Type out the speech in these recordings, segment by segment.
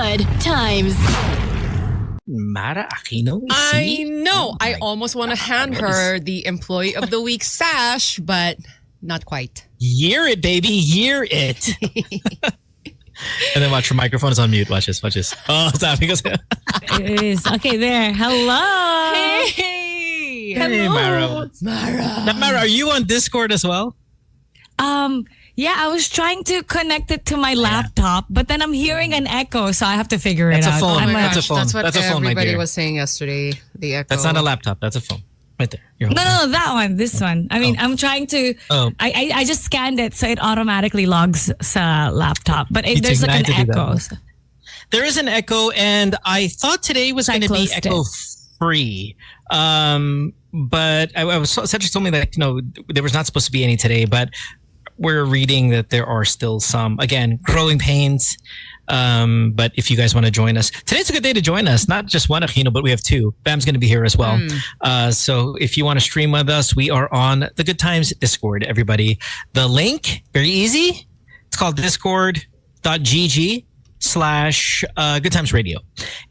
Good Times. Mara Aquino? I know. I almost want to hand her the Employee of the Week sash, but not quite. Year it, baby. Year it. And then watch, her microphone is on mute. Watch this. Oh, stop. Because It is. Okay, there. Hello. Hey. Hey, Mara. Now, Mara, are you on Discord as well? Yeah, I was trying to connect it to my laptop, but then I'm hearing an echo, so I have to figure it out. That's a phone. Oh my That's a gosh, phone. that's what That's a phone, my everybody dear. was saying yesterday. The echo. That's not a laptop. That's a phone. Right there. You're No, holding that one. This one. I mean, I'm trying to. Oh. I just scanned it, so it automatically logs sa laptop. But there's like an to do that. echo. There is an echo, and I thought today was So I going to be closed it. echo free. But Cedric told me that there was not supposed to be any today, but we're reading that there are still some, again, growing pains. But if you guys want to join us, today's a good day to join us. Not just one Aquino, but we have two. Bam's going to be here as well. So if you want to stream with us, we are on the Good Times Discord, everybody. The link, very easy. It's called discord.gg/Good Times Radio.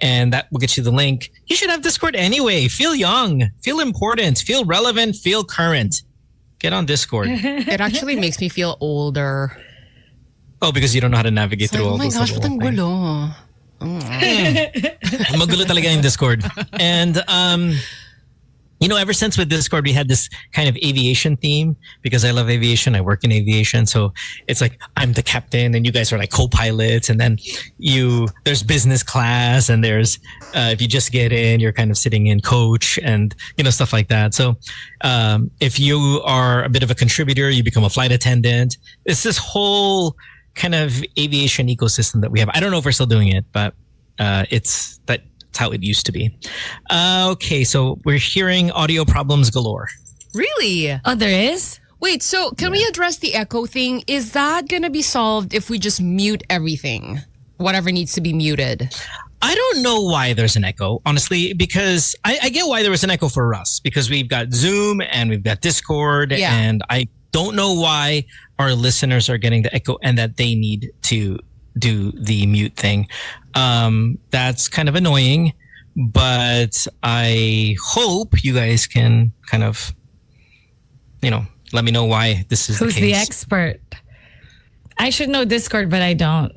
And that will get you the link. You should have Discord anyway. Feel young, feel important, feel relevant, feel current. Get on Discord. It actually makes me feel older. Oh, because you don't know how to navigate through all Oh my those gosh, little patang things. gulo. Magulo talaga yung Discord. And, ever since with Discord, we had this kind of aviation theme because I love aviation. I work in aviation. So it's like, I'm the captain and you guys are like co-pilots. And then there's business class and there's, if you just get in, you're kind of sitting in coach and, stuff like that. So if you are a bit of a contributor, you become a flight attendant. It's this whole kind of aviation ecosystem that we have. I don't know if we're still doing it, but that's how it used to be. Okay, so we're hearing audio problems galore. Really? Oh, there is? Wait, so can we address the echo thing? Is that going to be solved if we just mute everything? Whatever needs to be muted? I don't know why there's an echo, honestly, because I get why there was an echo for us, because we've got Zoom and we've got Discord, and I don't know why our listeners are getting the echo and that they need to do the mute thing. That's kind of annoying, but I hope you guys can kind of, let me know why this is Who's the case. the expert? I should know Discord, but I don't.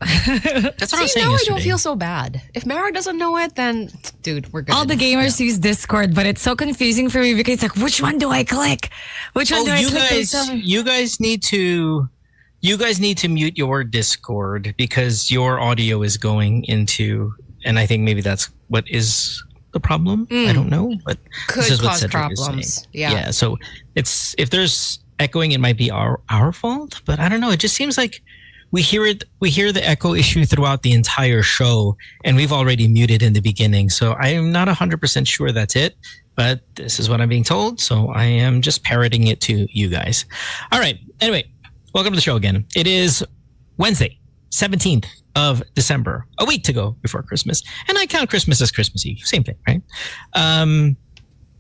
That's what I was saying now yesterday. I don't feel so bad. If Mara doesn't know it, then, dude, we're good. All the gamers use Discord, but it's so confusing for me because it's like, which one do I click? Which one do I click? You guys need to mute your Discord because your audio is going into, and I think maybe that's what is the problem. I don't know, but Could this is what cause Cedric is problems. saying. Yeah. So if there's echoing, it might be our fault, but I don't know. It just seems like we hear the echo issue throughout the entire show, and we've already muted in the beginning. So I am not 100% sure that's it, but this is what I'm being told. So I am just parroting it to you guys. All right. Anyway, welcome to the show again. It is Wednesday, 17th of December, a week to go before Christmas. And I count Christmas as Christmas Eve. Same thing, right?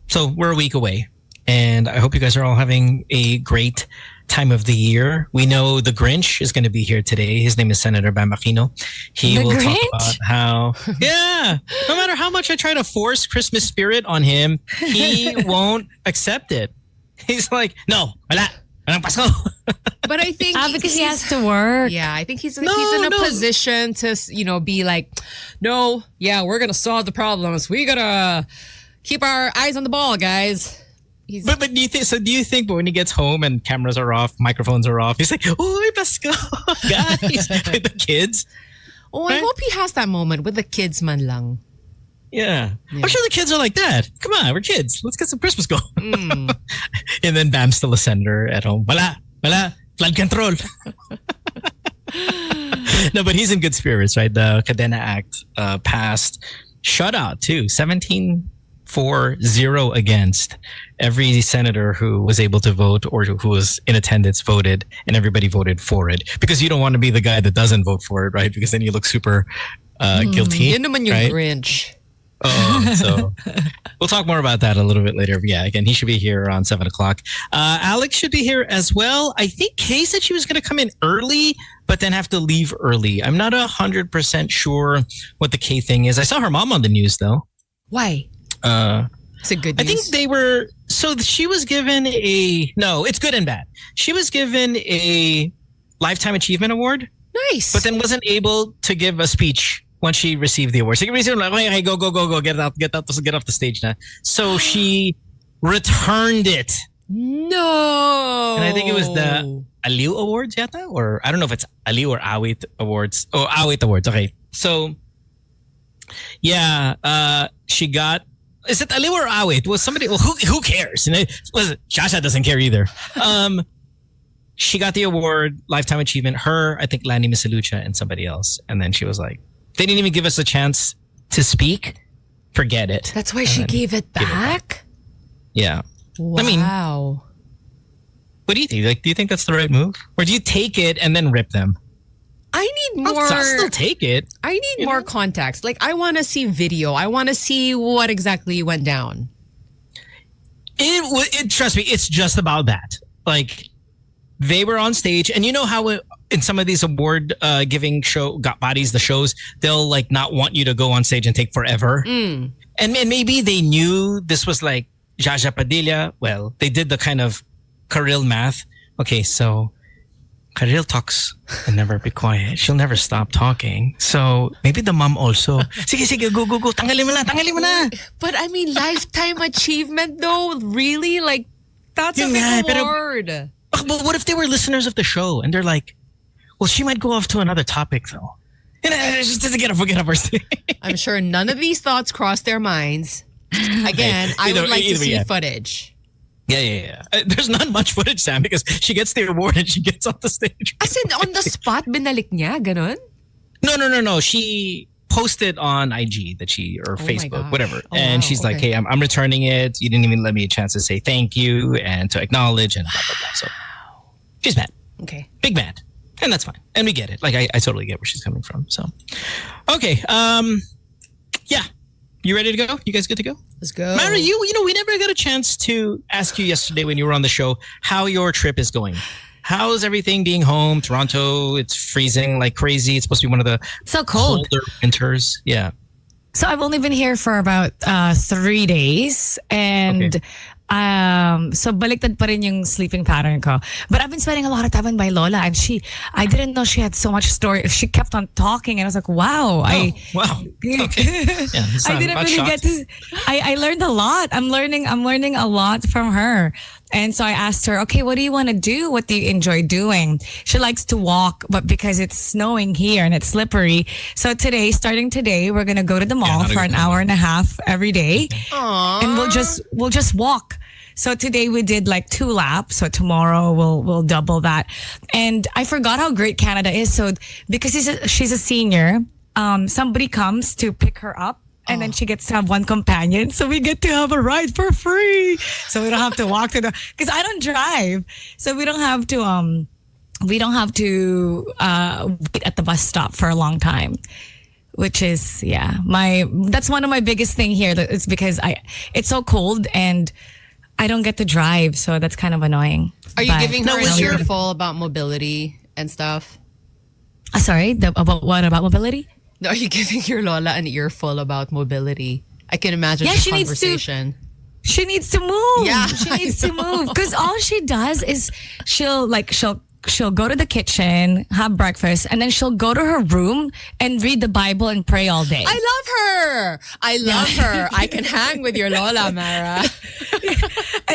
So we're a week away. And I hope you guys are all having a great time of the year. We know the Grinch is going to be here today. His name is Senator Bam Aquino. He will talk about how, no matter how much I try to force Christmas spirit on him, he won't accept it. He's like, no, wala. Walang Pasko. But I think because he has to work. Yeah, I think he's in a position to, be like, no, we're going to solve the problems. We got to keep our eyes on the ball, guys. But do you think when he gets home and cameras are off, microphones are off, he's like, "Oy, Pasko, guys," with the kids? Oh, I hope he has that moment with the kids man lang. Yeah. I'm sure the kids are like that. Come on, we're kids. Let's get some Christmas going. And then Bam's still a senator at home. Wala, flood control. No, but he's in good spirits, right? The Cadena Act passed. Shutout too. 17-4-0 against. Every senator who was able to vote or who was in attendance voted, and everybody voted for it. Because you don't want to be the guy that doesn't vote for it, right? Because then you look super guilty. Yun naman yung right? Grinch. So we'll talk more about that a little bit later. But yeah, again, he should be here around 7 o'clock. Alex should be here as well. I think Kay said she was going to come in early, but then have to leave early. I'm not 100% sure what the Kay thing is. I saw her mom on the news though. Why? Is it good news? I think they were, so she was given no, it's good and bad. She was given a Lifetime Achievement Award. Nice. But then wasn't able to give a speech once she received the award. So she like, hey, go, get off the stage now. So she returned it. No. And I think it was the Aliw Awards yata? Or I don't know if it's Aliw or Awit Awards. Oh, Awit Awards. Okay. So yeah, she got, is it Aliw or Awit? Was somebody, well, who cares? You know, Shasha doesn't care either. She got the award, Lifetime Achievement. Her, I think Lani Misalucha and somebody else. And then she was like, they didn't even give us a chance to speak. Forget it. That's why she gave it back? Yeah. Wow. I mean, what do you think? Like, do you think that's the right move? Or do you take it and then rip them? I need more. I'll still take it. I need more context. Like, I want to see video. I want to see what exactly went down. Trust me, it's just about that. Like, they were on stage, and you know how in some of these award giving bodies, the shows, they'll like not want you to go on stage and take forever. And maybe they knew this was like Jaja Padilla. Well, they did the kind of Karylle math. Okay, so Karylle talks and never be quiet. She'll never stop talking. So maybe the mom also. Sige, go. Tanggalin mo na. But I mean, Lifetime Achievement though, really? Like, that's a big award. But what if they were listeners of the show and they're like, well, she might go off to another topic though. Just to get up our stage. I'm sure none of these thoughts crossed their minds. Again, I would like to see footage. Yeah. There's not much footage, Sam, because she gets the award and she gets off the stage. As in, on the spot, binalik niya, ganon? No. She posted on IG or Facebook, whatever. And she's like, hey, I'm returning it. You didn't even let me a chance to say thank you and to acknowledge and blah, blah, blah. So she's mad. Okay. Big mad. And that's fine. And we get it. Like, I totally get where she's coming from. So, okay. Yeah. You ready to go? You guys good to go? Let's go. Mara, you know, we never got a chance to ask you yesterday when you were on the show how your trip is going. How's everything being home? Toronto, it's freezing like crazy. It's supposed to be one of the so cold colder winters. Yeah. So I've only been here for about 3 days, and so baliktad pa rin yung sleeping pattern ko. But I've been spending a lot of time with my Lola, and I didn't know she had so much story. She kept on talking, and I was like, wow. Wow. Okay. Yeah, I didn't really get to. I learned a lot. I'm learning a lot from her. And so I asked her, okay, what do you want to do? What do you enjoy doing? She likes to walk, but because it's snowing here and it's slippery. So starting today, we're going to go to the mall for an hour and a half every day. Aww. And we'll just walk. So today we did like 2 laps. So tomorrow we'll double that. And I forgot how great Canada is. So because she's a senior, somebody comes to pick her up. And then she gets to have one companion. So we get to have a ride for free. So we don't have to walk to because I don't drive. So we don't have to wait at the bus stop for a long time. Which is, that's one of my biggest thing here. It's because it's so cold and I don't get to drive. So that's kind of annoying. Are you giving her an earful about mobility and stuff? Sorry, about what? About mobility? Are you giving your Lola an earful about mobility? I can imagine the conversation. She needs to move. Yeah, she needs to move because all she does is she'll go to the kitchen, have breakfast, and then she'll go to her room and read the Bible and pray all day. I love her. I can hang with your Lola, Mara.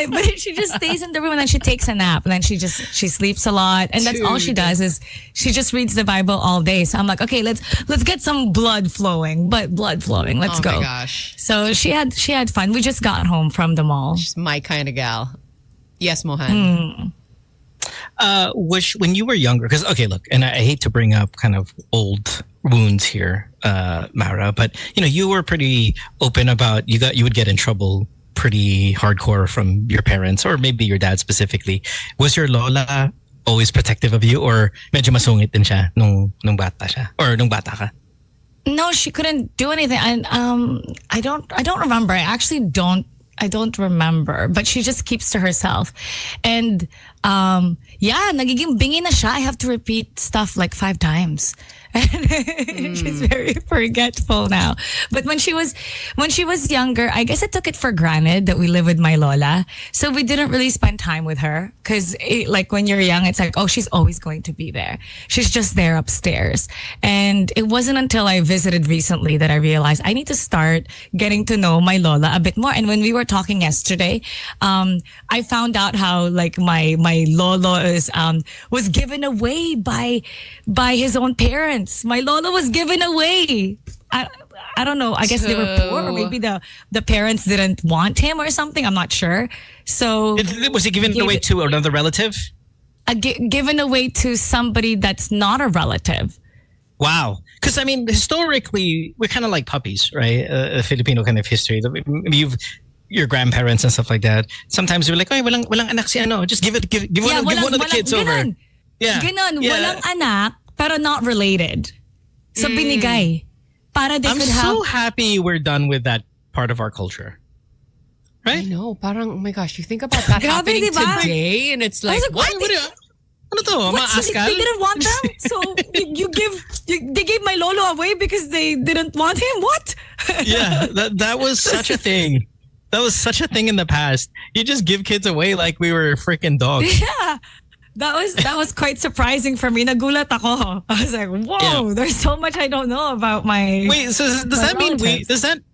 But she just stays in the room and then she takes a nap and then she sleeps a lot and that's all she does is she just reads the Bible all day. So I'm like, okay, let's get some blood flowing. Let's go. Oh my gosh. So she had fun. We just got home from the mall. She's my kind of gal. Yes, Mohan. When you were younger, because look, and I hate to bring up kind of old wounds here, Mara, but you were pretty open about you would get in trouble pretty hardcore from your parents or maybe your dad specifically. Was your Lola always protective of you or medyo masungit din siya nung bata siya or nung bata ka? No, she couldn't do anything. And I don't remember. I don't remember. But she just keeps to herself. And yeah, nagiging bingi na siya. I have to repeat stuff like 5 times. She's very forgetful now. But when she was younger, I guess I took it for granted that we live with my lola. So we didn't really spend time with her because like when you're young, it's like, oh, she's always going to be there. She's just there upstairs. And it wasn't until I visited recently that I realized I need to start getting to know my lola a bit more. And when we were talking yesterday, I found out how like my lolo was given away by his own parents. My lolo was given away. I don't know. I guess they were poor, or maybe the parents didn't want him or something. I'm not sure. So was he given away to another relative? Given away to somebody that's not a relative. Wow. Because I mean, historically, we're kind of like puppies, right? Filipino kind of history. Your grandparents and stuff like that. Sometimes we're like, "Ay, walang anak si ano. Just give one of the kids over." Yeah. Ganon, walang anak, pero not related. So binigay. Para they I'm could have... so happy we're done with that part of our culture. Right? I know. Parang, oh my gosh, you think about that Grabe, happening diba? today and it's like, what? Ano to? Mga So askal? they didn't want them? So they gave my lolo away because they didn't want him? What? Yeah, that was such a thing. That was such a thing in the past. You just give kids away like we were freaking dogs. Yeah. That was quite surprising for me. Nagulat ako. I was like, whoa, there's so much I don't know about my... Wait, so does that mean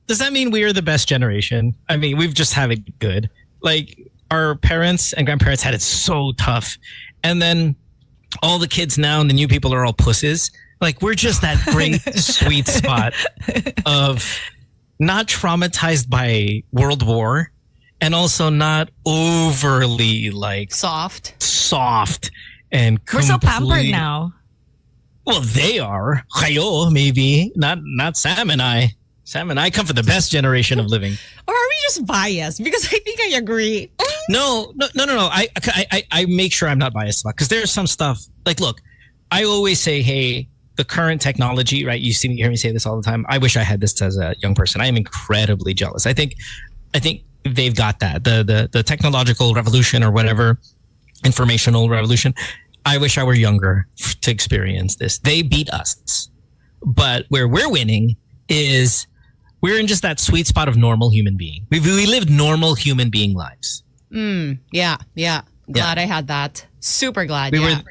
does that mean we are the best generation? I mean, we've just had it good. Like our parents and grandparents had it so tough. And then all the kids now and the new people are all pussies. Like we're just that great sweet spot of not traumatized by World War and also not overly like soft and we're so pampered now. Well, they are. Karylle, maybe. Not Sam and I. Sam and I come from the best generation of living. Or are we just biased? Because I think I agree. No. I make sure I'm not biased because there's some stuff like, look, I always say, hey, the current technology, right? You hear me say this all the time. I wish I had this as a young person. I am incredibly jealous. I think they've got that. The technological revolution or whatever, informational revolution. I wish I were younger to experience this. They beat us. But where we're winning is we're in just that sweet spot of normal human being. We lived normal human being lives. Yeah. Glad I had that. Super glad. We were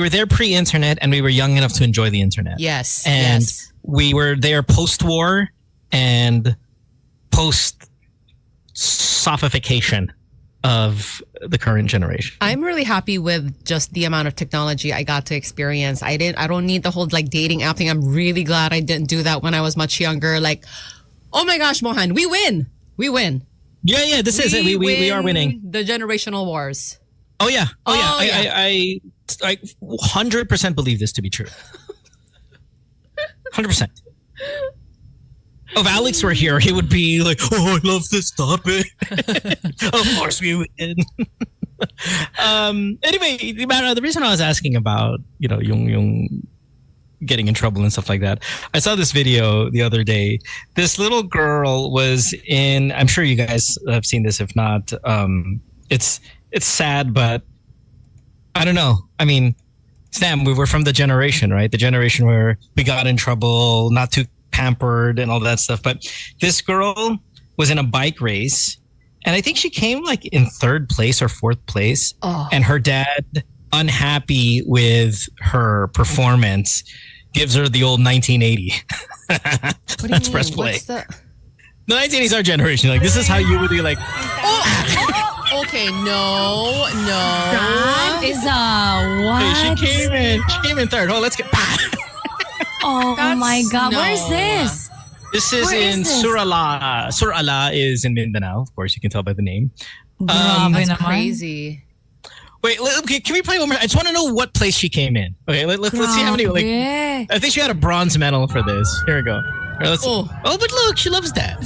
there pre-internet and we were young enough to enjoy the internet. Yes. And we were there post-war and post-sophification of the current generation. I'm really happy with just the amount of technology I got to experience. I don't need the whole like dating app thing. I'm really glad I didn't do that when I was much younger. Like, oh my gosh, Mohan, we win. Yeah, this is it. We are winning. The generational wars. Oh yeah. I 100% believe this to be true. 100%. If Alex were here, he would be like, "Oh, I love this topic." Of course we win. Anyway, the reason I was asking about, yung getting in trouble and stuff like that, I saw this video the other day. This little girl was in, I'm sure you guys have seen this. If not, it's sad, but I don't know. I mean, Sam, we were from the generation, right? The generation where we got in trouble, not too pampered and all that stuff. But this girl was in a bike race and I think she came like in 3rd place or 4th place. Oh. And her dad, unhappy with her performance, gives her the old 1980. Let's press play. The 1980s our generation. Like, this is how you would be like, okay, no. That is what? Hey, she came in 3rd. Oh, let's get... Oh my God. No. Where is this? This is in Surala. Surala is in Mindanao. Of course, you can tell by the name. That's crazy. Wait, can we play one more? I just want to know what place she came in. Okay, let's see how many. Like, I think she had a bronze medal for this. Here we go. Right, but look, she loves that.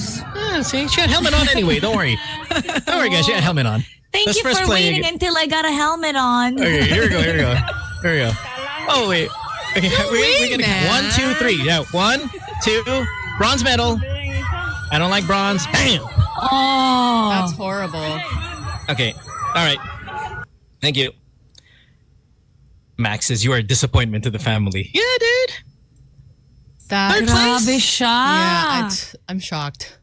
See, she had a helmet on anyway. Don't worry. Don't worry, guys. She had a helmet on. Thank you for waiting until I got a helmet on. Okay, here we go. Oh, wait. Okay, we're gonna 1, 2, 3. Yeah, 1, 2, bronze medal. I don't like bronze. Bam. Oh. That's horrible. Okay. All right. Thank you. Max says you are a disappointment to the family. Yeah, dude. Third place? Grabe siya. Yeah, I'm shocked.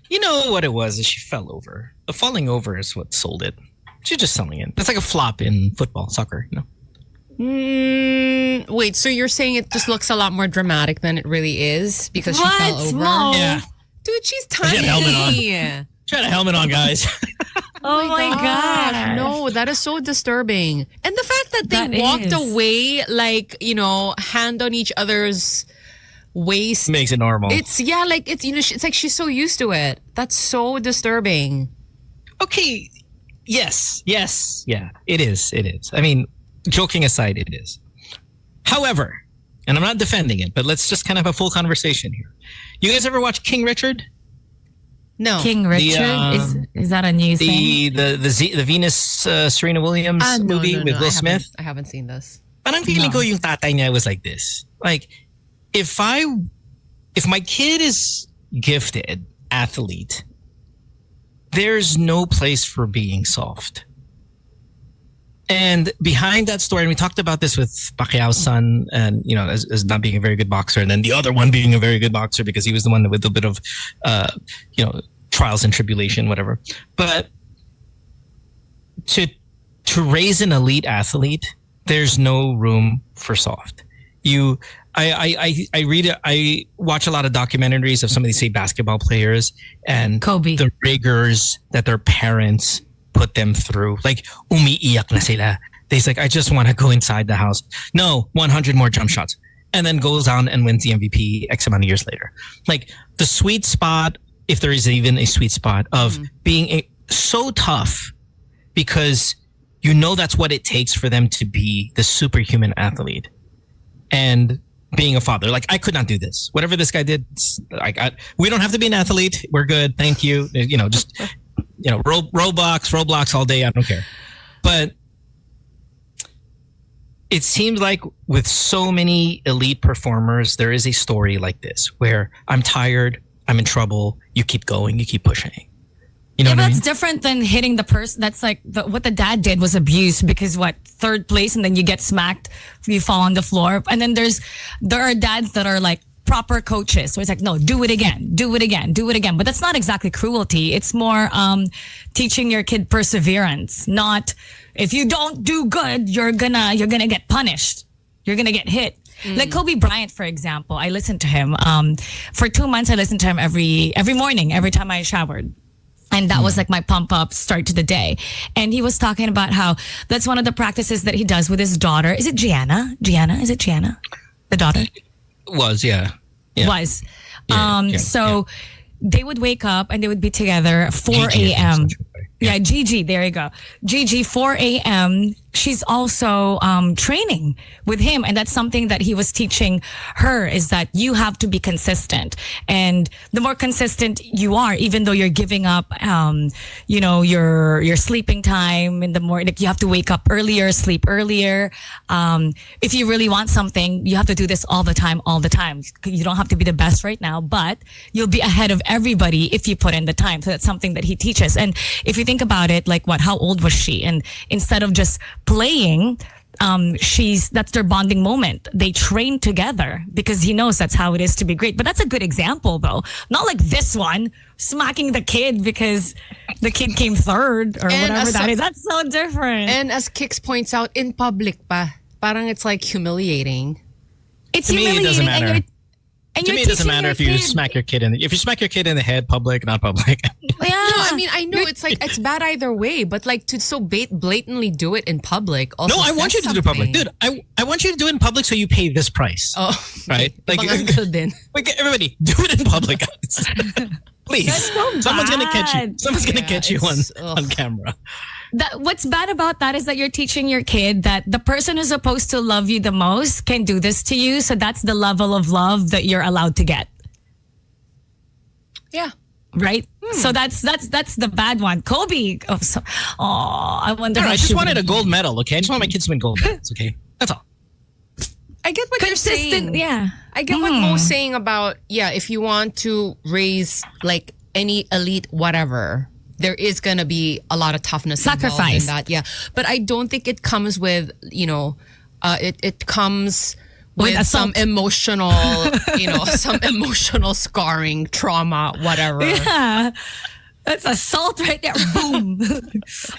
You know what it was? Is she fell over. The falling over is what sold it. She's just selling it. It's like a flop in football, soccer. You know. Wait, so you're saying it just looks a lot more dramatic than it really is because she What? fell over? No. Yeah. Dude, she's She had tiny. a helmet on. She had a helmet on, guys. Oh my God. No, that is so disturbing. And the fact that they That walked is. away, like, hand on each other's waist. Makes it normal. It's it's like she's so used to it. That's so disturbing. Okay. Yes. Yeah, it is. I mean, joking aside, it is. However, and I'm not defending it, but let's just kind of have a full conversation here. You guys ever watch King Richard? No. King Richard? Is that a new thing? The Venus Serena Williams movie with Will Smith? I haven't seen this. Parang feeling ko yung tatay niya was like this. Like, if my kid is gifted athlete, there's no place for being soft. And behind that story, and we talked about this with Pacquiao's son, and as not being a very good boxer, and then the other one being a very good boxer because he was the one with a bit of, trials and tribulation, whatever. But to raise an elite athlete, there's no room for soft. I watch a lot of documentaries of some of these, say, basketball players and Kobe. the rigors that their parents put them through. Like, umiiyak na sila. They's like, I just want to go inside the house. No, 100 more jump shots. And then goes on and wins the MVP X amount of years later. Like, the sweet spot, if there is even a sweet spot, of being so tough because that's what it takes for them to be the superhuman athlete. And being a father, like, I could not do this. Whatever this guy did, we don't have to be an athlete. We're good. Thank you. Just Roblox all day. I don't care. But it seems like with so many elite performers, there is a story like this where I'm tired, I'm in trouble. You keep going, you keep pushing. You know what I mean? That's different than hitting the person. That's like what the dad did was abuse because third place, and then you get smacked, you fall on the floor. And then there are dads that are like proper coaches. So it's like, no, do it again. But that's not exactly cruelty. It's more teaching your kid perseverance. Not if you don't do good, you're gonna get punished. You're gonna get hit. Like Kobe Bryant, for example, I listened to him. For 2 months, I listened to him every morning, every time I showered. And that was like my pump up start to the day. And he was talking about how that's one of the practices that he does with his daughter. Is it Gianna? Is it Gianna? The daughter? Was, yeah. Was. Yeah, so they would wake up and they would be together 4 Gigi, I a.m. think so. Yeah, Gigi, there you go. Gigi, 4 a.m. She's also training with him. And that's something that he was teaching her, is that you have to be consistent. And the more consistent you are, even though you're giving up, your sleeping time in the morning, like you have to wake up earlier, sleep earlier. If you really want something, you have to do this all the time. You don't have to be the best right now, but you'll be ahead of everybody if you put in the time. So that's something that he teaches. And if you think about it, like how old was she? And instead of just playing, that's their bonding moment. They train together because he knows that's how it is to be great. But that's a good example, though. Not like this one, smacking the kid because the kid came third or whatever that is. That's so different. And as Kix points out, in public pa, parang it's like humiliating. It's To me, it humiliating. doesn't matter. To me, it doesn't matter if you kid. smack your kid if you smack your kid in the head, public, not public. Yeah. No, I mean, I know it's like it's bad either way, but like to so blatantly do it in public. Also No, I want you to do it in public, dude. I want you to do it in public so you pay this price. Oh, right? Like, ibang uncle din. like, everybody, do it in public, guys. Please. That's so Someone's gonna catch you. bad. Someone's gonna catch you it's- on camera. What's bad about that is that you're teaching your kid that the person who's supposed to love you the most can do this to you. So that's the level of love that you're allowed to get. Yeah. Right? So that's the bad one. Kobe. I wonder. I how just she wanted a would- gold medal, okay? I just want my kids to win gold medals, okay? That's all. I get what you're saying. Yeah. I get what Mo's saying about, if you want to raise like any elite whatever, there is going to be a lot of toughness involved in that. Yeah. But I don't think it comes with, it comes with some emotional, some emotional scarring, trauma, whatever. Yeah. That's assault right there. Boom.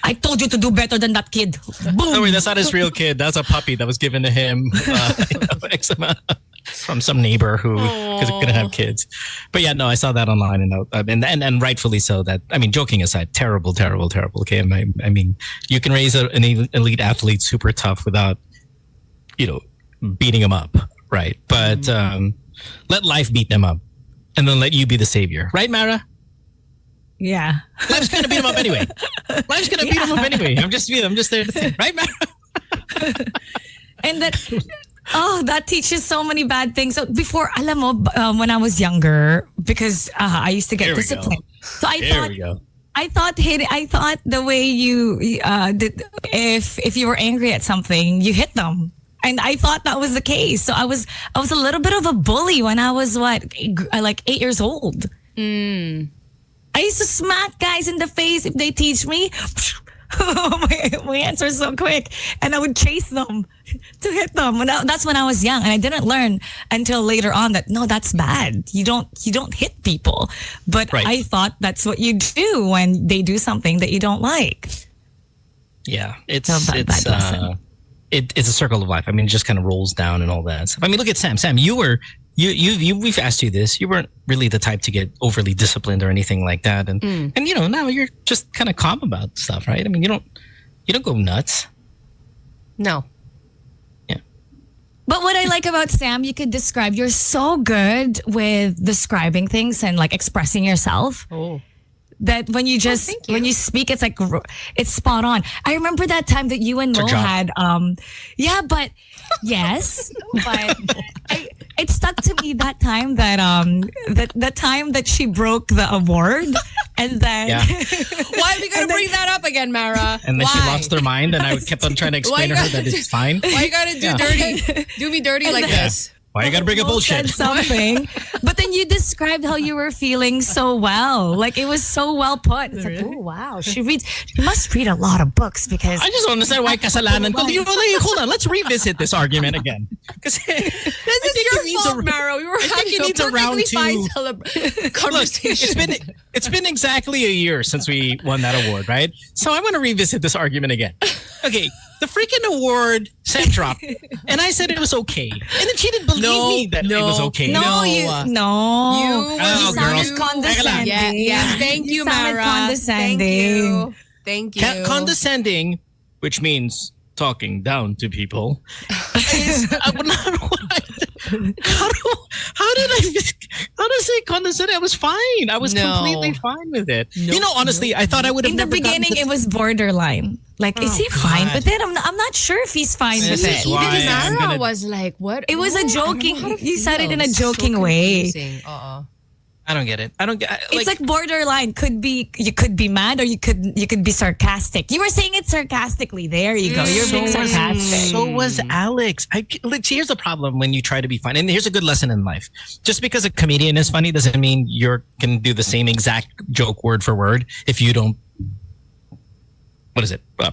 I told you to do better than that kid. Boom. No, wait, that's not his real kid. That's a puppy that was given to him X amount from some neighbor who couldn't have kids. But yeah, no, I saw that online and rightfully so. That, I mean, joking aside, terrible. Okay, I mean, you can raise an elite athlete super tough without, beating them up, right? But let life beat them up, and then let you be the savior, right, Mara? Yeah. Life's gonna beat him up anyway. I'm just there to say, right, Mara? And that teaches so many bad things. So before, alam mo, when I was younger, because I used to get disciplined. So I thought the way you did, if you were angry at something, you hit them. And I thought that was the case. So I was a little bit of a bully when I was like 8 years old. I used to smack guys in the face if they teach me. my answer is so quick, and I would chase them to hit them. That's when I was young, and I didn't learn until later on that no, that's bad. You don't hit people. But I thought that's what you do when they do something that you don't like. Yeah, it's a circle of life. I mean, it just kind of rolls down and all that stuff. I mean, look at Sam. Sam, we've asked you this. You weren't really the type to get overly disciplined or anything like that, and now you're just kind of calm about stuff, right? I mean, you don't go nuts. No. Yeah. But what I like about Sam, you could describe. You're so good with describing things and like expressing yourself. Oh. That when you when you speak, it's like it's spot on. I remember that time that you and Mo had, it stuck to me that time that the time that she broke the award, and then why are we gonna bring that up again, Mara? And then she lost her mind, and I kept on trying to explain to her that it's fine. Why you gotta do me dirty like this? Why you gotta bring up bullshit? Said something, but then you described how you were feeling so well. Like it was so well put. It's like, oh wow, she must read a lot of books because I just don't understand why kasalanan ko. Hold on, let's revisit this argument again. Because this is your fault, Mara. We were having a perfectly fine conversation. Look, it's been exactly a year since we won that award, right? So I want to revisit this argument again. Okay. The freaking award Sam dropped, and I said it was okay, and then she didn't believe me that it was okay. You sounded condescending. Yeah. Thank you, Mara. Condescending. Thank you. Condescending, which means talking down to people. How did I say condescending? I was fine. I was completely fine with it. Honestly, I thought I would have. In the beginning, it was borderline. Like, is he fine with it? I'm not sure if he's fine with it. Even Mara was like, "What?" It was a joking. You said it in a joking way. I don't get it. It's like borderline. You could be mad, or you could be sarcastic. You were saying it sarcastically. There you go. You're being sarcastic. So was Alex. Here's the problem when you try to be funny. And here's a good lesson in life. Just because a comedian is funny doesn't mean you can do the same exact joke word for word if you don't,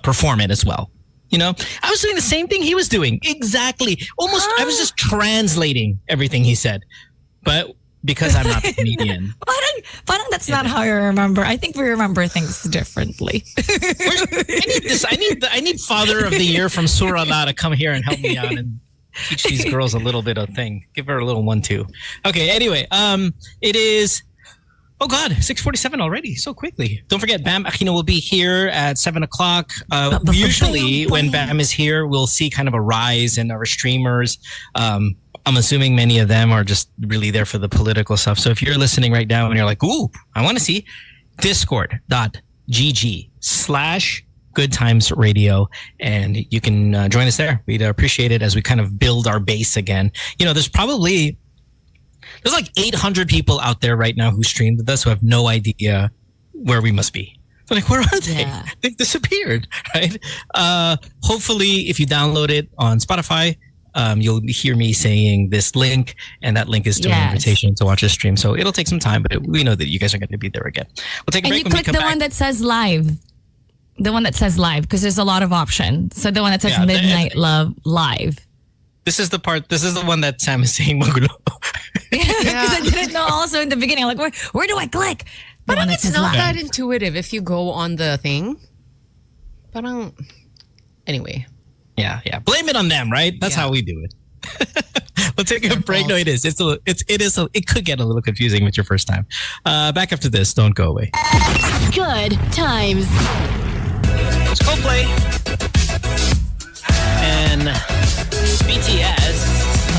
perform it as well. I was doing the same thing he was doing. Exactly. Almost, I was just translating everything he said. But because I'm not a comedian. Parang that's not how I remember. I think we remember things differently. I need Father of the Year from Surala to come here and help me out and teach these girls a little bit of thing. Give her a little 1-2. Okay, anyway, it is 6:47 already, so quickly. Don't forget, Bam Aquino will be here at 7 o'clock. Usually when Bam is here, we'll see kind of a rise in our streamers. I'm assuming many of them are just really there for the political stuff. So if you're listening right now and you're like, ooh, I want to see, discord.gg/GoodTimesRadio, and you can join us there. We'd appreciate it as we kind of build our base again. There's like 800 people out there right now who stream with us who have no idea where we must be. So like, where are they? Yeah. They've disappeared, right? Hopefully, if you download it on Spotify, you'll hear me saying this link, and that link is to an invitation to watch the stream. So it'll take some time, but we know that you guys are going to be there again. We'll take a break. And you click the one that says live. The one that says live, because there's a lot of options. So the one that says Midnight Love Live. This is the part. This is the one that Sam is saying magulo. Because I didn't know also in the beginning. Like, where do I click? But it's not that intuitive if you go on the thing. Parang, anyway. Yeah. Blame it on them, right? That's how we do it. We'll take a break. No, it is. It could get a little confusing with your first time. Back after this. Don't go away. Good times. It's Coldplay and BTS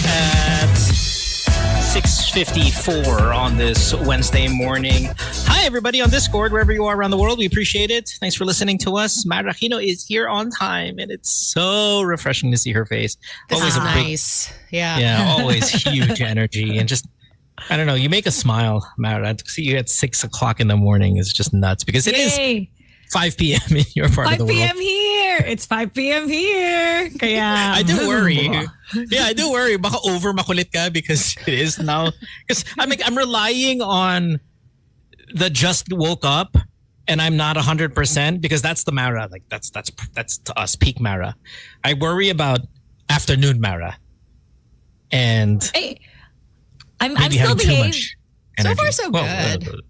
at 6:54 on this Wednesday morning. Hi, everybody on Discord, wherever you are around the world. We appreciate it. Thanks for listening to us. Aquino is here on time, and it's so refreshing to see her face. This always is nice. Yeah, always huge energy. And just, I don't know, you make a smile, Mara. To see you at 6 o'clock in the morning is just nuts, because it is 5 p.m. in your part of the world. 5 p.m. here. It's 5 p.m. here. Kaya, I do worry. I do worry. Baka over makulit ka because it is now. Because I'm relying on the just woke up, and I'm not 100% because that's the Mara. Like that's to us peak Mara. I worry about afternoon Mara, and I'm still behaved. So far, so good.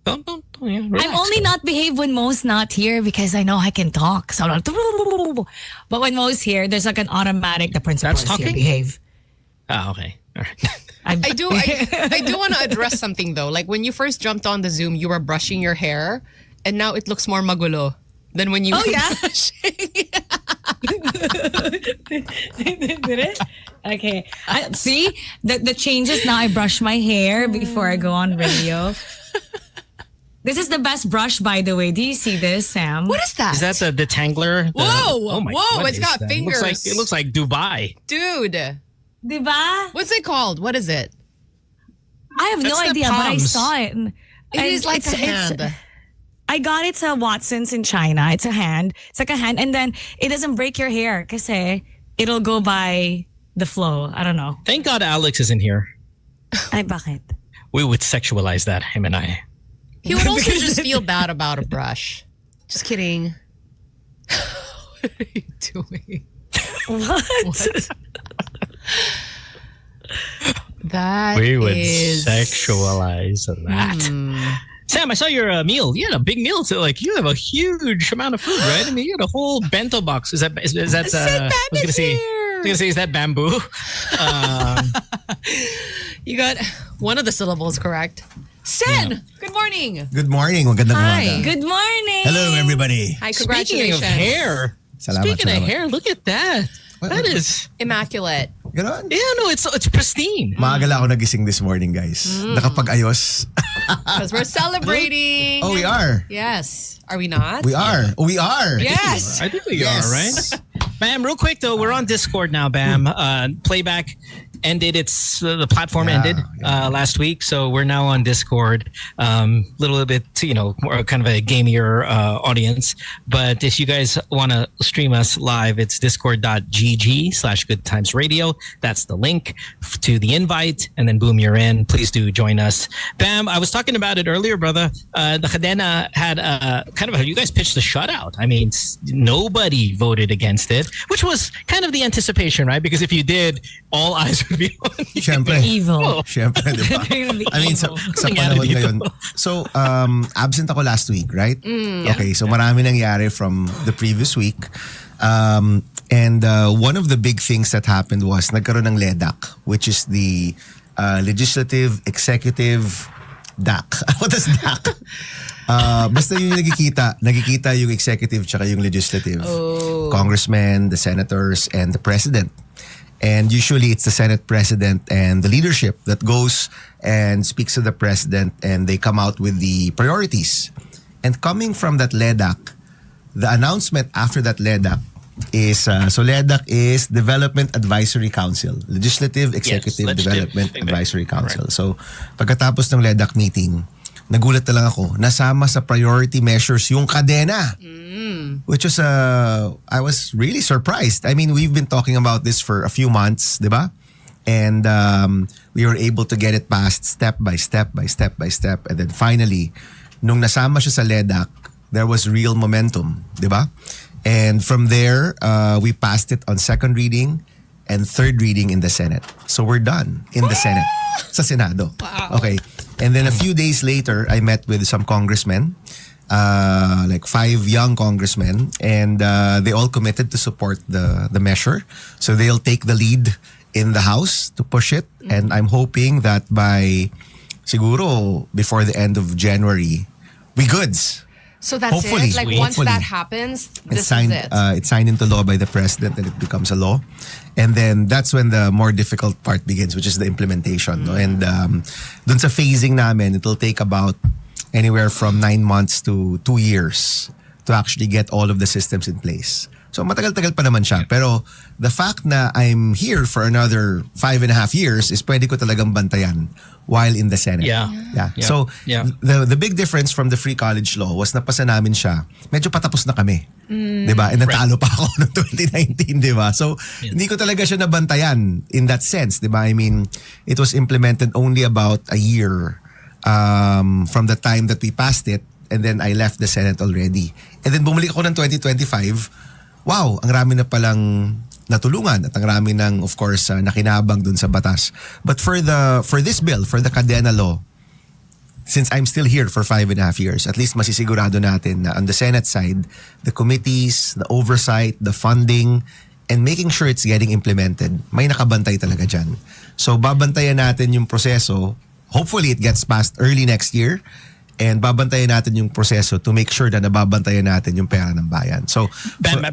Don't relax, I'm only not behave when Mo's not here because I know I can talk. So I'm like, but when Mo's here, there's like an automatic, the principal is here, behave. Oh, okay. All right. I do want to address something though. Like when you first jumped on the Zoom, you were brushing your hair, and now it looks more magulo than when you were brushing. Did it? Okay. See, the changes now. I brush my hair before I go on radio. This is the best brush, by the way. Do you see this, Sam? What is that? Is that the detangler? Whoa! Oh my! Whoa! It's got that? fingers. It looks like Dubai, dude. Diba? What's it called? What is it? I have no idea, but I saw it. It is like a hand. I got it at Watson's in China. It's a hand. It's like a hand, and then it doesn't break your hair kasi it'll go by the flow. I don't know. Thank God Alex isn't here. Ay, bakit? We would sexualize that, him and I. He would also just feel bad about a brush. Just kidding. What are you doing? What? That we would is... sexualize that. Sam, I saw your meal. You had a big meal. So, like, you have a huge amount of food, right? I mean, you had a whole bento box. Is that? I was gonna say, is that bamboo? You got one of the syllables correct. Sen, good morning. Good morning. Magandang umaga. Good morning. Hello, everybody. Hi, congratulations. Speaking of hair, Speaking of hair, look at that. That is immaculate. Ganon? Yeah, no, it's pristine. Maaga lang ako nagising this morning, guys. Nakapag-ayos. Because we're celebrating. Oh, we are. Yes. Are we not? We are. Oh, we are. Yes. I think we are, right? Bam, real quick though, we're on Discord now, Bam. Playback ended. The platform ended last week, so we're now on Discord. Little bit, more kind of a gamier audience. But if you guys want to stream us live, it's discord.gg/goodtimesradio. That's the link to the invite, and then boom, you're in. Please do join us. Bam, I was talking about it earlier, brother. The Cadena had kind of you guys pitched the shutout. I mean, nobody voted against it, which was kind of the anticipation, right? Because if you did, all eyes would be on you. Siyempre. Evil. Siyempre, di ba? I mean, sa panahon ngayon. So, absent ako last week, right? Okay, so marami nangyari from the previous week. And one of the big things that happened was nagkaroon ng LEDAC, which is the Legislative Executive DAC. What is DAC? Basta yung nagkikita yung executive tsaka yung legislative. Congressmen, the senators, and the president. And usually it's the Senate president and the leadership that goes and speaks to the president, and they come out with the priorities. And coming from that LEDAC, the announcement after that LEDAC is, so LEDAC is Development Advisory Council, Legislative Executive Development Advisory Council. Right. So pagkatapos ng LEDAC meeting, nagulat na lang ako, nasama sa priority measures yung Cadena. which was, I was really surprised. I mean, we've been talking about this for a few months, di ba? And we were able to get it passed step by step by step by step. And then finally, nung nasama siya sa LEDAC, there was real momentum, di ba? And from there, we passed it on second reading and third reading in the Senate. So we're done in the Senate, sa Senado. Wow. Okay. And then a few days later, I met with some congressmen, like 5 young congressmen, and they all committed to support the measure. So they'll take the lead in the House to push it. And I'm hoping that by, siguro, before the end of January, we goods. So that's Hopefully. it? Like once Hopefully. that happens, this It's is it? signed into law by the president and it becomes a law. And then that's when the more difficult part begins, which is the implementation. No? And dun sa phasing namin, it'll take about anywhere from 9 months to 2 years to actually get all of the systems in place. So matagal-tagal pa naman siya. Pero the fact na I'm here for another 5.5 years is pwede ko talagang bantayan while in the Senate. Yeah. So Yeah. the big difference from the free college law was napasa namin siya. Medyo patapos na kami. 'Di ba? And natalo pa ako noong 2019, 'di ba? So hindi ko talaga siya nabantayan in that sense, 'di ba? I mean, it was implemented only about a year from the time that we passed it, and then I left the Senate already. And then bumalik ako ng 2025. Wow, ang rami na palang natulungan at ang rami ng, of course, nakinabang dun sa batas. But for this bill, for the Cadena Law, since I'm still here for 5.5 years, at least masisigurado natin na on the Senate side, the committees, the oversight, the funding, and making sure it's getting implemented, may nakabantay talaga dyan. So babantayan natin yung proseso. Hopefully it gets passed early next year. And babantayan natin yung proseso to make sure na nababantayan natin yung pera ng bayan. So, Bam,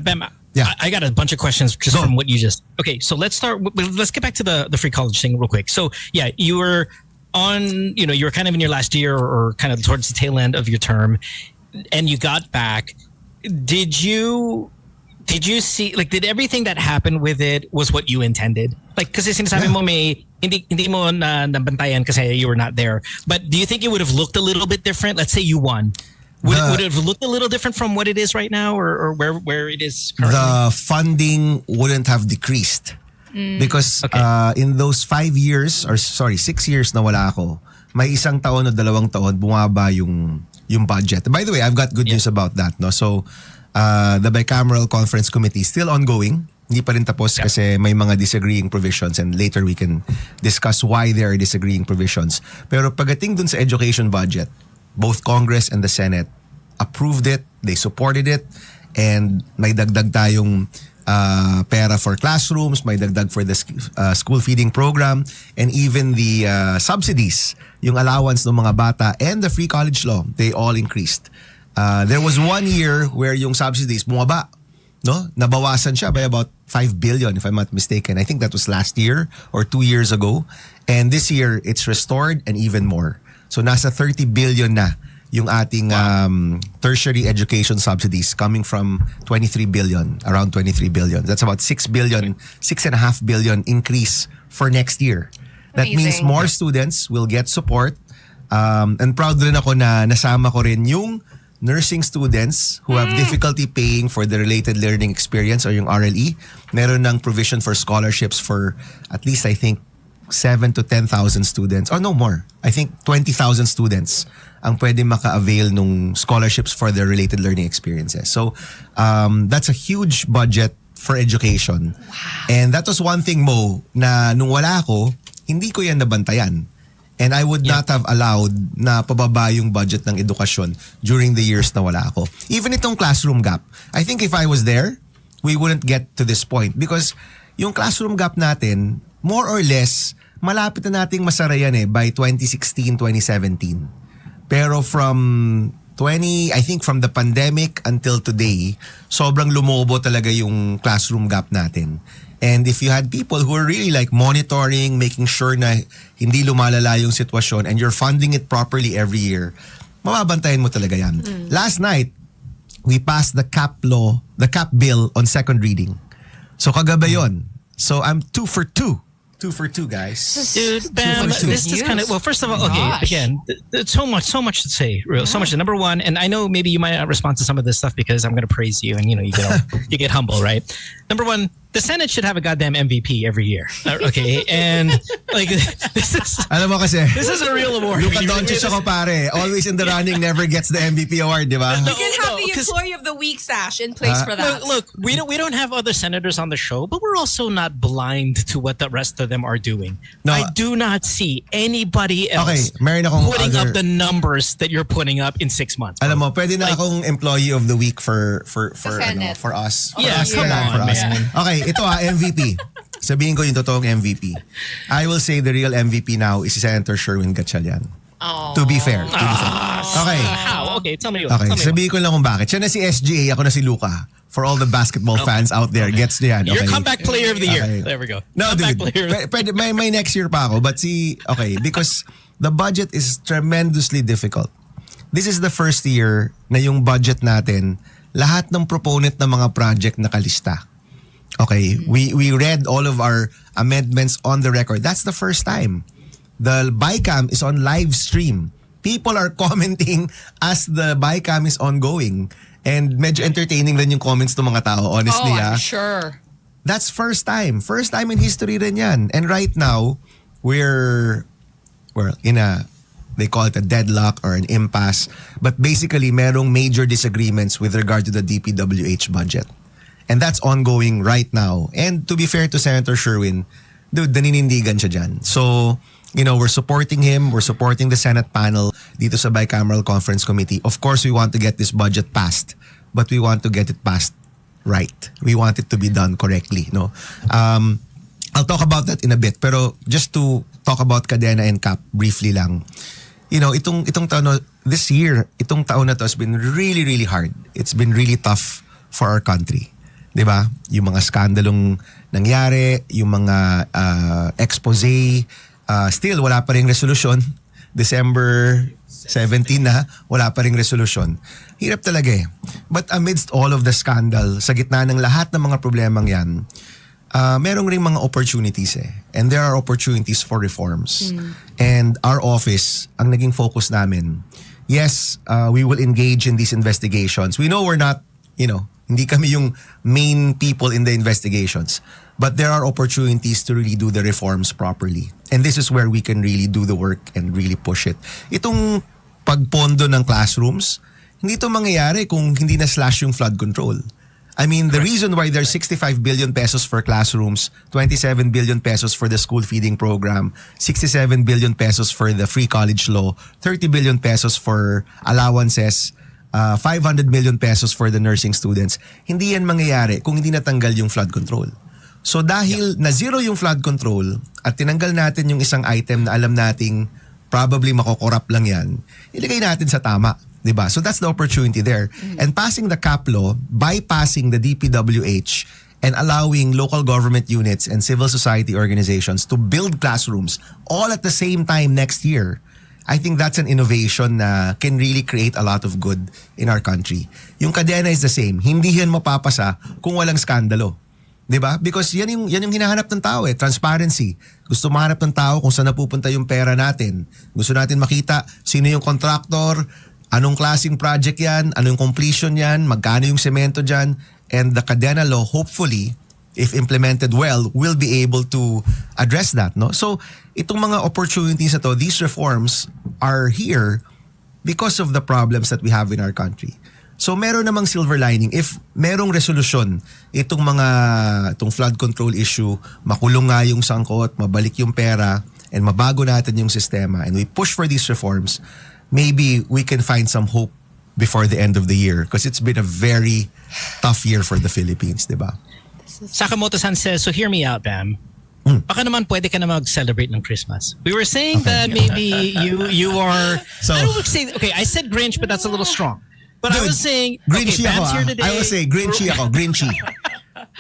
yeah. I got a bunch of questions just from what you just. Okay, so let's get back to the free college thing real quick. So yeah, you were on, you were kind of in your last year or kind of towards the tail end of your term, and you got back. Did you see, like, did everything that happened with it was what you intended? Like, kasi sinasabi mo may hindi mo nabantayan kasi you were not there. But do you think it would have looked a little bit different? Let's say you won. Would it have looked a little different from what it is right now, or where it is currently? The funding wouldn't have decreased because in those 5 years, 6 years na wala ako, may isang taon o 2 taon bumaba yung budget. By the way, I've got good news about that. No, so the bicameral conference committee is still ongoing. Hindi pa rin tapos kasi may mga disagreeing provisions, and later we can discuss why there are disagreeing provisions. Pero pagdating dun sa education budget, both Congress and the Senate approved it, they supported it, and may dagdag tayong pera for classrooms, may dagdag for the school feeding program, and even the subsidies, yung allowance ng mga bata, and the free college law, they all increased. There was 1 year where yung subsidies bumaba. No? Nabawasan siya by about 5 billion if I'm not mistaken. I think that was last year or 2 years ago. And this year, it's restored and even more. So nasa 30 billion na yung ating tertiary education subsidies coming from 23 billion, around 23 billion. That's about 6 billion, 6.5 billion increase for next year. That means more students will get support. And proud rin ako na nasama ko rin yung nursing students who have difficulty paying for the related learning experience or yung RLE. Meron ng provision for scholarships for at least, I think, 7,000 to 10,000 students. Or no more. I think 20,000 students ang pwede maka-avail nung scholarships for their related learning experiences. So that's a huge budget for education. Wow. And that was one thing, Mo, na nung wala ako, hindi ko yan nabantayan. And I would not have allowed na pababa yung budget ng edukasyon during the years na wala ako. Even itong classroom gap. I think if I was there, we wouldn't get to this point. Because yung classroom gap natin, more or less, malapit na nating masara yan by 2016, 2017. Pero from the pandemic until today, sobrang lumobo talaga yung classroom gap natin. And if you had people who are really like monitoring, making sure na hindi lumalala yung sitwasyon, and you're funding it properly every year, mababantayan mo talaga yan. Last night, we passed the cap bill on second reading. So kagabi yun. So I'm 2 for 2 2 for 2, guys. Dude, Bam, this is kind of, well, first of all, okay, Gosh. again, there's so much to say, real, so much. Number one, and I know maybe you might not respond to some of this stuff because I'm going to praise you and, you know, you get humble, right? Number one, the Senate should have a goddamn MVP every year. Okay, and like this Alam mo kasi, is a real award. Luka Doncic ako pare. Always in the running, never gets the MVP award, di ba? You can have the 'cause- Employee of the Week sash in place for that. Look, we don't have other senators on the show, but we're also not blind to what the rest of them are doing. No. I do not see anybody else Okay, meron akong putting other- up the numbers that you're putting up in 6 months. Alam mo, pwede na akong Employee of the Week for Senate. for us. For Yeah, us, come for on, us. man. Okay, ito MVP. Sabihin ko yung totoong MVP. I will say the real MVP now is si Senator Sherwin Gatchalian. To be fair. Okay. How? Okay, tell me. Okay, tell me sabihin ko lang kung bakit. Siya na si SGA, ako na si Luka. For all the basketball fans out there, gets niya yan. Your Okay. comeback player of the year. Okay. There we go. No, comeback dude. player. Pwede, may next year pa ako. But because the budget is tremendously difficult. This is the first year na yung budget natin, lahat ng proponent ng mga project nakalista. Okay, we read all of our amendments on the record. That's the first time. The BICAM is on live stream. People are commenting as the BICAM is ongoing. And medyo entertaining rin yung comments ng mga tao, honestly. I'm sure. That's first time. First time in history rin yan. And right now, we're in they call it a deadlock or an impasse. But basically, merong major disagreements with regard to the DPWH budget. And that's ongoing right now. And to be fair to Senator Sherwin, dude, naninindigan siya dyan. So, we're supporting him. We're supporting the Senate panel dito sa Bicameral Conference Committee. Of course, we want to get this budget passed. But we want to get it passed right. We want it to be done correctly. No, I'll talk about that in a bit. Pero just to talk about Cadena and Cap briefly lang. Itong taon, this year, itong taon na to has been really, really hard. It's been really tough for our country. Diba? Yung mga skandalong nangyari, yung mga expose, still wala pa ring resolution. December 17 na, wala pa ring resolution. Hirap talaga eh. But amidst all of the scandal, sa gitna ng lahat ng mga problemang yan, merong ring mga opportunities eh. And there are opportunities for reforms. And our office, ang naging focus namin, yes, we will engage in these investigations. We know we're not, hindi kami yung main people in the investigations. But there are opportunities to really do the reforms properly. And this is where we can really do the work and really push it. Itong pagpondo ng classrooms, hindi ito mangyayari kung hindi na slash yung flood control. I mean, the reason why there's 65 billion pesos for classrooms, 27 billion pesos for the school feeding program, 67 billion pesos for the free college law, 30 billion pesos for allowances, 500 million pesos for the nursing students, hindi yan mangyayari kung hindi natanggal yung flood control. So dahil na zero yung flood control at tinanggal natin yung isang item na alam nating probably makokorap lang yan, ilagay natin sa tama. Diba? So that's the opportunity there. And passing the cap law, bypassing the DPWH and allowing local government units and civil society organizations to build classrooms all at the same time next year, I think that's an innovation na can really create a lot of good in our country. Yung Cadena is the same. Hindi yan mapapasa kung walang skandalo. Diba? Because yan yung hinahanap ng tao eh. Transparency. Gusto mahanap ng tao kung saan napupunta yung pera natin. Gusto natin makita sino yung contractor, anong klaseng project yan, anong completion yan, magkano yung semento dyan. And the Cadena law, hopefully, if implemented well, will be able to address that. No? So, itong mga opportunities na to, these reforms are here because of the problems that we have in our country. So, meron namang silver lining. If merong resolution, itong flood control issue, makulong nga yung sangkot, mabalik yung pera, and mabago natin yung sistema, and we push for these reforms, maybe we can find some hope before the end of the year because it's been a very tough year for the Philippines, di ba? Sakamoto-san says, so hear me out, Bam. Baka naman pwede ka na mag-celebrate ng Christmas. We were saying that maybe you are... So, I don't say... Okay, I said Grinch, but that's a little strong. But I was saying... Grinchy okay, ako. Bam's here today. I will say, Grinchy ako. Grinchy.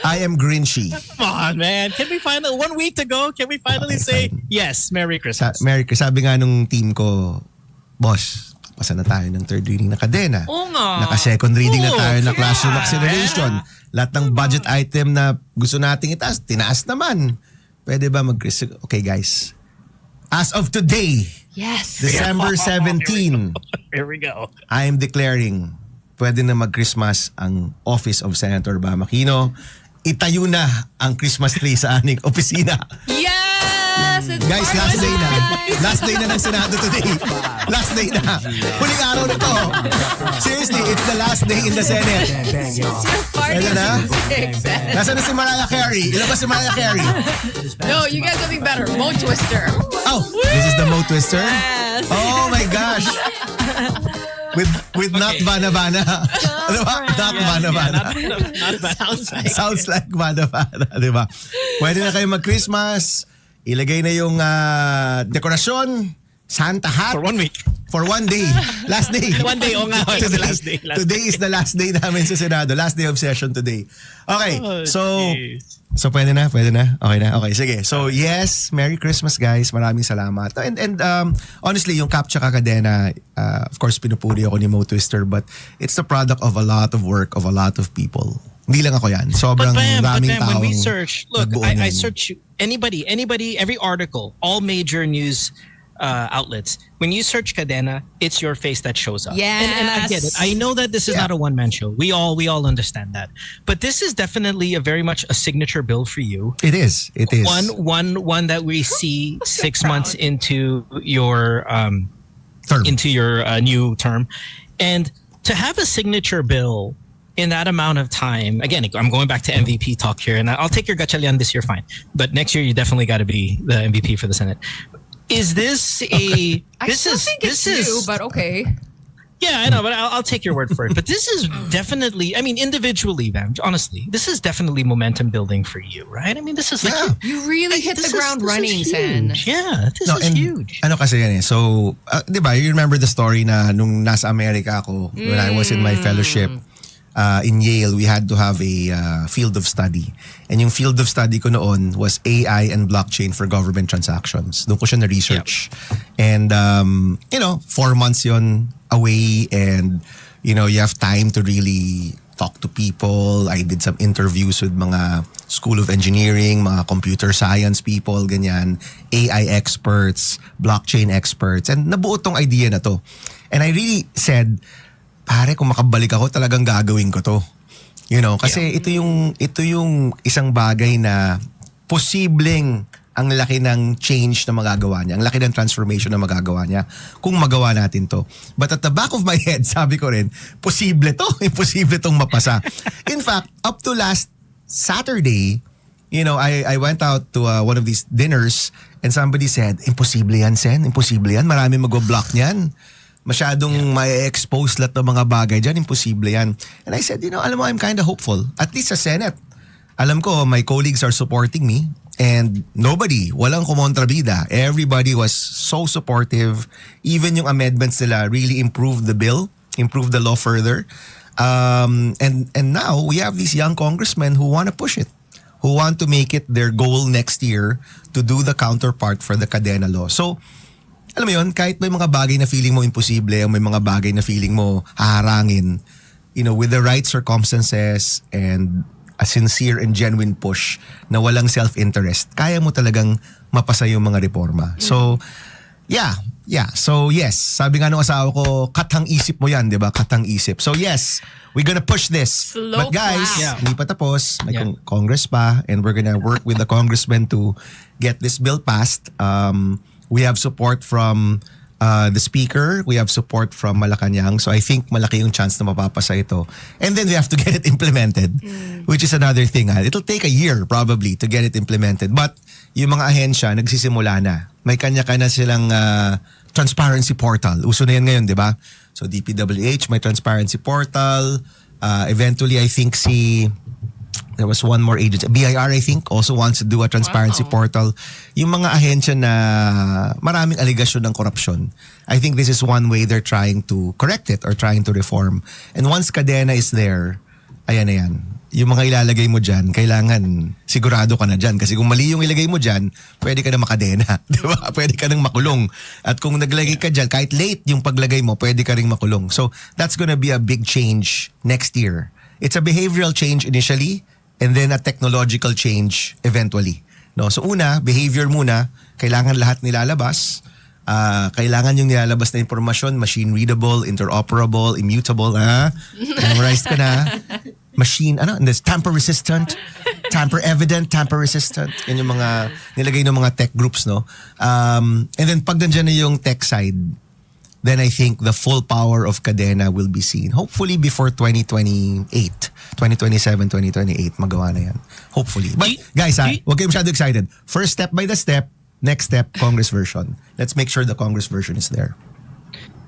I am Grinchy. Come on, man. Can we finally... 1 week to go, can we finally say, fine. yes, Merry Christmas? Merry Christmas. Sabi nga nung team ko, boss, pasa na tayo ng third reading na Cadena. Oo nga. Naka-second reading na tayo na classroom yeah. acceleration. Lahat ng budget item na gusto nating itaas, tinaas naman. pwede ba okay guys, as of today, Yes. December 17, Here we go. I am declaring pwede na mag-Christmas ang Office of Senator Bam Aquino. Itayo na ang Christmas tree sa aming opisina. Yes! It's Guys, last day na. Last day na ng Senado today. Last day na. Huling araw na to. Seriously, it's the last day in the Senate. party Ayan na. music. Nasaan na si Mariah Carey? Ilabas si Mariah Carey. No, you got something better. Mo Twister. Oh, this is the Mo Twister? Yes. Oh my gosh. With not Vana Vana. Diba? Not Vana Vana. Not bad. Sounds like Vana Vana. Diba? Pwede na kayo mag-Christmas. Ilagay na yung dekorasyon. Santa hat. For 1 week. For 1 day. Last day. 1 day. Oh nga. It's the last day. Today is the last day namin sa Senado. Last day of session today. Okay. Oh, So geez. pwede na? Pwede na? Okay na? Okay, sige. So yes, Merry Christmas guys. Maraming salamat. And honestly, yung Captcha Kakadena, of course, pinupuri ako ni Mo Twister, but it's the product of a lot of work of a lot of people. Hindi lang ako yan. Sobrang daming when we taong search, look, nagbuo I niyan. search anybody, every article, all major news outlets. When you search Cadena, it's your face that shows up. And I get it. I know that this is not a one-man show. We all understand that. But this is definitely a very much a signature bill for you. It is. It is. One that we see 6 months into your Term. into your new term, and to have a signature bill in that amount of time. Again, I'm going back to MVP talk here, and I'll take your Gatchalian this year, fine. But next year, you definitely got to be the MVP for the Senate. Is this a? I This still is think this it's is you, but okay. yeah, I know, but I'll take your word for it. But this is definitely, I mean, individually, Vam, honestly, this is definitely momentum building for you, right? I mean, this is like You really hit the ground running, Sen. Yeah, this is and huge. Ano kasi yan eh. So, di ba, you remember the story na nung nasa Amerika ako, when I was in my fellowship in Yale, we had to have a field of study. And yung field of study ko noon was AI and blockchain for government transactions. Doon ko siya na-research. And, 4 months yon away, and, you have time to really talk to people. I did some interviews with mga School of Engineering, mga computer science people, ganyan, AI experts, blockchain experts, and nabuo tong idea na to. And I really said, pare, kung makabalik ako, talagang gagawin ko to. Kasi ito yung isang bagay na posibleng ang laki ng change na magagawa niya, ang laki ng transformation na magagawa niya kung magawa natin to. But at the back of my head, sabi ko rin, posible to, imposible tong mapasa. In fact, up to last Saturday, I went out to one of these dinners, and somebody said, imposible yan, Sen, imposible yan, marami mag-block niyan. Masyadong may expose lahat ng mga bagay dyan, imposible yan. And I said, alam mo, I'm kind of hopeful. At least sa Senate, alam ko, my colleagues are supporting me. And walang kumontrabida. Everybody was so supportive. Even yung amendments nila really improved the bill, improved the law further. And now we have these young congressmen who want to push it, who want to make it their goal next year to do the counterpart for the Cadena law. So, alam mo yun, kahit may mga bagay na feeling mo imposible, o may mga bagay na feeling mo haharangin, with the right circumstances and a sincere and genuine push na walang self-interest, kaya mo talagang mapasa yung mga reforma. So, yeah. So, yes. Sabi nga nung asawa ko, katang isip mo yan, di ba? Katang isip. So, yes, we're gonna push this. Slow But guys, clap. hindi pa tapos. May Congress pa, and we're gonna work with the congressmen to get this bill passed. We have support from the speaker. We have support from Malacanang. So I think malaki yung chance na mapapasa ito. And then we have to get it implemented, which is another thing. It'll take a year probably to get it implemented. But yung mga ahensya, nagsisimula na. May kanya-kanya silang transparency portal. Uso na yan ngayon, di ba? So DPWH, may transparency portal. Eventually, I think there was one more agency. BIR, I think, also wants to do a transparency portal. Yung mga ahensya na maraming aligasyon ng korupsyon. I think this is one way they're trying to correct it or trying to reform. And once Cadena is there, ayan na yan. Yung mga ilalagay mo dyan, kailangan sigurado ka na dyan. Kasi kung mali yung ilagay mo dyan, pwede ka na makadena. Di ba? Pwede ka nang makulong. At kung naglagay ka dyan, kahit late yung paglagay mo, pwede ka ring makulong. So that's gonna be a big change next year. It's a behavioral change initially, and then a technological change eventually. No? So una, behavior muna. Kailangan lahat nilalabas. Kailangan yung nilalabas na informasyon, machine readable, interoperable, immutable. Memorized ka na. Machine, there's tamper resistant, tamper evident, tamper resistant. Yan yung mga nilagay ng mga tech groups, no? And then pag nandiyan na yung tech side, then I think the full power of Cadena will be seen. Hopefully before 2028, 2027, 2028, magawa na yan. Hopefully. But guys, huwag kayo masyado excited. First step by the step, next step, Congress version. Let's make sure the Congress version is there.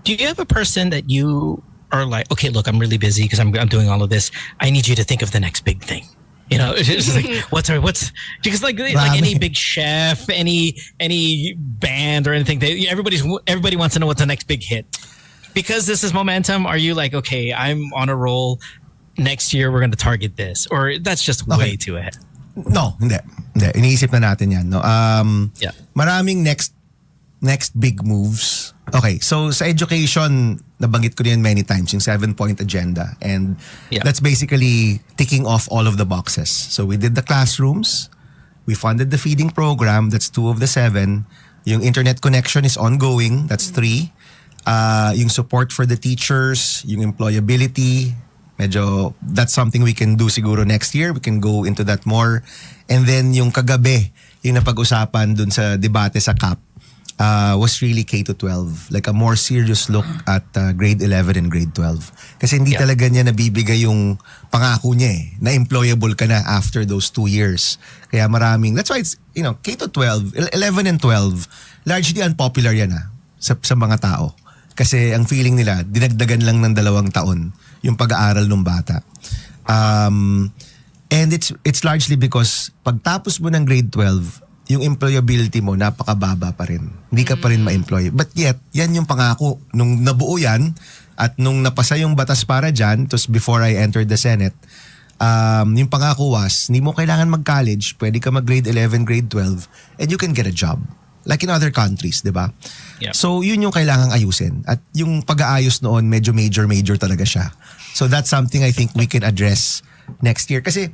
Do you have a person that you are like, okay, look, I'm really busy because I'm doing all of this. I need you to think of the next big thing. You know, it's just like what's because like any big chef, any band or anything, everybody wants to know what's the next big hit. Because this is momentum, are you like, okay, I'm on a roll. Next year we're going to target this, or that's just way too ahead? No, hindi. Iniisip na natin yan. No? Maraming next big moves. Okay, so sa education, nabanggit ko na yan many times, yung 7-point agenda. And that's basically ticking off all of the boxes. So we did the classrooms. We funded the feeding program. That's 2 of the 7. Yung internet connection is ongoing. That's 3. Yung support for the teachers, yung employability, medyo that's something we can do siguro next year. We can go into that more. And then yung kagabi, yung napag-usapan dun sa debate sa CAP, was really K-12. Like a more serious look at grade 11 and grade 12. Kasi hindi talaga niya nabibigay yung pangako niya na employable ka na after those 2 years. Kaya maraming, that's why it's, K-12, 11 and 12, largely unpopular yan sa mga tao. Kasi ang feeling nila, dinagdagan lang ng 2 taon yung pag-aaral ng bata. And it's largely because pagtapos mo ng grade 12, yung employability mo napakababa pa rin. Hindi ka pa rin ma-employ. But yet, yan yung pangako. Nung nabuo yan, at nung napasa yung batas para dyan, tos before I entered the Senate, yung pangako was, hindi mo kailangan mag-college, pwede ka mag-grade 11, grade 12, and you can get a job. Like in other countries, di ba? Yep. So, yun yung kailangang ayusin. At yung pag-aayos noon, medyo major talaga siya. So, that's something I think we can address next year. Kasi,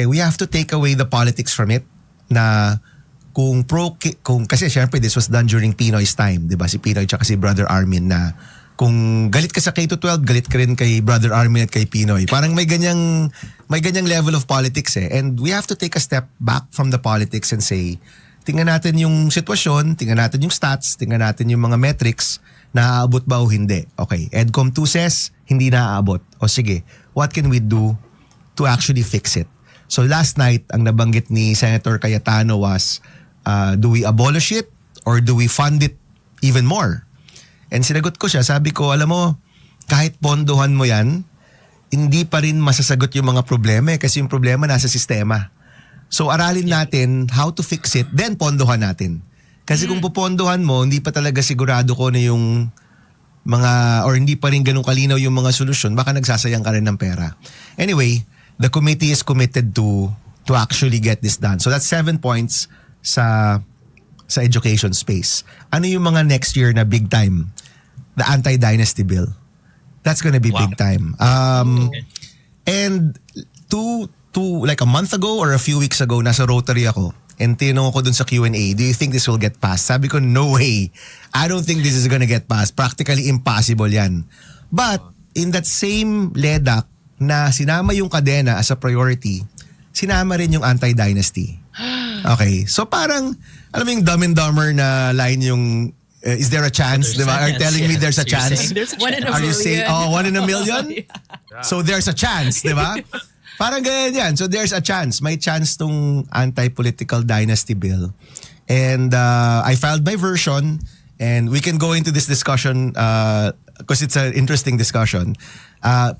we have to take away the politics from it. Na kasi syempre this was done during Pinoy's time, 'di ba? Si Pinoy tsaka si Brother Armin, na kung galit ka sa K-12, galit ka rin kay Brother Armin at kay Pinoy. Parang may ganyang level of politics And we have to take a step back from the politics and say, tingnan natin yung sitwasyon, tingnan natin yung stats, tingnan natin yung mga metrics, naaabot ba o hindi. Okay, EDCOM 2 says hindi naaabot. O sige, what can we do to actually fix it? So last night, ang nabanggit ni Senator Cayetano was, do we abolish it or do we fund it even more? And sinagot ko siya, sabi ko, alam mo, kahit pondohan mo yan, hindi pa rin masasagot yung mga problema kasi yung problema nasa sistema. So aralin natin how to fix it, then pondohan natin. Kasi kung pupondohan mo, hindi pa talaga sigurado ko na yung mga, or hindi pa rin ganun kalinaw yung mga solusyon, baka nagsasayang ka rin ng pera. Anyway, the committee is committed to actually get this done. So that's 7 points sa education space. Ano yung mga next year na big time? The anti-dynasty bill. That's gonna be big time. And like a month ago or a few weeks ago, nasa Rotary ako. And tinanong ko dun sa Q&A, do you think this will get passed? Sabi ko, no way. I don't think this is gonna get passed. Practically impossible yan. But in that same LEDAC, na sinama yung Cadena as a priority, sinama rin yung anti-dynasty. Okay. So parang, alam mo yung Dumb and Dumber na line yung, is there a chance? Diba? Are you telling me there's a chance? One in a Are you million. saying, 1 in a million? So there's a chance, diba? Parang ganyan yan. So there's a chance. May chance tong anti-political dynasty bill. And I filed my version, and we can go into this discussion because it's an interesting discussion.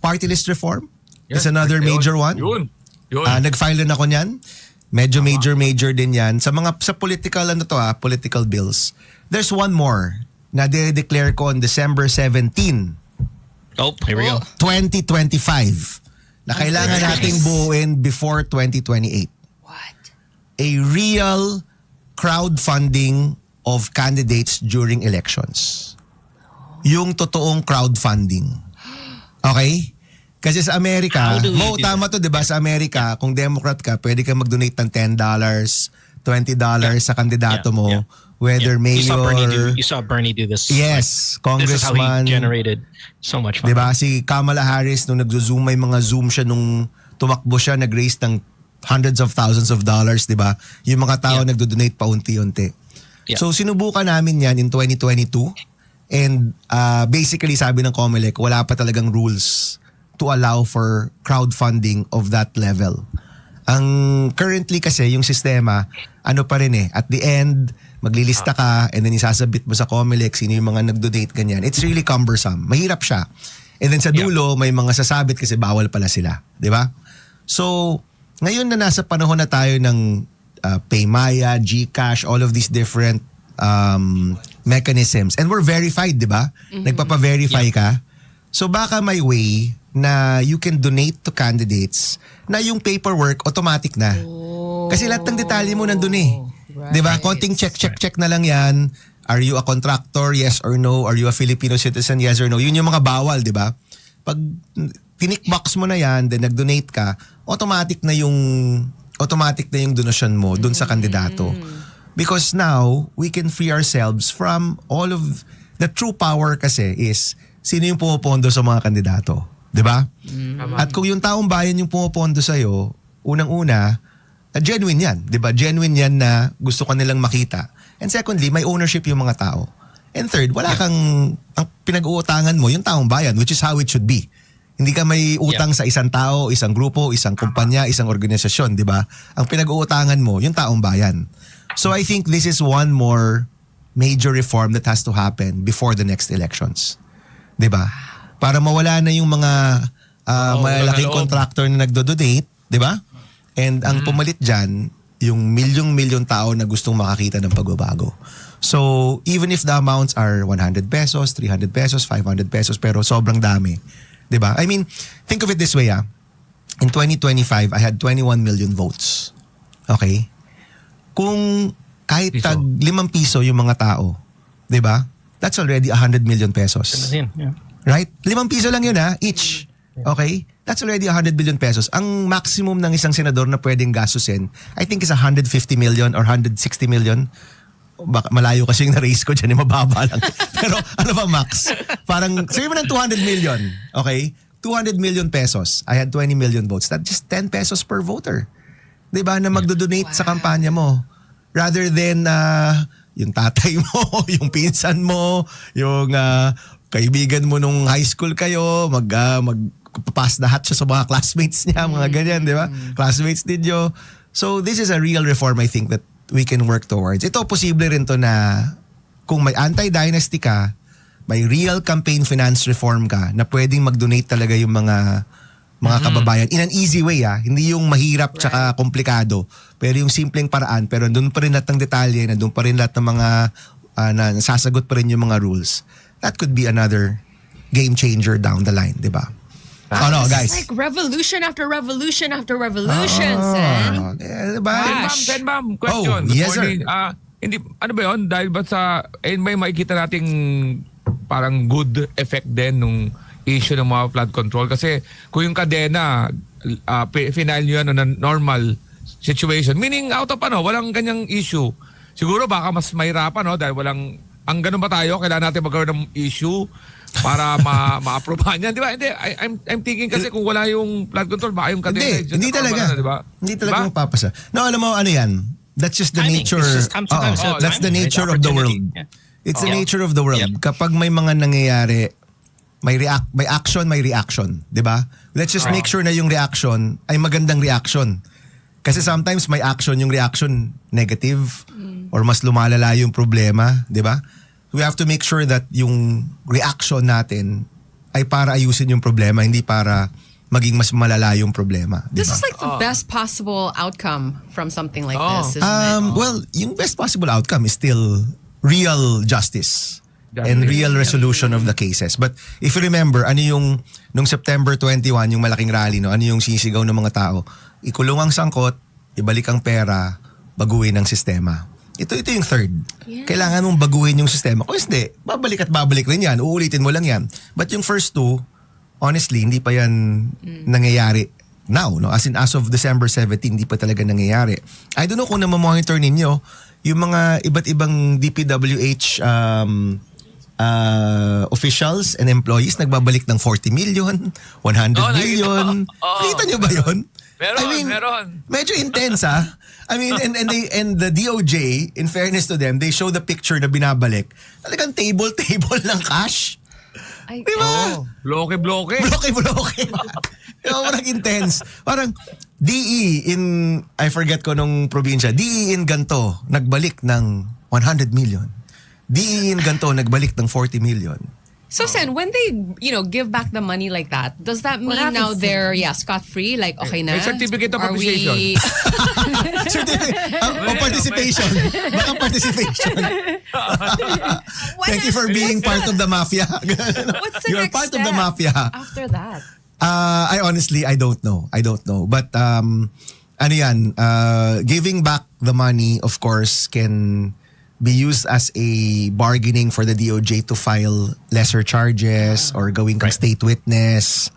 Party list reform is another major one. Yun. Nag-file din ako niyan. Medyo major din yan. Sa political political bills. There's one more na de-declare ko on December 17. Oh, here we go. 2025. Na kailangan nating buuin before 2028. What? A real crowdfunding of candidates during elections. Yung totoong crowdfunding. Okay? Kasi sa Amerika, How do we do tama to, di ba? Sa Amerika, kung Democrat ka, pwede ka mag-donate ng $10, $20 sa kandidato mo, whether mayor. You saw Bernie do this. Yes, This is how he congressman. generated so much money. Di ba? Si Kamala Harris, nung nag-zoom, may mga Zoom siya nung tumakbo siya, nag-raise ng hundreds of thousands of dollars, di ba? Yung mga tao nagdo-donate paunti-unti. Yeah. So sinubukan namin yan in 2022 and basically sabi ng COMELEC, wala pa talagang rules to allow for crowdfunding of that level. Ang currently kasi yung sistema, ano pa rin at the end, maglilista ka and then isasabit mo sa COMELEC sino yung mga nag-donate ganyan. It's really cumbersome. Mahirap siya. And then sa dulo, may mga sasabit kasi bawal pala sila. Di ba? So, ngayon na nasa panahon na tayo ng Paymaya, GCash, all of these different mechanisms. And we're verified, di ba? Nagpapa-verify ka. So baka may way na you can donate to candidates na yung paperwork automatic na. Kasi lahat ng detalye mo nandun Right. 'Di ba? Konting check na lang 'yan. Are you a contractor? Yes or no? Are you a Filipino citizen? Yes or no? Yun yung mga bawal, 'di ba? Pag tinikbox mo na 'yan, then nag-donate ka, automatic na yung donasyon mo dun sa kandidato. Because now, we can free ourselves from all of the true power kasi is sino yung pumopondo sa mga kandidato. 'Di ba? At kung yung taong bayan yung pumopondo sa'yo, unang-una, genuine yan. 'Di ba? Genuine yan na gusto ka nilang makita. And secondly, may ownership yung mga tao. And third, wala kang, ang pinag-uutangan mo, yung taong bayan, which is how it should be. Hindi ka may utang sa isang tao, isang grupo, isang kumpanya, isang organisasyon, 'di ba? Ang pinag-uutangan mo, yung taong bayan. So I think this is one more major reform that has to happen before the next elections. 'Di ba? Para mawala na yung mga malalaking contractor na nagdo-donate, 'di ba? And ang pumalit diyan, yung milyong-milyon tao na gustong makakita ng pagbabago. So, even if the amounts are 100 pesos, 300 pesos, 500 pesos, pero sobrang dami. 'Di ba? I mean, think of it this way, In 2025, I had 21 million votes. Okay? Kung kahit tag 5 piso yung mga tao, 'di ba? That's already 100 million pesos. Yeah. Right? 5 piso lang yun each. Okay? That's already 100 billion pesos. Ang maximum ng isang senador na pwedeng gastusin, I think is 150 million or 160 million. Baka malayo kasi yung na-raise ko dyan, mababa lang. Pero ano ba max? Parang, sabi mo ng 200 million. Okay? 200 million pesos. I had 20 million votes. That's just 10 pesos per voter. Diba? Na magdo-donate sa kampanya mo. Rather than yung tatay mo, yung pinsan mo, yung kaibigan mo nung high school kayo, magpapass na hat siya sa mga classmates niya, mga ganyan, di ba? Classmates ninyo. So this is a real reform I think that we can work towards. Ito, posible rin to na kung may anti-dynasty ka, may real campaign finance reform ka na pwedeng mag-donate talaga yung mga kababayan in an easy way hindi yung mahirap tsaka komplikado, pero yung simpleng paraan, pero nandun pa rin lahat ng detalye, nandun pa rin lahat ng mga nasasagot pa rin yung mga rules. That could be another game changer down the line, di ba? No, guys. It's like revolution after revolution after revolution, Sen. Diba? Sen ma'am, question. Yes, sir. Hindi, ano ba yun? Dahil ba may makikita nating parang good effect din nung issue ng mga flood control? Kasi kung yung kadena, final nyo yan on a normal situation, meaning out of walang ganyang issue. Siguro baka mas mahirapan, dahil walang, ang ganun ba tayo? Kailangan natin magkaroon ng issue para ma-approvehan yan, di ba? Hindi, I'm thinking kasi kung wala yung flood control, baka yung kadena. Hindi talaga. Diba? Hindi talaga mapapasa. No, alam mo, ano yan? That's just the Timing. nature. It's just sometimes That's the timing, nature right? of the world. Opportunity. It's the nature of the world. Kapag may mga nangyayari, may action, may reaction. Di ba? Let's just make sure na yung reaction ay magandang reaction. Kasi sometimes may action, yung reaction negative or mas lumalala yung problema. Di ba? We have to make sure that yung reaction natin ay para ayusin yung problema, hindi para maging mas malala yung problema. Diba? This is like the best possible outcome from something like this, isn't it? Well, yung best possible outcome is still real justice and real resolution of the cases. But if you remember, ano yung nung September 21, yung malaking rally, ano yung sisigaw ng mga tao? Ikulong ang sangkot, ibalik ang pera, baguhin ang sistema. Ito yung third. Yes. Kailangan mong baguhin yung sistema. Kung hindi, babalik at babalik rin yan. Uulitin mo lang yan. But yung first two, honestly, hindi pa yan nangyayari now. No? As of December 17, hindi pa talaga nangyayari. I don't know kung namamonitor ninyo yung mga iba't ibang DPWH officials and employees nagbabalik ng 40 million, 100 million. Kita nyo ba yun? Meron. Medyo intense I mean, and the DOJ, in fairness to them, they show the picture na binabalik. Talagang table ng cash. Ay, Diba? Bloke. Bloke. Diba, parang intense. Parang DE in, I forget ko nung probinsya, DE in ganto, nagbalik ng 100 million. DE in ganto, nagbalik ng 40 million. So Sen, when they, give back the money like that, does that mean now they're scot-free? Like, okay na? May certificate of Are appreciation. Participation. Baka participation. Thank you for being part of the mafia. What's the You're next part of the step mafia. after that? I honestly, I don't know. But, giving back the money, of course, can be used as a bargaining for the DOJ to file lesser charges or gawing kang state witness.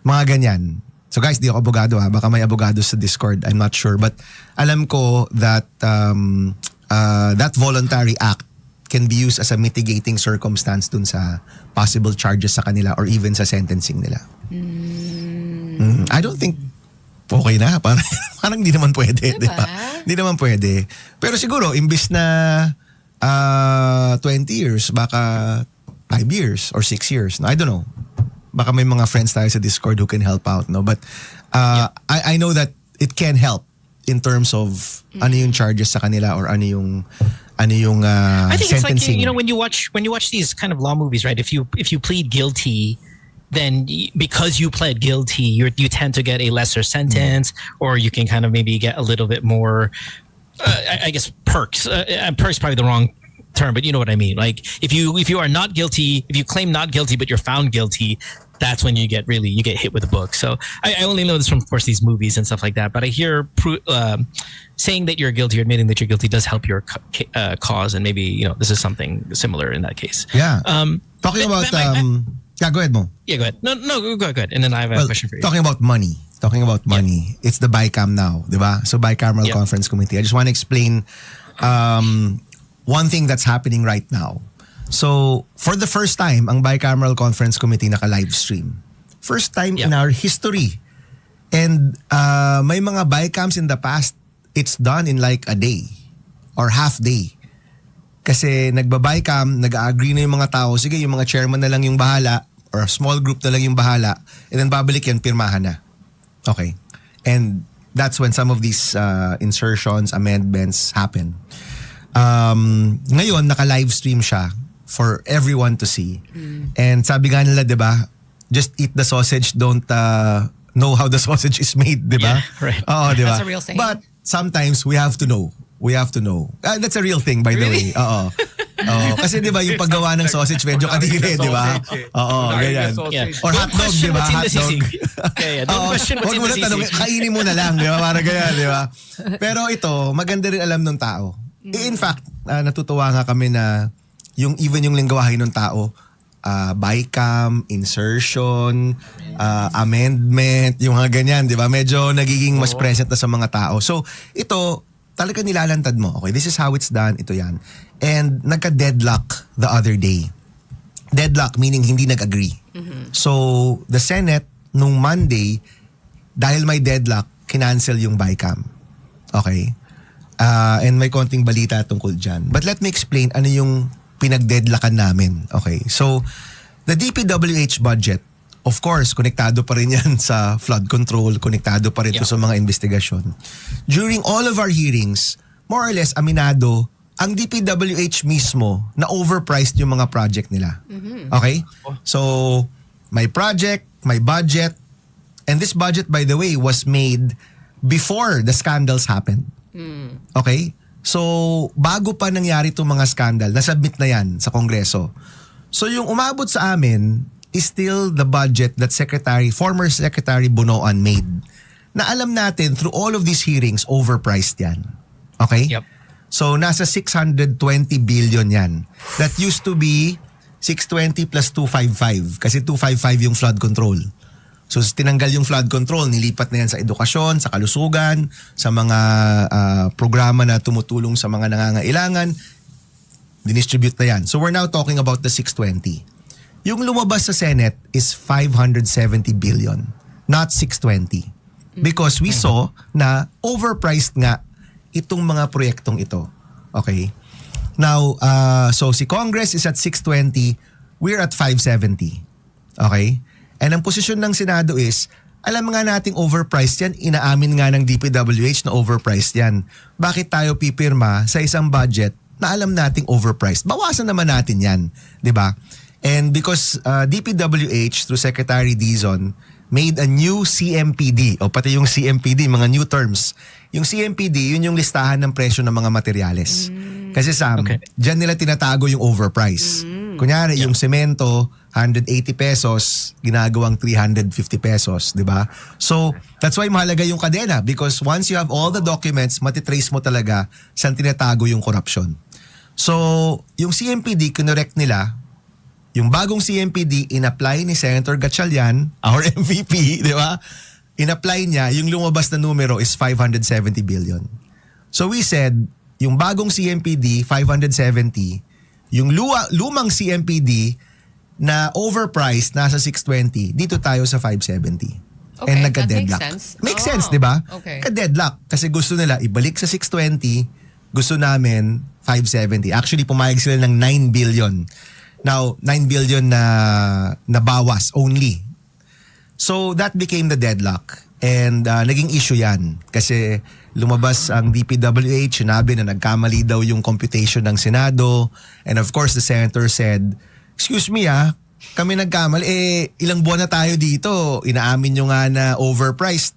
Mga ganyan. So guys, di ako abogado baka may abogado sa Discord, I'm not sure. But alam ko that that voluntary act can be used as a mitigating circumstance dun sa possible charges sa kanila or even sa sentencing nila. I don't think okay na. Parang hindi naman pwede. Diba? Hindi naman pwede. Pero siguro, imbis na 20 years, baka 5 years or 6 years. No? I don't know. Baka may mga friends tayo sa Discord who can help out. No? But I know that it can help in terms of ano yung charges sa kanila or ano yung I think sentencing. it's like when you watch these kind of law movies, right? If you plead guilty, then because you pled guilty, you tend to get a lesser sentence, or you can kind of maybe get a little bit more. I guess perks. Perks probably the wrong term, but you know what I mean. Like if you are not guilty, if you claim not guilty but you're found guilty, that's when you get hit with a book. So I only know this from, of course, these movies and stuff like that. But I hear saying that you're guilty or admitting that you're guilty does help your cause, and maybe this is something similar in that case. Yeah. Talking about go ahead, Mo. Yeah, go ahead. No, go ahead. And then I have a question for you. Talking about money. It's the BICAM now, diba? So Bicameral Conference Committee. I just want to explain one thing that's happening right now. So for the first time, ang Bicameral Conference Committee naka-live stream. First time in our history. And may mga BICAMs in the past, it's done in like a day or half day. Kasi nagba-BICAM, nag-agree na yung mga tao, sige, yung mga chairman na lang yung bahala or a small group na lang yung bahala, and then babalik yan, pirmahan na. Okay. And that's when some of these insertions, amendments happen. Ngayon, naka-live stream siya for everyone to see. And sabi nga nila, di ba, just eat the sausage, don't know how the sausage is made, di ba? Yeah, right. Oo, di ba? That's a real saying. But sometimes we have to know. That's a real thing, by the way. Oo. Kasi di ba yung paggawa ng sausage medyo kadiri, di ba? Oo, ganyan. Yeah. Or hotdog, di ba? Hotdog. Don't question what's in Huwag mo the na tanong, sisig. kainin mo na lang, di ba? Para ganyan, di ba? Pero ito, maganda rin alam ng tao. In fact, natutuwa nga kami na even yung lingwahe ng tao, BICAM, insertion, amendment, yung mga ganyan, di ba? Medyo nagiging mas present na sa mga tao. So, ito, talaga nilalantad mo. Okay, this is how it's done. Ito yan. And nagka-deadlock the other day. Deadlock meaning hindi nag-agree. So, the Senate, nung Monday, dahil may deadlock, kinancel yung BICAM. Okay? And may konting balita tungkol dyan. But let me explain ano yung pinag-deadlockan namin. Okay? So, the DPWH budget, of course, konektado pa rin yan sa flood control, konektado pa rin to sa mga investigasyon. During all of our hearings, more or less, aminado, ang DPWH mismo na overpriced yung mga project nila. Okay? So, may project, may budget, and this budget, by the way, was made before the scandals happened. Okay? So, bago pa nangyari itong mga scandal, nasubmit na yan sa Kongreso. So, yung umabot sa amin is still the budget that former Secretary Bunoan made. Na alam natin, through all of these hearings, overpriced yan. Okay? Yep. So, nasa 620 billion yan. That used to be 620 plus 255 kasi 255 yung flood control. So tinanggal yung flood control, nilipat na yan sa edukasyon, sa kalusugan, sa mga programa na tumutulong sa mga nangangailangan, dinistribute na yan. So we're now talking about the 620. Yung lumabas sa Senate is 570 billion, not 620. Because we saw na overpriced nga itong mga proyektong ito. Okay? Now, so si Congress is at 620, we're at 570. Okay? And ang posisyon ng Senado is, alam nga nating overpriced yan, inaamin nga ng DPWH na overpriced yan. Bakit tayo pipirma sa isang budget na alam nating overpriced? Bawasan naman natin yan, di ba? And because DPWH through Secretary Dizon made a new CMPD, o pati yung CMPD, mga new terms. Yung CMPD, yun yung listahan ng presyo ng mga materyales. Kasi Sam, dyan nila tinatago yung overprice. Kunyari, yung semento, 180 pesos, ginagawang 350 pesos, di ba? So, that's why mahalaga yung kadena because once you have all the documents, matitrace mo talaga saan tinatago yung corruption. So, yung CMPD, kinorek nila, yung bagong CMPD, in-apply ni Senator Gatchalian, our MVP, di ba? In-apply niya, yung lumabas na numero is 570 billion. So we said, yung bagong CMPD, 570, yung lumang CMPD na overpriced, nasa 620, dito tayo sa 570. Okay, And that nagka-deadlock. makes sense. Makes sense, di ba? Okay. Ka-deadlock. Kasi gusto nila ibalik sa 620, gusto namin 570. Actually, pumayag sila ng 9 billion. Now, 9 billion na bawas only. So, that became the deadlock. And naging issue yan. Kasi lumabas ang DPWH, sinabi na nagkamali daw yung computation ng Senado. And of course, the senator said, excuse me kami nagkamali. Ilang buwan na tayo dito. Inaamin nyo nga na overpriced.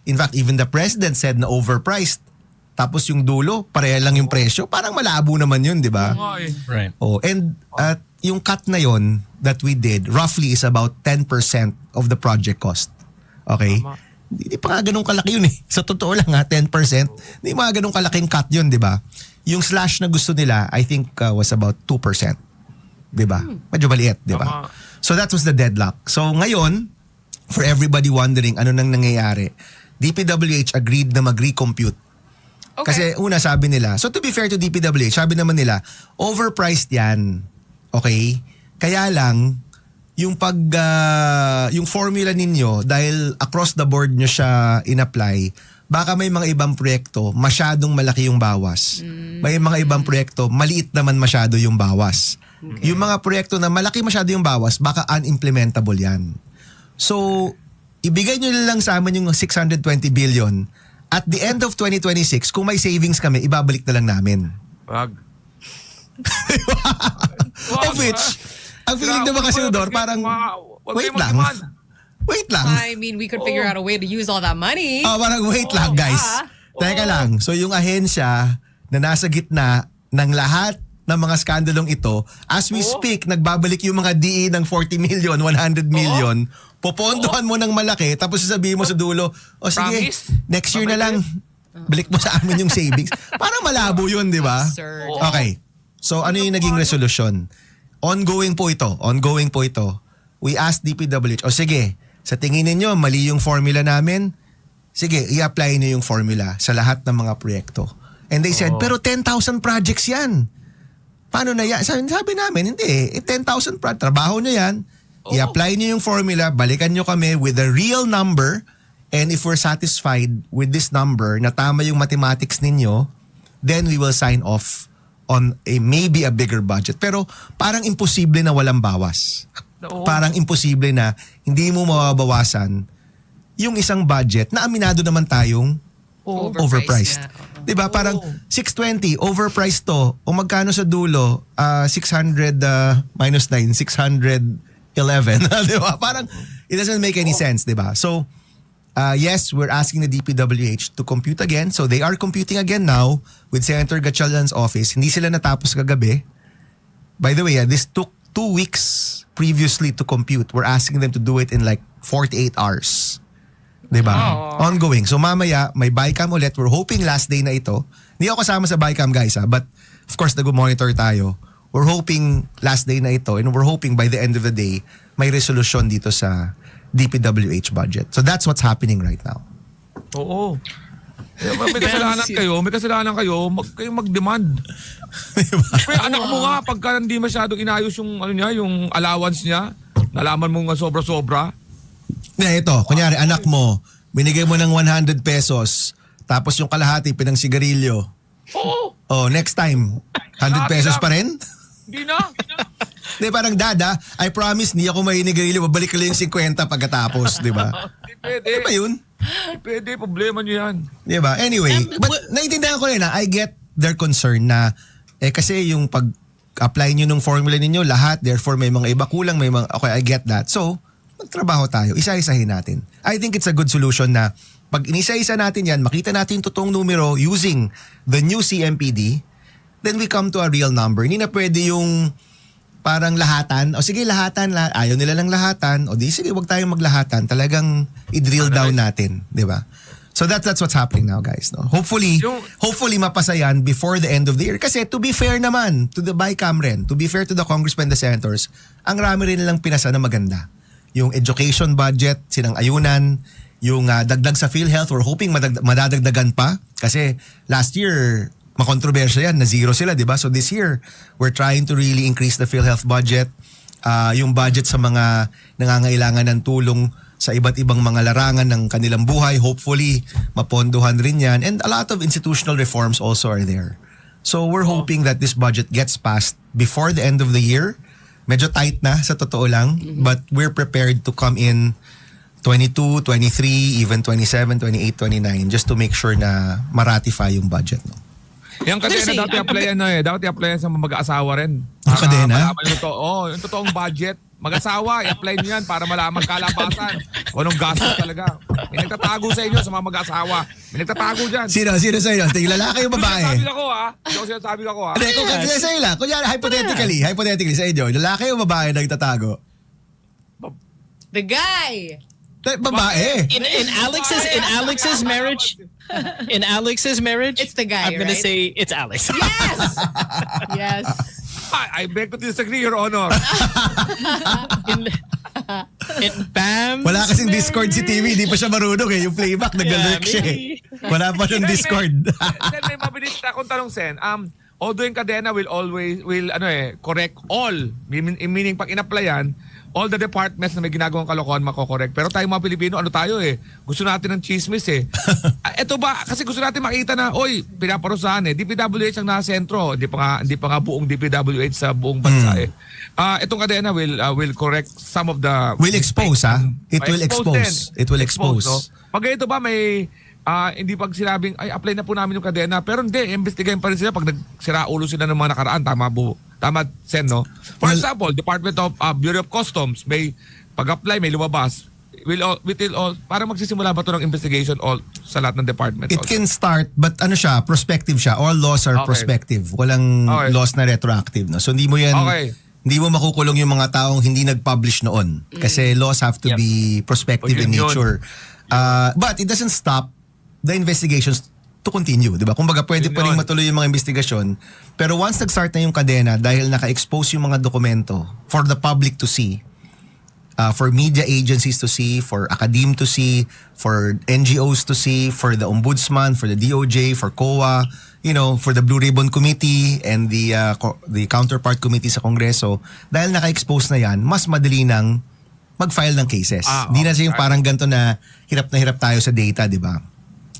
In fact, even the president said na overpriced. Tapos yung dulo, pareha lang yung presyo. Parang malabo naman yun, di ba? Right. Oh, and yung cut na yon that we did roughly is about 10% of the project cost. Okay? Hindi pa nga ganun kalaki yun eh. Sa totoo lang 10%. Hindi mga ganun kalaking cut yun, di ba? Yung slash na gusto nila, I think was about 2%. Di ba? Medyo maliit, di ba? So that was the deadlock. So ngayon, for everybody wondering ano nang nangyayari, DPWH agreed na mag-recompute. Okay. Kasi una sabi nila, so to be fair to DPWH, sabi naman nila, overpriced yan. Okay? Kaya lang, yung yung formula ninyo, dahil across the board nyo siya in-apply, baka may mga ibang proyekto, masyadong malaki yung bawas. May mga ibang proyekto, maliit naman masyado yung bawas. Okay. Yung mga proyekto na malaki masyado yung bawas, baka unimplementable yan. So, ibigay nyo lang sa amin yung 620 billion. At the end of 2026, kung may savings kami, ibabalik na lang namin. Wag. Of which, ang feeling naman kasi doon, parang, wait lang. Wait lang. I mean, we could figure out a way to use all that money. Parang wait lang, guys. Teka lang. So yung ahensya na nasa gitna ng lahat ng mga skandalong ito, as we speak, nagbabalik yung mga DE ng 40 million, 100 million, popondohan mo ng malaki, tapos sasabihin mo sa dulo, sige, Promise? next year na lang, balik mo sa amin yung savings. Parang malabo yun, di ba? Absurd. Okay. So ano yung naging resolution? Ongoing po ito. We asked DPWH, sige, sa tingin ninyo, mali yung formula namin, sige, i-apply niyo yung formula sa lahat ng mga proyekto. And they said, pero 10,000 projects yan. Paano na yan? Sabi namin, hindi. 10,000 projects. Trabaho nyo yan. I-apply nyo yung formula. Balikan nyo kami with a real number. And if we're satisfied with this number, na tama yung mathematics ninyo, then we will sign off on maybe a bigger budget. Pero parang imposible na walang bawas. Parang imposible na hindi mo mababawasan yung isang budget na aminado naman tayong overpriced. Diba? Parang 620, overpriced to. O magkano sa dulo? 600 minus 9, 611. Diba? Parang it doesn't make any sense. Diba? So, yes, we're asking the DPWH to compute again. So they are computing again now with Senator Gatchalian's office. Hindi sila natapos kagabi. By the way, this took 2 weeks previously to compute. We're asking them to do it in like 48 hours. Diba? Ongoing. So mamaya, may BICAM ulit. We're hoping last day na ito. Hindi ako kasama sa BICAM, guys. But of course, nag-monitor tayo. we're hoping last day na ito and we're hoping by the end of the day, may resolution dito sa DPWH budget. So that's what's happening right now. Oo. May kasalanan kayo, kayong mag-demand. May anak mo nga, pagka hindi masyadong inayos yung, yung allowance niya, nalaman mo nga sobra-sobra. Ito, kunyari, anak mo, binigay mo ng 100 pesos, tapos yung kalahati, pinang-sigarilyo. Oo. Oh, next time, 100 pesos pa rin? Hindi na. Di, parang dada, I promise, hindi ako mahinigarilyo, babalik ka lang yung 50 pagkatapos, di ba? Pwede. Di ba yun? Pwede, problema nyo yan. Di ba? Anyway, but naiintindihan ko rin na I get their concern na kasi yung pag-apply nyo ng formula ninyo, lahat, therefore may mga iba kulang, may mga, okay, I get that. So, magtrabaho tayo, isa-isahin natin. I think it's a good solution na pag inisa-isa natin yan, makita natin yung totoong numero using the new CMPD, then we come to a real number. Hindi na pwede yung parang lahatan. O sige, lahatan. Ayaw nila lang lahatan. O di, sige, wag tayong maglahatan. Talagang i-drill down natin. Di ba? So that's what's happening now, guys. No? Hopefully mapasa yan before the end of the year. Kasi to be fair naman to the bicameran, to be fair to the congressmen, the senators, ang rami rin nilang pinasa na maganda. Yung education budget, sinang-ayunan, yung dagdag sa PhilHealth, we're hoping madadagdagan pa. Kasi last year, makontrobersya yan, na zero sila, di ba? So this year, we're trying to really increase the PhilHealth budget, yung budget sa mga nangangailangan ng tulong sa iba't ibang mga larangan ng kanilang buhay. Hopefully, mapondohan rin yan. And a lot of institutional reforms also are there. So we're hoping that this budget gets passed before the end of the year. Medyo tight na, sa totoo lang. But we're prepared to come in 22, 23, even 27, 28, 29 just to make sure na maratify yung budget. No? Yung kadena dati applyan dati applyan sa mga mag-aasawa rin. Yung kadena? Yung totoong budget. Mag-asawa, i-apply nyo yan para malaman kalabasan. O anong gastos talaga. May nagtatago sa inyo sa mga mag-asawa. May nagtatago dyan. Sino sa inyo? Tingin lalaki o babae? Sabi ako sinasabi ko ha. Hindi, kung sa inyo lang. Kunyari, hypothetically sa inyo, lalaki o babae nagtatago? The guy. Babae. In Alex's marriage, It's the guy, I'm gonna right? say it's Alex. Yes. Yes. I beg to disagree, Your Honor. in Bam. Wala kasing Discord si TV, hindi pa siya marunong yung playback, nag-lurk siya Wala pa siyang Discord. Then may mabilis akong tanong, Sen. Although yung kadena will correct all, meaning pag in-applyan, all the departments na may ginagawang kalokohan makokorek. Pero tayo mga Pilipino, gusto natin ng chismis Ito ba, kasi gusto natin makita na, pinaparusahan DPWH ang nasentro. Hindi pa nga buong DPWH sa buong bansa Itong kadena will correct some of the... Will expose, It will expose. It will expose. No? Pag ito ba may... hindi pag sinabing, apply na po namin yung kadena. Pero hindi, investigahin pa rin sila pag nagsira ulo sila ng mga nakaraan. Tama, Sen, no? For example, Department of Bureau of Customs, may pag-apply, may lumabas. Para magsisimula ba ito ng investigation sa lahat ng department? It can start, but prospective siya. All laws are prospective. Walang laws na retroactive. No? So hindi mo makukulong yung mga taong hindi nag-publish noon. Kasi laws have to be prospective in nature. But it doesn't stop the investigations to continue, di ba? Kumbaga pwede pa rin matuloy yung mga investigasyon. Pero once nag-start na yung kadena, dahil naka-expose yung mga dokumento for the public to see, for media agencies to see, for academe to see, for NGOs to see, for the Ombudsman, for the DOJ, for COA, for the Blue Ribbon Committee and the counterpart committee sa Kongreso, dahil naka-expose na yan, mas madali nang mag-file ng cases. Hindi na siya yung parang ganito na hirap tayo sa data, di ba?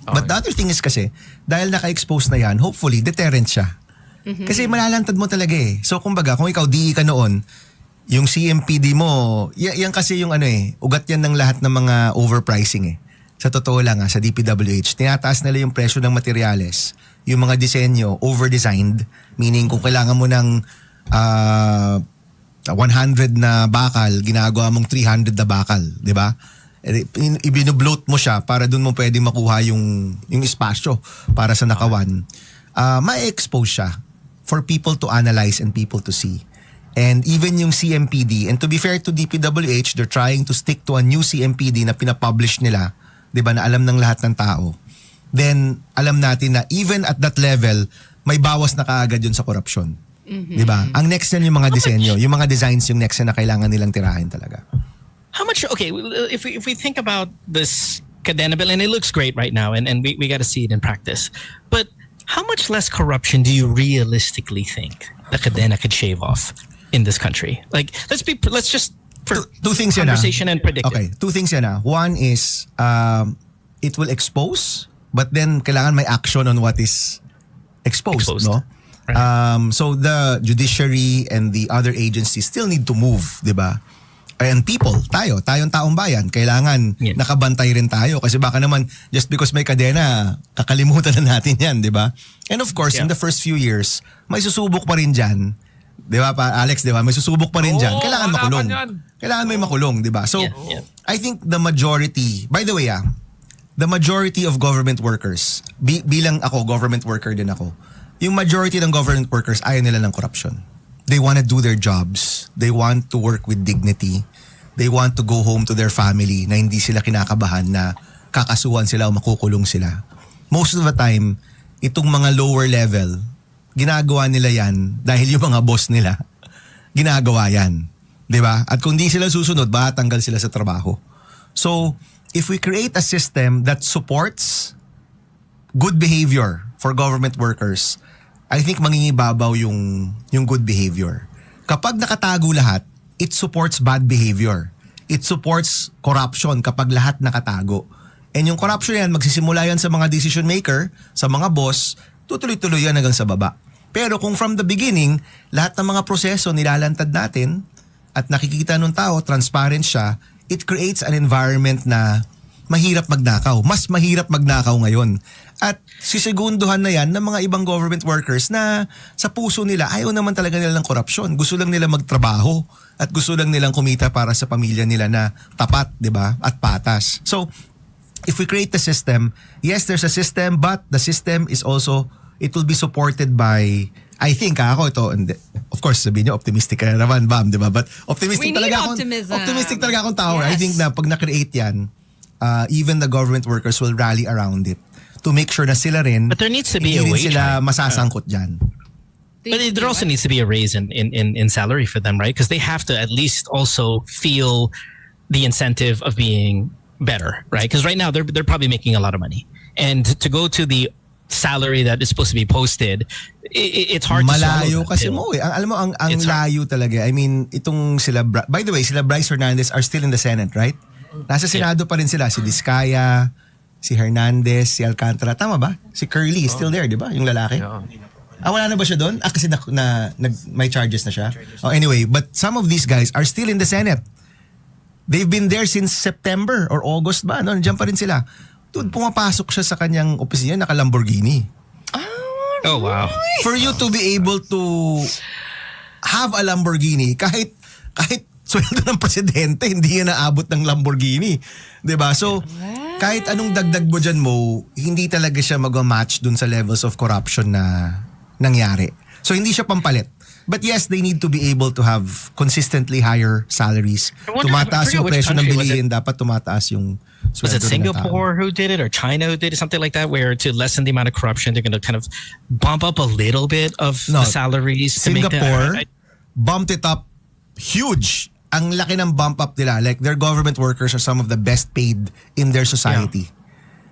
But the other thing is kasi, dahil naka-expose na yan, hopefully, deterrent siya. Kasi malalantad mo talaga So kumbaga, kung ikaw DE ka noon, yung CMPD mo, yan kasi yung ugat yan ng lahat ng mga overpricing Sa totoo lang sa DPWH, tinataas nila yung presyo ng materyales. Yung mga disenyo, over-designed. Meaning kung kailangan mo ng 100 na bakal, ginagawa mong 300 na bakal, di ba? Ibinobloat mo siya para doon mo pwedeng makuha yung espasyo para sa nakawan. Ma-expose siya for people to analyze and people to see. And even yung CMPD, and to be fair to DPWH, they're trying to stick to a new CMPD na pinapublish nila, di ba, na alam ng lahat ng tao. Then, alam natin na even at that level, may bawas na kaagad yun sa korupsyon. Di ba? Ang next yan yung mga disenyo. Yung mga designs yung next na kailangan nilang tirahin talaga. How much? Okay, if we think about this cadena bill, and it looks great right now, and we got to see it in practice. But how much less corruption do you realistically think the cadena could shave off in this country? Like, let's just for two things conversation and predict. Okay, two things yan. One is it will expose, but then kailangan may action on what is exposed. No? Right. So the judiciary and the other agencies still need to move, di ba? And people, tayong taong bayan, kailangan nakabantay rin tayo. Kasi baka naman, just because may kadena, kakalimutan na natin yan, di ba? And of course, in the first few years, may susubok pa rin dyan. Di ba, Alex, di ba? May susubok pa rin dyan. Kailangan makulong. Kailangan may makulong, di ba? So, I think the majority, by the way, the majority of government workers, bilang ako, government worker din ako, yung majority ng government workers, ayaw nila ng corruption. They want to do their jobs. They want to work with dignity. They want to go home to their family na hindi sila kinakabahan na kakasuhan sila o makukulong sila. Most of the time, itong mga lower level, ginagawa nila yan dahil yung mga boss nila, ginagawa yan. Diba? At kung di sila susunod, tanggal sila sa trabaho. So, if we create a system that supports good behavior for government workers, I think mangingibabaw yung good behavior. Kapag nakatago lahat, it supports bad behavior. It supports corruption kapag lahat nakatago. And yung corruption yan, magsisimula yan sa mga decision maker, sa mga boss, tutuloy-tuloy yan hanggang sa baba. Pero kung from the beginning, lahat ng mga proseso nilalantad natin at nakikita ng tao, transparent siya, it creates an environment na mahirap magnakaw. Mas mahirap magnakaw ngayon. At sisigunduhan na yan ng mga ibang government workers na sa puso nila, ayaw naman talaga nila ng korupsyon. Gusto lang nila magtrabaho at gusto lang nilang kumita para sa pamilya nila na tapat, di ba? At patas. So, if we create the system, yes, there's a system, but the system is also, it will be supported by, I think, ako ito, and of course, sabihin niyo, optimistic ka naman, Bam, di ba? But optimistic talaga akong, optimistic talaga akong tao. Yes. I think na pag na-create yan, even the government workers will rally around it to make sure na sila rin, but there needs to be a hindi wage sila masasangkot dyan. But there also needs to be a raise in salary for them, right? Because they have to at least also feel the incentive of being better, right? Because right now they're probably making a lot of money, and to go to the salary that is supposed to be posted, it's hard to malayo swallow kasi mo eh. Alam mo, ang layo talaga. I mean, itong sila, by the way, sila Bryce Hernandez are still in the Senate, right? Nasa Senado pa rin sila. Si Diskaya, si Hernandez, si Alcantara. Tama ba? Si Karylle is still there, di ba? Yung lalaki. Wala na ba siya doon? Kasi may charges na siya. Oh, anyway, but some of these guys are still in the Senate. They've been there since September or August ba? No, nandiyan pa rin sila. Doon pumapasok siya sa kanyang opisina, naka-Lamborghini. Oh, wow. For you to be able to have a Lamborghini, kahit sweldo ng presidente, hindi yan naabot ng Lamborghini. Diba? So, kahit anong dagdag mo dyan mo, hindi talaga siya mag-match dun sa levels of corruption na nangyari. So, hindi siya pampalit. But yes, they need to be able to have consistently higher salaries. Tumataas yung presyo ng bilihin, dapat tumataas yung was it Singapore who did it or China who did it, something like that, where to lessen the amount of corruption, they're going to kind of bump up a little bit of the salaries to Singapore make bumped it up huge. Ang laki ng bump up nila. Like, their government workers are some of the best paid in their society.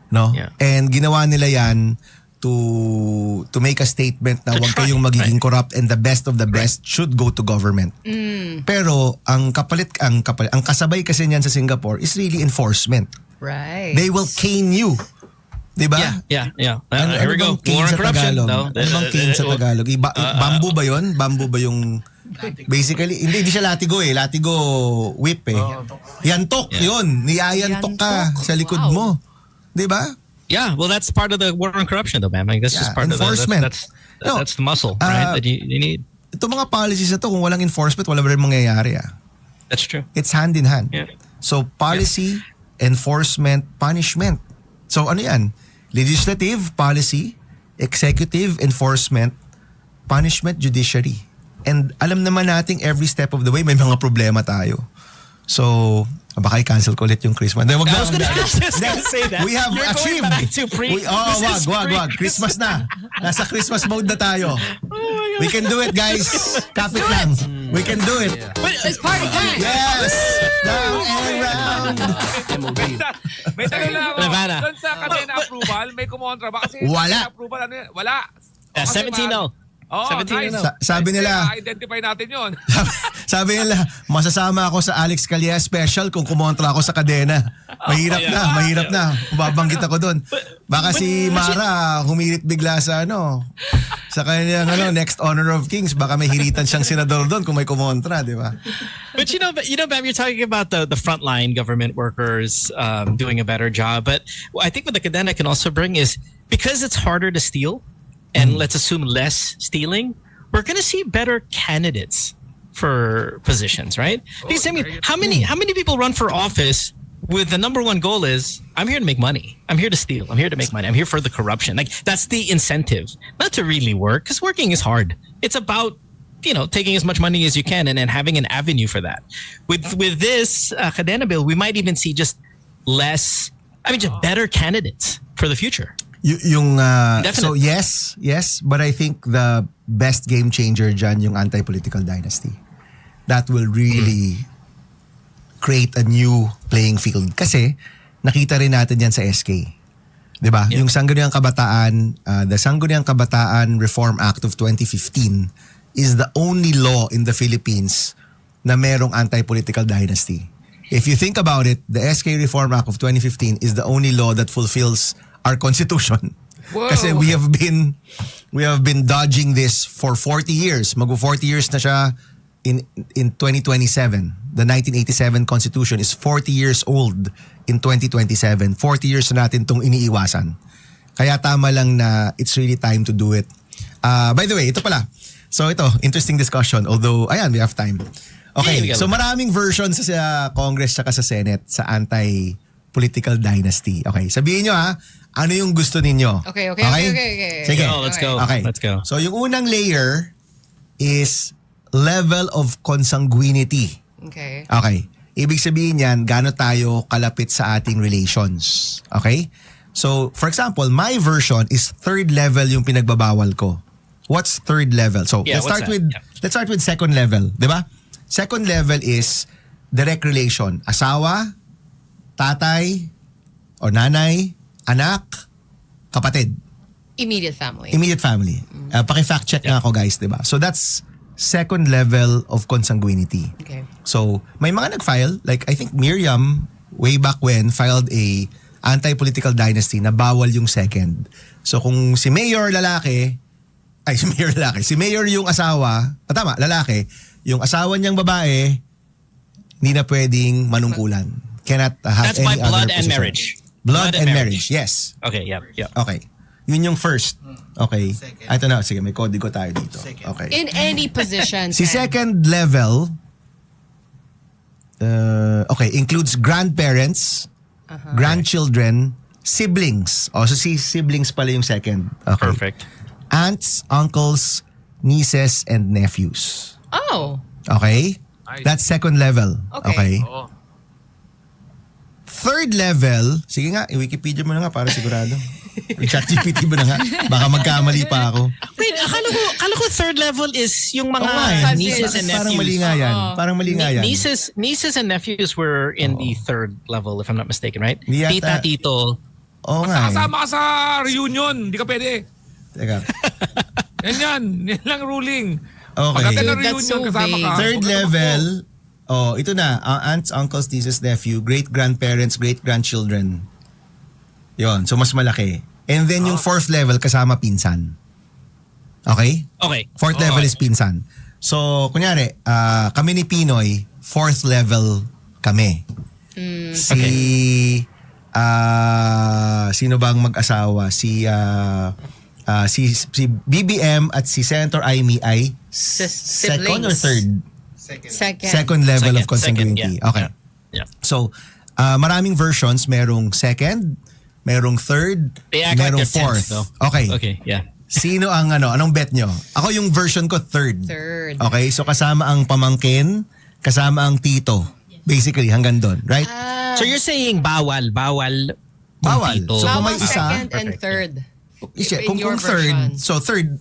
No? Yeah. And ginawa nila yan to make a statement na huwag kayong magiging corrupt and the best of the best should go to government. Pero ang kasabay kasi niyan sa Singapore is really enforcement. Right. They will cane you. Diba? Yeah. Ano Here we go. cane War sa and corruption. Tagalog? No? Ano bang cane sa Tagalog? Bamboo ba yun? Bamboo ba yung... Basically, hindi siya latigo eh. Latigo whip eh. Yantok, yun. Niyayantok ka sa likod mo. Diba? Yeah, well, that's part of the war on corruption, though, man. Like, that's just part enforcement. of that's the muscle, right? That you need. Itong mga policies na to, kung walang enforcement, wala rin mangyayari. That's true. It's hand in hand. Yeah. So, policy, enforcement, punishment. So, ano yan? Legislative, policy, executive, enforcement, punishment, judiciary. And alam naman nating every step of the way, may mga problema tayo. So, Baka i-cancel ko ulit yung Christmas. Then, wag na. I was just Then, gonna say that. we have You're achieved. going back to pre- this is Wag. Christmas na. Nasa Christmas mode na tayo. We can do it, guys. Kapit lang. We can do it. It's party time. Yes! Round and round. May tanong lang ako. Nevada. Doon sa kadena approval, may kumontra ba? Kasi Wala. kadena approval, ano yan? Wala. Kasi 17-0. Oh, 17 nice. na. Sabi nila, identify natin yun. sabi nila, masasama ako sa Alex Kalylle special kung kumontra ako sa kadena. Mahirap na. Babanggit ako doon. Baka si Mara humirit bigla sa sa kanyang next Honor of Kings. Baka may hiritan siyang senador doon kung may kumontra, di ba? But Bam, you're talking about the frontline government workers doing a better job. But I think what the cadena can also bring is because it's harder to steal, and let's assume less stealing, we're going to see better candidates for positions, right? Because I mean, how many people run for office with the number one goal is I'm here to make money, I'm here to steal, I'm here to make money, I'm here for the corruption. Like that's the incentive, not to really work, because working is hard. It's about taking as much money as you can and then having an avenue for that. With this cadena bill, we might even see just just better candidates for the future. So yes, but I think the best game changer dyan yung anti-political dynasty. That will really create a new playing field. Kasi nakita rin natin yan sa SK. Diba? Yeah. Yung Sangguniang Kabataan, the Sangguniang Kabataan Reform Act of 2015 is the only law in the Philippines na merong anti-political dynasty. If you think about it, the SK Reform Act of 2015 is the only law that fulfills our constitution. Whoa. Kasi we have been dodging this for 40 years. Mag-40 years na siya in 2027. The 1987 Constitution is 40 years old in 2027. 40 years na natin itong iniiwasan. Kaya tama lang na it's really time to do it. By the way, ito pala. So ito, interesting discussion. Although, ayan, we have time. Okay, so maraming versions sa Congress at sa Senate sa anti-political dynasty. Okay, sabihin nyo ano yung gusto ninyo? Okay. Sige. Let's go. Okay. Let's go. So yung unang layer is level of consanguinity. Okay. Okay. Ibig sabihin yan, gaano tayo kalapit sa ating relations. Okay? So, for example, my version is third level yung pinagbabawal ko. What's third level? So, let's start with second level, 'di ba? Second level is direct relation. Asawa, tatay, o nanay, anak, kapatid. Immediate family. Immediate family. Paki-fact check nga ako, guys, 'di ba? So that's second level of consanguinity. Okay. So, may mga nag-file, like I think Miriam way back when filed a anti-political dynasty na bawal yung second. So kung si Mayor si Mayor yung asawa, tama, lalaki, yung asawa niyang babae, hindi na pwedeng manungkulan. Cannot have That's any by other blood and position. marriage. Blood and marriage, yes. Okay, yep. Okay. Yun yung first. Okay. Ito na, sige, may kodigo tayo dito. Okay. In any position. Si second level, includes grandparents, grandchildren, siblings. So si siblings pala yung second. Okay. Perfect. Aunts, uncles, nieces, and nephews. Oh. Okay? Nice. That's second level. Okay? Oo. Third level, sige nga, i-Wikipedia mo na nga para sigurado. ChatGPT mo na nga. Baka magkamali pa ako. Wait, akala ko third level is yung mga nieces and nephews. Parang mali nga yan. Parang mali nga yan. Nieces and nephews were in the third level, if I'm not mistaken, right? Di yata- Tita, tito. Oo nga. Kasama ka sa reunion. Hindi ka pwede. Teka. Yan lang ruling. Okay. Pagka Dude, reunion, that's so kasama ka. vague. Third level, ito na. Aunts, uncles, nieces, nephew, great-grandparents, great-grandchildren. Yon, so mas malaki. And then yung fourth level, kasama pinsan. Okay? Okay. Fourth level is pinsan. So, kunyari, kami ni Pinoy, fourth level kami. Sino bang mag-asawa? Si BBM at si Senator Amy ay second or third? Second level of consanguinity. Yeah. Okay. Yeah. So, maraming versions. Merong second, merong third, They act like merong they're fourth. tenth, though. Okay. Okay, yeah. Sino ang anong bet nyo? Ako yung version ko third. Third. Okay, so kasama ang pamangkin, kasama ang tito. Basically, hanggang doon, right? So you're saying bawal. Bawal. Puntito. So kung may Bawal isa, second and third. kung third, so third,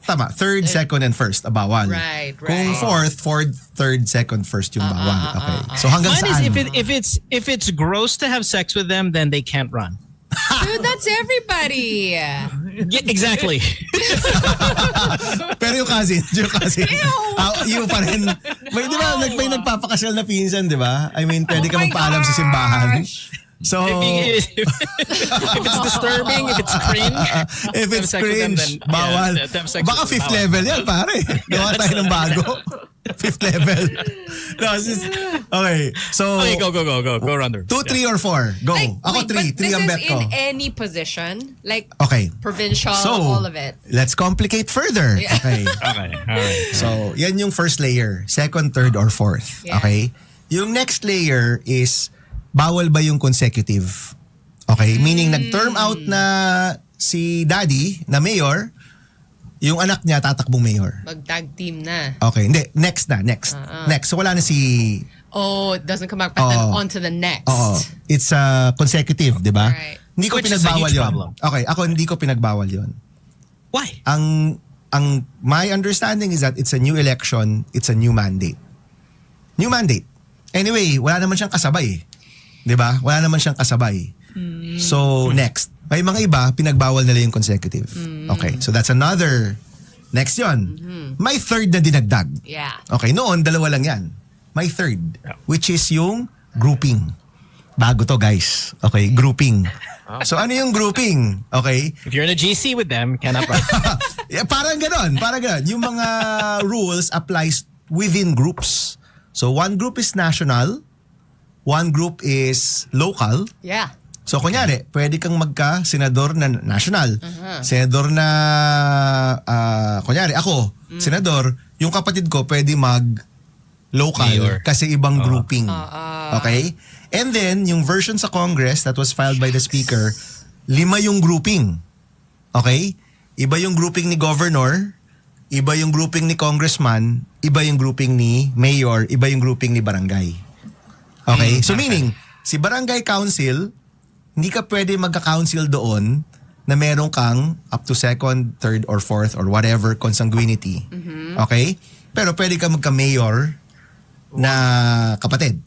tama, third, second, and first, bawal. Right. Kung fourth, third, second, first yung bawal. Okay. So hanggang Mine saan? is if it's gross to have sex with them, then they can't run. Dude, that's everybody. Yeah, exactly. Pero yung cousin, yung pa rin. Di ba, may nagpapakasal na pinsan, di ba? I mean, pwede ka magpaalam sa simbahan. So, if it's disturbing, if it's cringe, if it's have sex with them, cringe, then, bawal. yeah, have sex Baka with them, fifth bawal. level yan, pare. Gawa tayo ng bago. Fifth level. No, okay. So, Okay, go, Ronder. 2, 3, or 4. Go. Ako 3. 3 ang bet ko. This is in any position, like Okay. provincial, So, all of it. let's complicate further. Okay. Okay, all right. So, yan yung first layer. Second, third, or fourth. Yeah. Okay? Yung next layer is, bawal ba yung consecutive? Okay? Meaning, nag-term out na si daddy, na mayor, yung anak niya tatakbong mayor. Mag-tag team na. Okay. Hindi. Next. Next. So, wala na si... Oh, it doesn't come back, but then on to the next. Oo. It's consecutive, di ba? Right. Hindi ko Which is a pinagbawal huge yun. problem. Okay. Ako, hindi ko pinagbawal yun. Why? Ang my understanding is that it's a new election, it's a new mandate. New mandate. Anyway, wala naman siyang kasabay. 'Di ba? Wala naman siyang kasabay. So, next. May mga iba pinagbawal nila yung consecutive. Okay. So that's another next 'yon. May third na dinagdag. Yeah. Okay, noon dalawa lang 'yan. May third, which is yung grouping. Bago to, guys. Okay, grouping. So ano yung grouping? Okay? If you're in a GC with them, cannot run. Yeah, parang ganon. Yung mga rules applies within groups. So one group is national, one group is local. Yeah. So kunyari, pwede kang magka-senador na national. Senador na, kunyari ako, senador, yung kapatid ko pwede mag-local Mayor. kasi ibang grouping. Okay? And then, yung version sa Congress that was filed by the Speaker, 5 yung grouping. Okay? Iba yung grouping ni Governor, iba yung grouping ni Congressman, iba yung grouping ni Mayor, iba yung grouping ni Barangay. Okay? So meaning, si Barangay Council, hindi ka pwede magka-council doon na meron kang up to second, third, or fourth, or whatever consanguinity. Okay? Pero pwede ka magka-mayor na kapatid.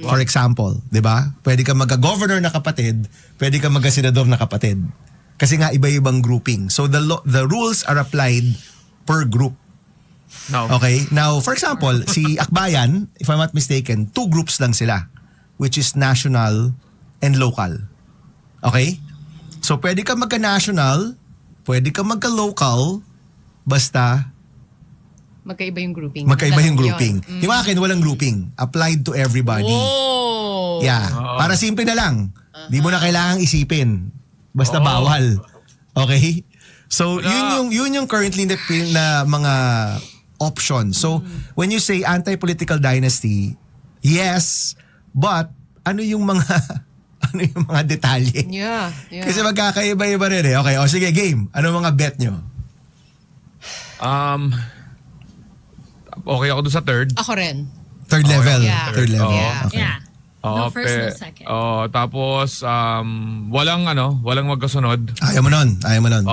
For example, 'di ba? Pwede ka magka-governor na kapatid, pwede ka magka-senador na kapatid. Kasi nga iba-ibang grouping. So the rules are applied per group. No. Okay? Now, for example, si Akbayan, if I'm not mistaken, 2 groups lang sila, which is national and local. Okay? So pwede ka magka-national, pwede ka magka-local, basta Magkaiba yung grouping. magkaiba yung Yun. grouping. Yung akin, walang grouping. Applied to everybody. Oh. Yeah. Para simple na lang. Di mo na kailangang isipin. Basta bawal. Okay? So, yun yung currently na mga options. So, when you say anti-political dynasty, yes, but ano yung mga detalye? Yeah. Kasi magkakaiba-iba rin eh. Okay, o sige, game. Ano mga bet nyo? Okay ako doon sa third. Ako rin. Third level. Yeah. Third level. Yeah. Okay. Yeah. No first, no second. Tapos walang magkasunod. Ayaw mo nun.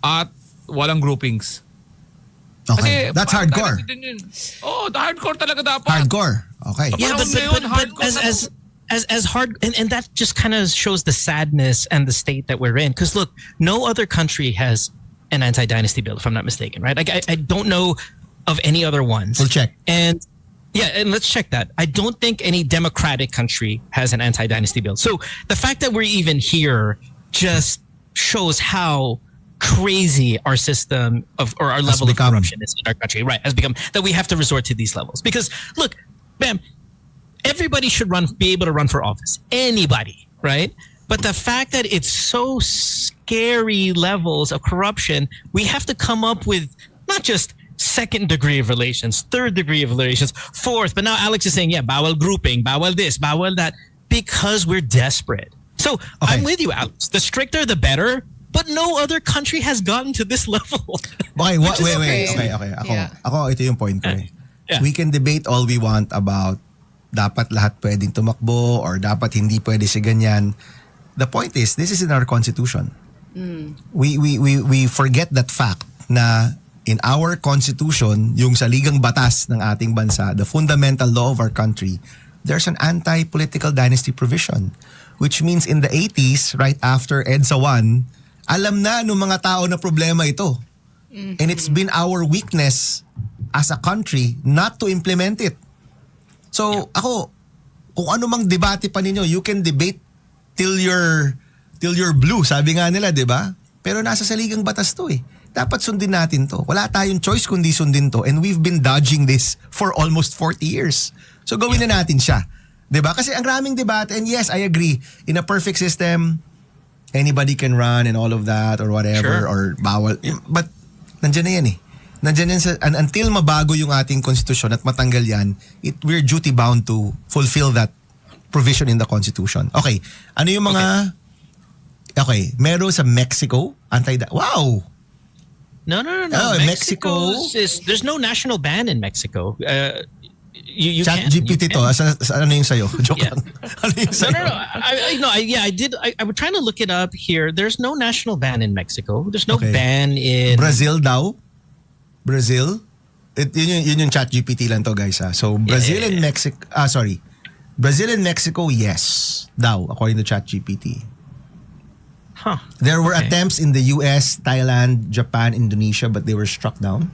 At walang groupings. Okay. That's hardcore. The hardcore talaga dapat. Hardcore. Okay. Yeah, but as hard and that just kind of shows the sadness and the state that we're in. Because look, no other country has an anti-dynasty bill, if I'm not mistaken, right? Like I don't know of any other ones. We'll check. And let's check that. I don't think any democratic country has an anti-dynasty bill. So the fact that we're even here just shows how crazy our system or our level of corruption is in our country, right? Has become that we have to resort to these levels. Because look, bam, everybody should be able to run for office. Anybody, right? But the fact that it's so scary levels of corruption, we have to come up with not just second degree of relations, third degree of relations, fourth. But now Alex is saying, bawal grouping, bawal this, bawal that, because we're desperate. So I'm with you, Alex. The stricter, the better. But no other country has gotten to this level. Okay, wait. Okay. Ako, ito yung point ko eh. Yeah. We can debate all we want about dapat lahat pwedeng tumakbo or dapat hindi pwede si ganyan. The point is, this is in our constitution. We forget that fact na in our constitution, yung saligang batas ng ating bansa, the fundamental law of our country, there's an anti-political dynasty provision. Which means in the 80s, right after EDSA 1, alam na ng mga tao na problema ito. And it's been our weakness as a country not to implement it. So ako, kung ano mang debate pa ninyo, you can debate till you're blue, sabi nga nila, 'di ba? Pero nasa saligang batas 'to eh. Dapat sundin natin 'to. Wala tayong choice kundi sundin 'to, and we've been dodging this for almost 40 years. So gawin na natin siya. 'Di ba? Kasi ang raming debate, and yes, I agree. In a perfect system, anybody can run and all of that or whatever, or bawal. But nandiyan na yan eh. Nandiyan yan until mabago yung ating konstitusyon at matanggal yan, we're duty bound to fulfill that provision in the Constitution. Okay. Ano yung mga... Okay. Meron sa Mexico, Wow! No. Oh, Mexico there's no national ban in Mexico. You Chat can. GPT to. Ano yung sayo? Joke Yeah. lang. Ano yung sayo? I did. I was trying to look it up here. There's no national ban in Mexico. There's no Okay. ban in Brazil daw? Brazil? Yun yung Chat GPT lang to, guys. Ha? So, Brazil and Mexico... Brazil and Mexico, yes. Daw, according to Chat GPT. Huh. There were Okay. attempts in the US, Thailand, Japan, Indonesia, but they were struck down.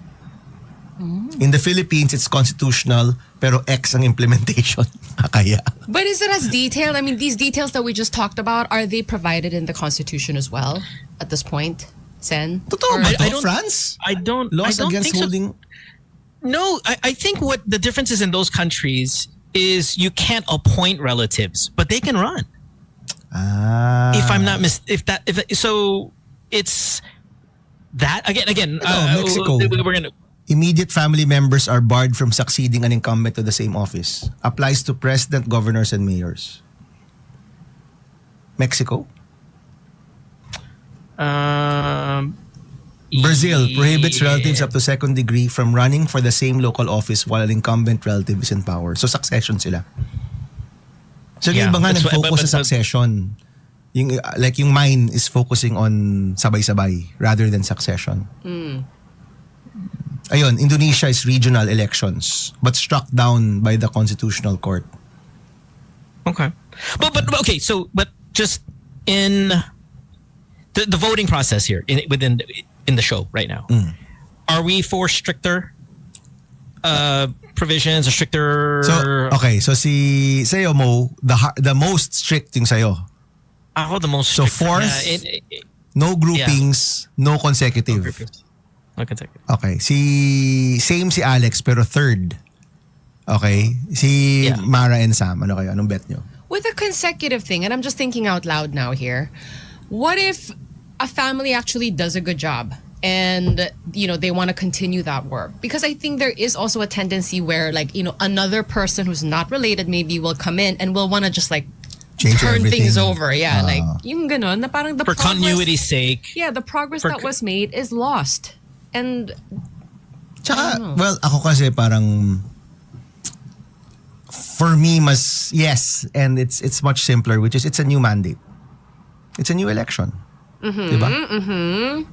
In the Philippines, it's constitutional, pero X ang implementation. Kaya. But is it as detailed? I mean, these details that we just talked about, are they provided in the Constitution as well at this point, Sen? Totoo Or- ba to, I don't- France? I don't. Laws I don't against think so. holding... No, I think what the difference is in those countries is you can't appoint relatives, but they can run. If I'm not so it's that again. Mexico. We're gonna. Immediate family members are barred from succeeding an incumbent to the same office. Applies to president, governors, and mayors. Mexico? Brazil prohibits relatives up to second degree from running for the same local office while an incumbent relative is in power. So succession sila. So yung iba nga that's why- nag-focus but- sa succession. Yung mine is focusing on sabay-sabay rather than succession. Ayun, Indonesia is regional elections but struck down by the Constitutional Court. Okay, but okay. So, but just in the voting process here in the show right now, are we for stricter provisions or stricter? So, okay. So sa'yo Mo, the most strict yung sa'yo. Ako the most. So strict. fourth, no groupings, no consecutive. No consecutive. Okay. Same si Alex pero third. Okay. Si Yeah. Mara and Sam. Ano kayo? Anong bet nyo? With a consecutive thing, and I'm just thinking out loud now here, what if a family actually does a good job and, they want to continue that work? Because I think there is also a tendency where, another person who's not related maybe will come in and will want to just, Change turn everything. things over. Yeah, yung ganon, na parang the For progress, continuity's sake. yeah, the progress For that was made is lost. And Tsaka, well, ako kasi parang for me yes, and it's much simpler, which is it's a new mandate. It's a new election. Diba?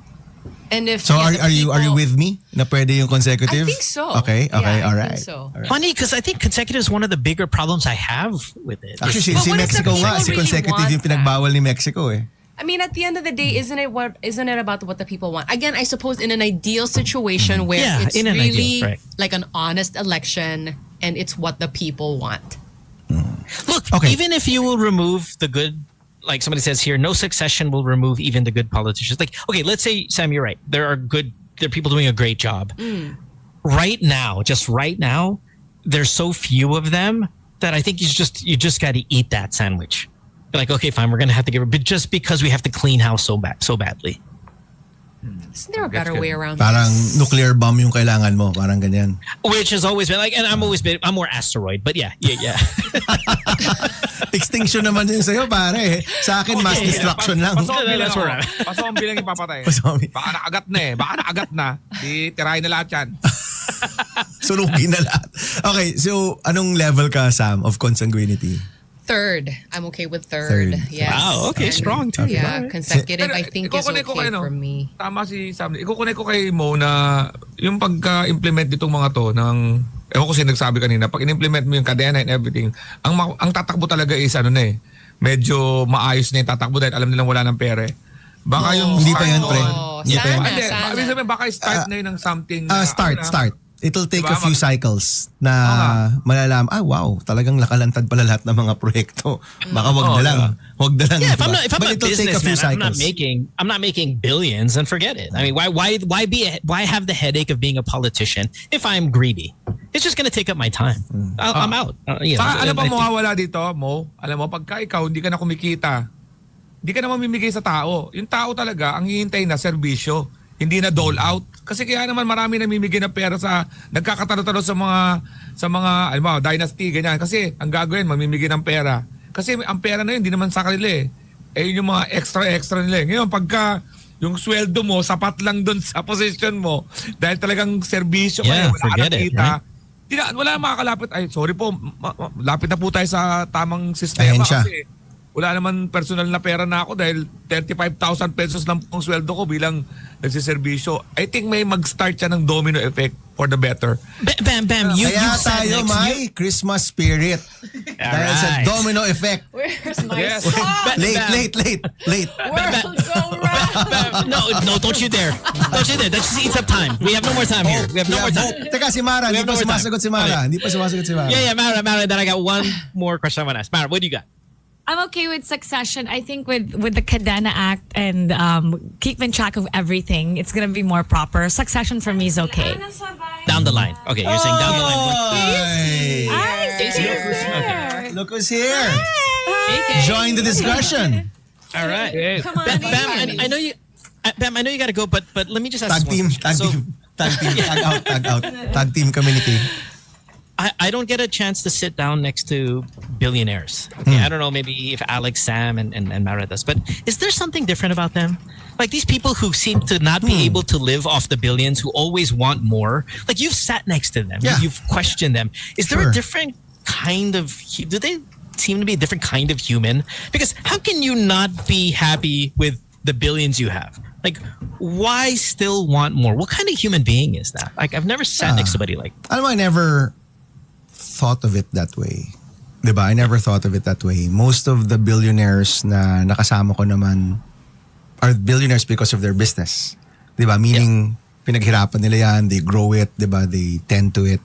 and if So yeah, the are you people- with me na pwede yung consecutive? I think so. Okay, Yeah, I all think right. so. All right. Funny because I think consecutive is one of the bigger problems I have with it. Actually, si But what if the Mexico nga, people si really consecutive want yung pinagbawal ni Mexico eh. I mean, at the end of the day, isn't it about what the people want? Again, I suppose in an ideal situation where Yeah, it's in an really ideal, right. like an honest election and it's what the people want. Look, Okay. even if you will remove the good, like somebody says here, no succession will remove even the good politicians. Like, okay, let's say, Sam, you're right. There are people doing a great job. Right now, just right now, there's so few of them that I think you just got to eat that sandwich. Like, okay, fine, we're going to have to give it, but just because we have to clean house so badly. Isn't there a better good. way around Parang this? nuclear bomb yung kailangan mo, parang ganyan. Which has always been like, and I'm more asteroid, but yeah. Extinction naman yun sa'yo, pare. Sa akin, mass destruction lang. That's where I'm- Pasok ang bilang ipapatay. Pasok. Baka nakagat na. Di tirahin na lahat yan. Sunugin na lahat. Okay, so anong level ka, Sam, of consanguinity? Third. I'm okay with Third. third. Yes. Wow, okay, And, strong too. Yeah, consecutive Pero, I think is ikukunik ko okay kayo, no? for me. Tama si Sam. Ikukunik ko kay Mo na yung pagka-implement ditong mga to ng, ewan ko sino nagsabi kanina, pag in-implement mo yung kadena and everything, ang tatakbo talaga is medyo maayos na yung tatakbo dahil alam nilang wala ng pere. Baka yung Hindi pa yan, start pre. nun- Hindi pa yan. Sana, Hindi, sana. ibig sabihin, baka start na yun ng something. na, Start. It'll take Diba? a few cycles na Oo malalaman, wow, talagang nakalantad pala lahat ng mga proyekto. Baka wag na lang. Wag na lang. Yeah, if diba? I'm not But a it'll take a few businessman, cycles. I'm not making billions, and forget it. I mean, why have the headache of being a politician if I'm greedy? It's just gonna take up my time. I'm out. Saka alam I pa think- mawawala dito, Mo? Alam mo, pagka ikaw hindi ka na kumikita, hindi ka na mamimigay sa tao. Yung tao talaga, ang hihintay na serbisyo, hindi na dole out. Kasi kaya naman marami namimigay ng pera nagkakatalo-talo sa mga, alam mo, dynasty, ganyan. Kasi ang gagawin, mamimigay ng pera. Kasi ang pera na yun, hindi naman sa kanila eh. Eh yun yung mga extra nila eh. Ngayon, pagka yung sweldo mo, sapat lang dun sa position mo, dahil talagang serbisyo Yeah, wala ka forget it, nakita, right? wala na makakalapit. Ay, sorry po, lapit na po tayo sa tamang sistema. Ahensya. Kasi wala naman personal na pera na ako dahil 35,000 pesos lang pong sweldo ko bilang nagsiservisyo. I think may mag-start siya ng domino effect for the better. Bam, you Kaya sat tayo next. may Christmas spirit. Dahil sa Alright. domino effect. Where's my Yes. song? Late. World go round. No, don't you dare. Don't you dare. That just eats up time. We have no more time here. We have no more time. Teka, si Mara. We Hindi have pa no more time. sumasagot si Mara. Okay. Hindi pa sumasagot si Mara. Yeah, Mara. Then I got one more question I want to ask. Mara, what do you got? I'm okay with succession. I think with the Cadena Act and keeping track of everything, it's gonna be more proper. Succession for me is okay. Down the line. Okay, you're saying down the line. Ay, Okay. look who's here. Join the discussion. All right. Yes. Come on, Bam, I know you. Bam, I know you got to go, but let me just ask Tag this team, one tag question. team, tag team, tag out. Tag team community. I don't get a chance to sit down next to billionaires. Okay, I don't know, maybe if Alex, Sam, and Mara does, but is there something different about them? Like these people who seem to not be able to live off the billions, who always want more. Like you've sat next to them, Yeah. you've questioned them. Is there Sure. a different kind of, do they seem to be a different kind of human? Because how can you not be happy with the billions you have? Like, why still want more? What kind of human being is that? Like, I've never sat next to somebody like Alam mo, I never thought of it that way. Diba? I never thought of it that way. Most of the billionaires na nakasama ko naman are billionaires because of their business. Diba? Meaning, pinaghirapan nila yan, they grow it, diba? They tend to it.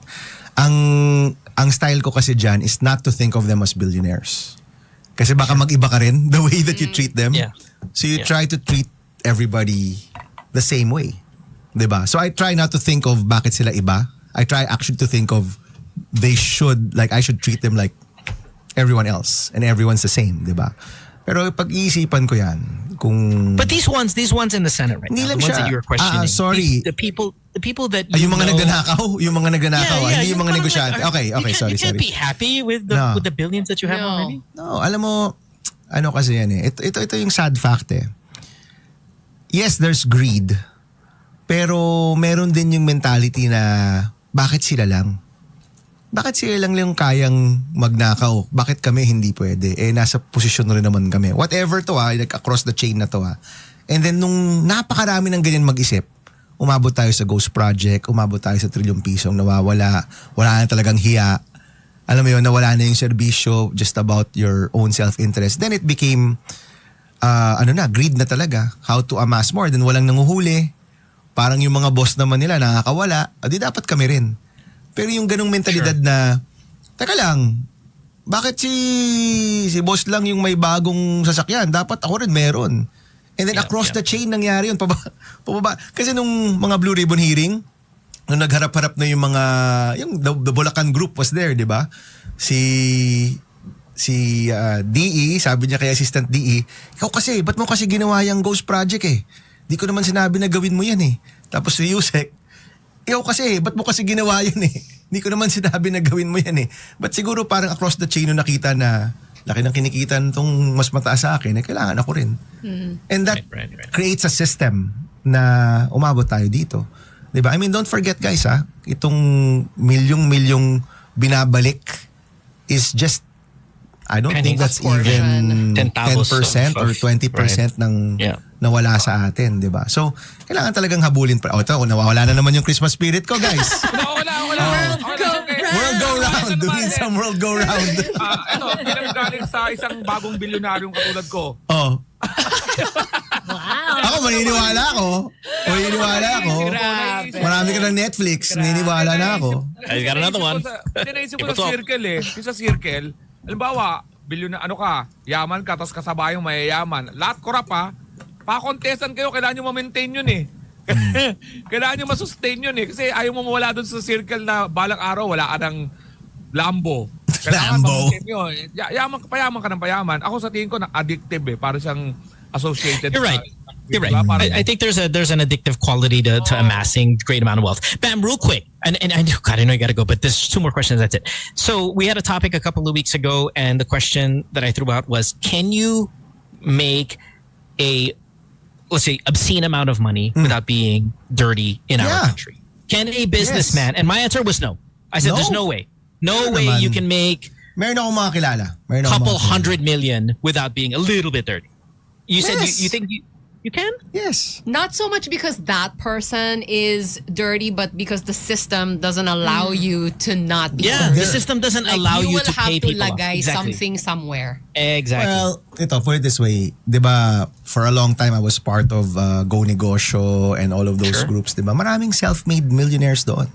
Ang style ko kasi dyan is not to think of them as billionaires. Kasi baka mag-iba ka rin the way that you treat them. Yeah. So you Yeah. try to treat everybody the same way. Diba? So I try not to think of bakit sila iba. I try actually to think of I should treat them like everyone else and everyone's the same, diba? Pero pag-iisipan ko yan, kung... But these ones in the Senate right Hindi now, lang the ones siya. that you were questioning. Sorry. The people that Ay, you yung mga know, nagnanakaw? Yung mga nagnanakaw? Hindi yung mga parang negosyante? like, Okay, you sorry. can't be happy with the billions that you have No. already? No, alam mo, ano kasi yan eh. Ito yung sad fact eh. Yes, there's greed. Pero meron din yung mentality na bakit sila lang? Bakit sila lang yung kayang magnakaw? Bakit kami hindi pwede? Eh, nasa posisyon rin naman kami. Whatever to like across the chain na to And then nung napakarami ng ganyan mag-isip, umabot tayo sa Ghost Project, umabot tayo sa trilyong pisong nawawala, wala na talagang hiya. Alam mo yun, nawala na yung serbisyo just about your own self-interest. Then it became, greed na talaga. How to amass more. Then walang nanguhuli. Parang yung mga boss naman nila nakakawala. Di dapat kami rin. Pero yung ganong mentalidad na, teka lang, bakit si boss lang yung may bagong sasakyan? Dapat ako rin meron. And then across the chain nangyari yun. Pababa. Kasi nung mga Blue Ribbon hearing, nung nagharap-harap na yung mga, the Bulacan group was there, di ba? Si DE, sabi niya kay Assistant DE, ikaw kasi, ba't mo kasi ginawa yung Ghost Project eh? Di ko naman sinabi na gawin mo yan eh. Tapos si Yusek, ikaw kasi, ba't mo kasi ginawa yan eh? Di ko naman sinabi na gawin mo yan eh. But siguro parang across the chain nung nakita na laki ng kinikita nitong mas mataas sa akin, kailangan ako rin. And that Right. creates a system na umabot tayo dito. Diba? I mean, don't forget guys itong milyong binabalik is just, I don't think that's even 10% or 20% ng nawala sa atin, di ba? So, kailangan talagang habulin pa. Ito, nawawala na naman yung Christmas spirit ko, guys. World go round. Do need some world go round. Ito, pinagaling sa isang bagong bilyonaryong katulad ko. Oh. Ako, maniniwala ako. Marami ka ng Netflix. Naniniwala na ako. I got another one. Tinaisip ko sa circle Sa circle, halimbawa, yaman ka, tapos kasabay yung mayayaman. Lahat korap pa-contestan kayo, kailangan nyo ma-maintain yun Kailangan nyo ma-sustain yun Kasi ayaw mo mawala dun sa circle na balang araw, wala ka ng Lambo. Kailangan ma-maintain yun. Payaman ka ng payaman. Ako sa tingin ko, addictive Para siyang associated. You're right. You're right. I think there's an addictive quality to amassing great amount of wealth. Bam, real quick. And I know, God, I know you got to go, but there's 2 more questions. That's it. So we had a topic a couple of weeks ago, and the question that I threw out was, can you make a, let's say, obscene amount of money without being dirty in our country? Can a businessman? And my answer was no. I said, there's no way. No way you can make Meron akong mga kilala. couple $100 million without being a little bit dirty. You said you think you can? Yes. Not so much because that person is dirty, but because the system doesn't allow you to not be dirty. The system doesn't allow you to pay people off. You will have to lagay something somewhere. Exactly. Well, put it this way. Diba, for a long time, I was part of Go Negosyo and all of those groups. Diba? Maraming self-made millionaires doon.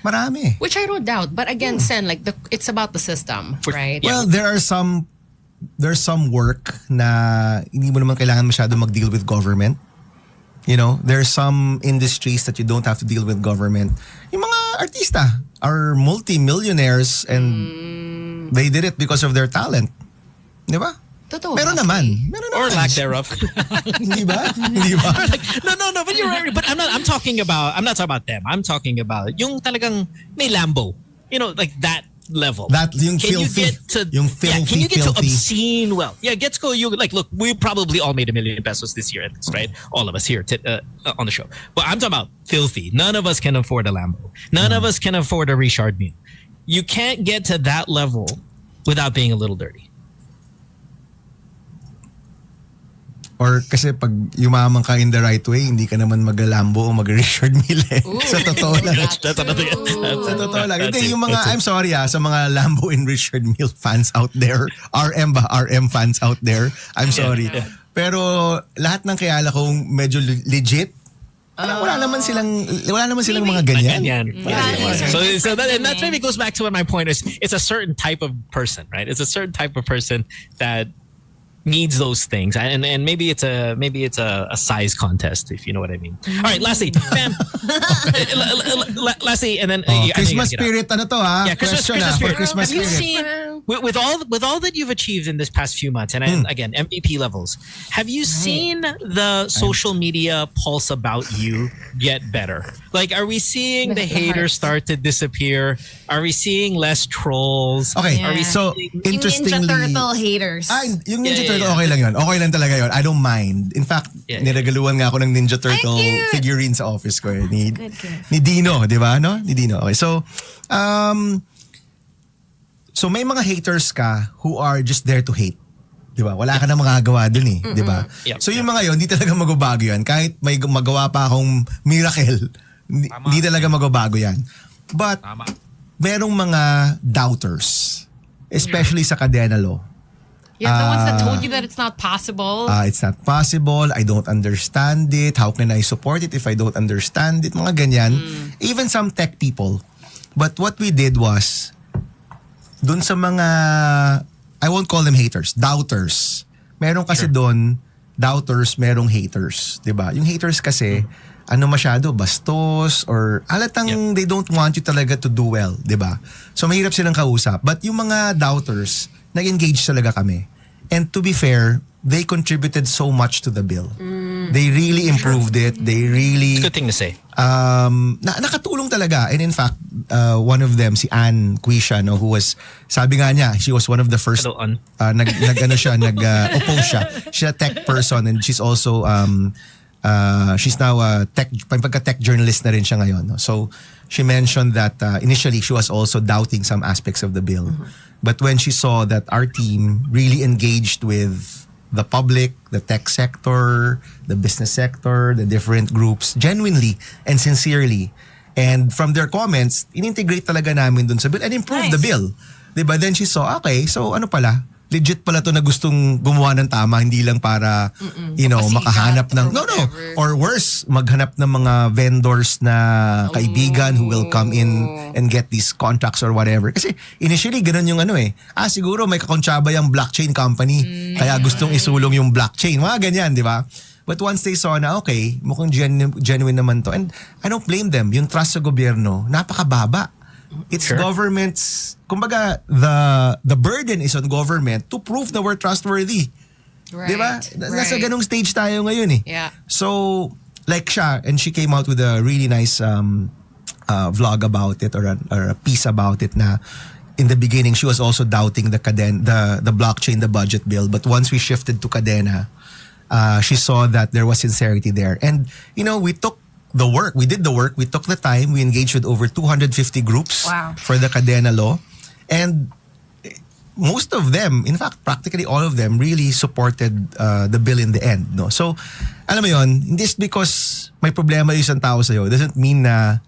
Marami. Which I don't doubt. But again, Sen, it's about the system, right? Well, there's some work na hindi mo naman kailangan masyado mag-deal with government. You know, there's some industries that you don't have to deal with government. Yung mga artista are multi-millionaires and they did it because of their talent. Di ba? Totoo. Meron naman. Or lack thereof. Hindi ba? No, but you're right. But I'm not talking about them. I'm talking about yung talagang may Lambo. You know, like that level. That yung can filthy, you get to yung filthy, can you get filthy. to obscene wealth? Yeah, get to go. You look. We probably all made $1 million this year, at least, right? All of us here on the show. But I'm talking about filthy. None of us can afford a Lambo. None of us can afford a Richard Mille. You can't get to that level without being a little dirty. Or kasi pag yumaman ka in the right way, hindi ka naman mag-Lambo o mag-Richard Mille. Sa totoo lang. That's another. Sa totoo lang. Hindi, yung mga, I'm sorry sa mga Lambo and Richard Mille fans out there. RM fans out there. I'm sorry. Pero lahat ng kilala kong medyo legit, wala naman silang mga ganyan. So that maybe goes back to what my point is. It's a certain type of person, right? It's a certain type of person that needs those things, and maybe it's a size contest, if you know what I mean. All right, lastly, Bam. Lastly, and then Christmas spirit, ano to ha? Yeah, Christmas spirit. For Christmas Have you spirit. seen with all that you've achieved in this past few months, and again MVP levels, have you seen the social media pulse about you get better? Like, are we seeing the haters start to disappear? Are we seeing less trolls? Okay, Are we so interestingly, Yung Ninja Turtle haters. Yung Ninja Turtle, okay lang yun. Okay lang talaga yun. I don't mind. In fact, niregaluhan nga ako ng Ninja Turtle figurine sa office ko. Ni Dino, di ba? No? Ni Dino. Okay, so may mga haters ka who are just there to hate. Di ba? Wala ka na magagawa dun eh. Di ba? So yung mga yun, hindi talaga magbabago yan. Kahit may magawa pa akong miracle, hindi talaga magbabago yan. But, merong mga doubters. Especially sa Cadena Law. Yeah, the ones that told you that it's not possible. It's not possible. I don't understand it. How can I support it if I don't understand it? Mga ganyan. Even some tech people. But what we did was, dun sa mga, I won't call them haters, doubters. Meron kasi doon, doubters, merong haters. Diba? Yung haters kasi, masyado, bastos, or halatang they don't want you talaga to do well. Diba? So mahirap silang kausap. But yung mga doubters, nag-engage talaga kami. And to be fair, they contributed so much to the bill. They really improved it. They really... It's a good thing to say. Nakatulong talaga. And in fact, one of them, si Ann Quisha, no, who was, sabi nga niya, she was one of the first, oppose siya. She's a tech person and she's also she's now a tech journalist na rin siya ngayon. No? So she mentioned that initially she was also doubting some aspects of the bill. But when she saw that our team really engaged with the public, the tech sector, the business sector, the different groups, genuinely and sincerely, and from their comments, in-integrate talaga namin dun sa bill and improve the bill. Diba? Then she saw, okay, so ano pala? Legit pala to na gustong gumawa ng tama, hindi lang para, makahanap ng, or worse, maghanap ng mga vendors na kaibigan who will come in and get these contracts or whatever. Kasi initially, ganun yung siguro may kakontsaba yung blockchain company, kaya gustong isulong yung blockchain. Mga ganyan, di ba? But once they saw na, okay, mukhang genuine naman to. And I don't blame them. Yung trust sa gobyerno, napakababa. It's government's, kumbaga, the burden is on government to prove that we're trustworthy. Right. Diba? Nasa ganung stage tayo ngayon Yeah. So, like siya, and she came out with a really nice vlog about it or a piece about it na in the beginning she was also doubting the blockchain, the budget bill. But once we shifted to Cadena, she saw that there was sincerity there. And, we took the work. We did the work. We took the time. We engaged with over 250 groups for the Cadena law. And most of them, in fact, practically all of them really supported the bill in the end. No? So, alam mo yun, just because may problema yung isang tao sa'yo doesn't mean na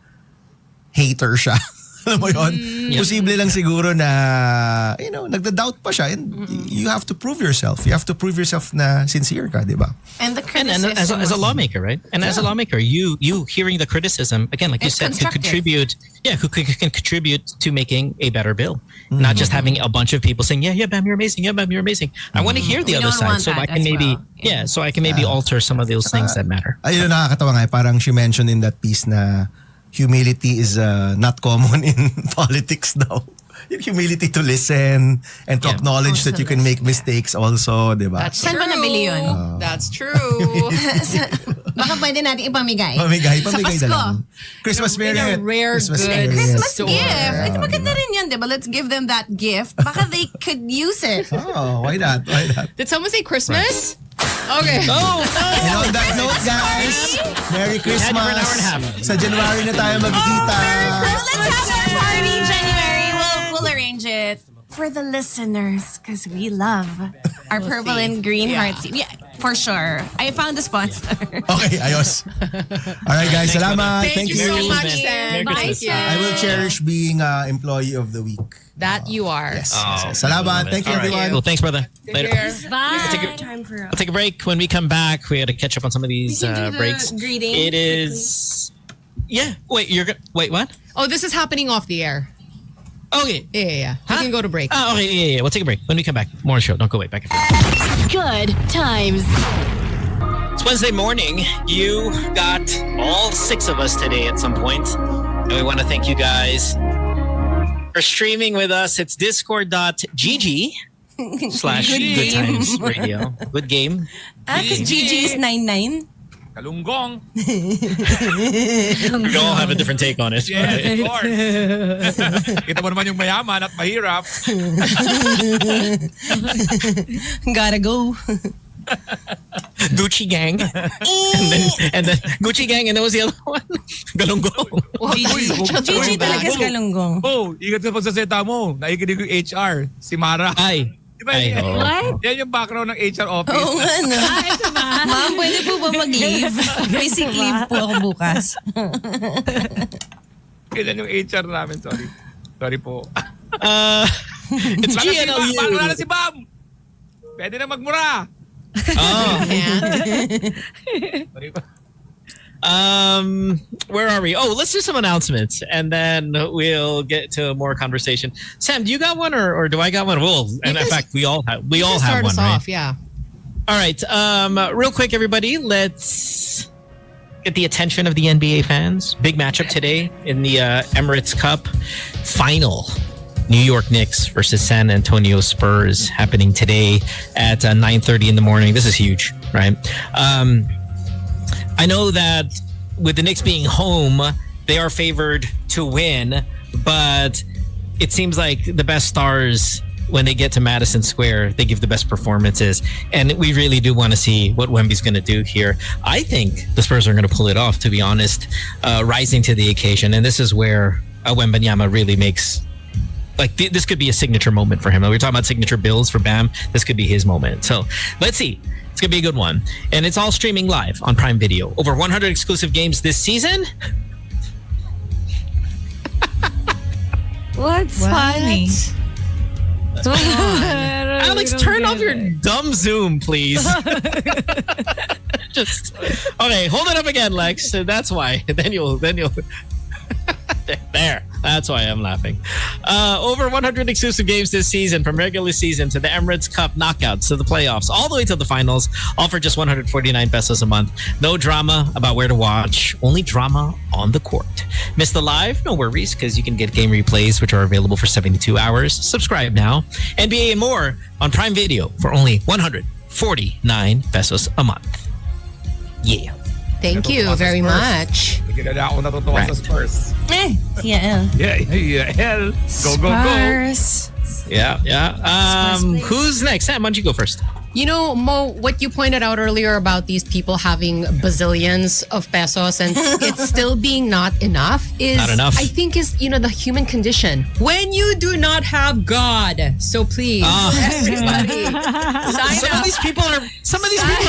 hater siya. Alam mo yun? Posible lang siguro na, nagda-doubt pa siya. And you have to prove yourself. You have to prove yourself na sincere ka, di ba? And the And criticism as a lawmaker, right? And as a lawmaker, you hearing the criticism, again, like you It's said, can constructive. contribute, can contribute to making a better bill. Not just having a bunch of people saying, yeah, Bam, you're amazing. Yeah, Bam, you're amazing. I want to hear the We other don't side want so that I can as maybe, well. so I can maybe alter some of those things that matter. Ayun, nakakatawa nga. Parang she mentioned in that piece na humility is not common in politics daw. Yung humility to listen and to acknowledge that you can make mistakes also, di ba? That's Saan ba nabili yun? That's true. Baka pwede natin ipamigay. Pamigay Sa na Pasko. lang. Christmas In a spirit. rare Christmas good spirit. Christmas Store. gift. Ito maganda rin yan, diba? Let's give them that gift. Baka they could use it. Oh, why not? Why not? Did someone say Christmas? Okay. And on that note, guys, Merry Christmas. for an hour and a half. Sa January na tayo magkikita. Let's have our party in January. We'll arrange it for the listeners because we love our purple and green hearts. Yeah, for sure. I found the sponsor. Okay, ayos. All right, guys. Salamat. Thank you so Merry much, Christmas. Sam. Merry Bye, Christmas. Sam. I will cherish being employee of the week. That you are. Yes. Salamat. Thank you, All right. everyone. Well, thanks, brother. Take Later. care. We'll take a break. When we come back, we got to catch up on some of these We can do the breaks. greeting It is. Yeah. Wait. Wait. What? Oh, this is happening off the air. Okay. Yeah. We can go to break. Oh, okay. Yeah. We'll take a break. When we come back, more show. Don't go away. Back and forth. Good times. It's Wednesday morning. You got all 6 of us today at some point, and we want to thank you guys for streaming with us. It's discord.gg/Good Times Radio. Good game. Because GG is 99. Kalunggong. We all have a different take on it. Yes, of course. Kita mo naman yung mayaman at mahirap. Gotta go. Gucci Gang. and then Gucci Gang, and then was the other one? Galunggong. GG talaga is galunggong. Oh, ingat ka pagsaseta mo. Naikinig yung HR, si Mara. Ay. Diba Ay, yan? oo. Yan yung background ng HR office. Oo nga, no? Ma'am, pwede po ba mag-leave? May sick leave po ako bukas. Yan yung HR namin, sorry. Sorry po. It's Wala na si Bam! GNLU. Wala na si Bam! Pwede na magmura! Oh. Sorry pa. Where are we? Oh, let's do some announcements and then we'll get to more conversation. Sam, do you got one or do I got one? Well, and in fact, we all have Start one, us right? off, yeah. All right. Real quick, everybody, let's get the attention of the NBA fans. Big matchup today in the Emirates Cup final. New York Knicks versus San Antonio Spurs happening today at 9:30 in the morning. This is huge, right? I know that with the Knicks being home, they are favored to win, but it seems like the best stars when they get to Madison Square, they give the best performances. And we really do want to see what Wemby's going to do here. I think the Spurs are going to pull it off, to be honest, rising to the occasion. And this is where Wembanyama really makes... Like, this could be a signature moment for him. We were talking about signature builds for Bam. This could be his moment. So, let's see. It's going to be a good one. And it's all streaming live on Prime Video. Over 100 exclusive games this season. What's funny? Alex, turn off your dumb Zoom, please. Just okay. Hold it up again, Lex. That's why. Then you'll. There. That's why I'm laughing. Over 100 exclusive games this season, from regular season to the Emirates Cup knockouts to the playoffs, all the way to the finals, all for just 149 pesos a month. No drama about where to watch, only drama on the court. Miss the live? No worries, because you can get game replays, which are available for 72 hours. Subscribe now. NBA and more on Prime Video for only 149 pesos a month. Yeah. Thank you very much. Hindi na ako natutuwa sa Spurs. Yeah. Yeah. Go. Spurs. Yeah. Who's next? Sam, why don't you go first? You know, Mo, what you pointed out earlier about these people having bazillions of pesos and it's still being not enough is, Not enough. I think, is, you know, the human condition. When you do not have God. So please, everybody, sign Some up. of these people are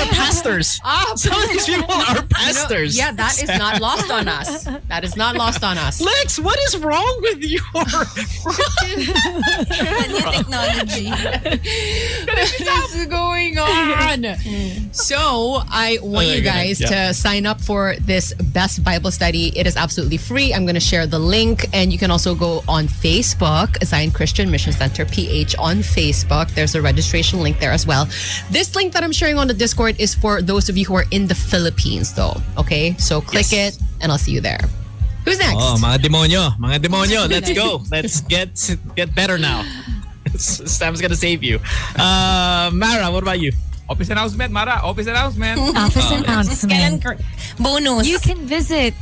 pastors. Some of these people are pastors. Yeah, that is not lost on us. That is not lost on us. Lex, what is wrong with your New technology. What is going on? So I want you guys to sign up for this Best Bible Study. It is absolutely free. I'm going to share the link, and you can also go on Facebook, Zion Christian Mission Center PH on Facebook. There's a registration link there as well. This link that I'm sharing on the Discord is for those of you who are in the Philippines, though. Okay, so click it, and I'll see you there. Who's next? Oh, mga demonyo. Let's go. Let's get better now. Sam's gonna save you. Mara, what about you? Office announcement, Mara. Office announcement. Office announcement. Bonus. You can visit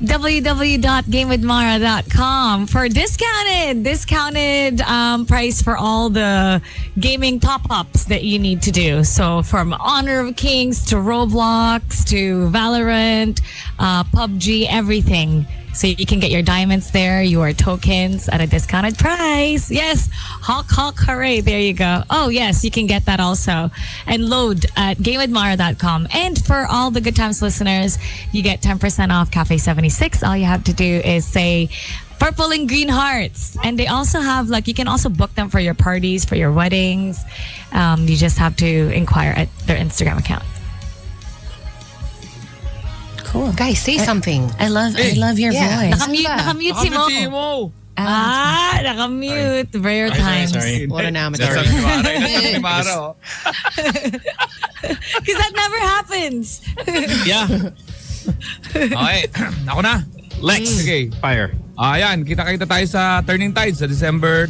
www.gamewithmara.com for discounted price for all the gaming top-ups that you need to do. So from Honor of Kings to Roblox to Valorant, PUBG, everything. So you can get your diamonds there, your tokens at a discounted price. Yes, honk, hooray. There you go. Oh, yes, you can get that also. And load at gamewithmara.com. And for all the Good Times listeners, you get 10% off Cafe 76. All you have to do is say purple and green hearts. And they also have, like, you can also book them for your parties, for your weddings. You just have to inquire at their Instagram account. Cool. Guys, say something. I love your voice. Nakamute si Mo. Nakamute. Rare times. Sorry. What an amateur. That's ni Mara. Because that never happens. Yeah. Okay. Ako na. Lex, Sige. fire. Ayan, kita-kita tayo sa Turning Tides sa December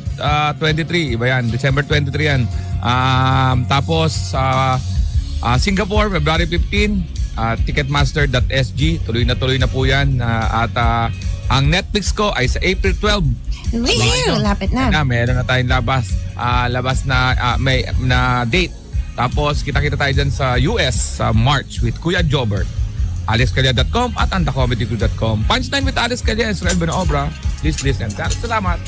23. Iba yan, December 23 yan. Tapos, Singapore, February 15. Ticketmaster.sg. Tuloy na po yan. At ang Netflix ko ay sa April 12. Lapit na. Meron na tayong labas na may na date. Tapos kita-kita tayo dyan sa US sa March with Kuya Jobber. AlexCalia.com at andacomedycrew.com. Punchline with Alex Calia, Israel Benobra. Please listen. Salamat.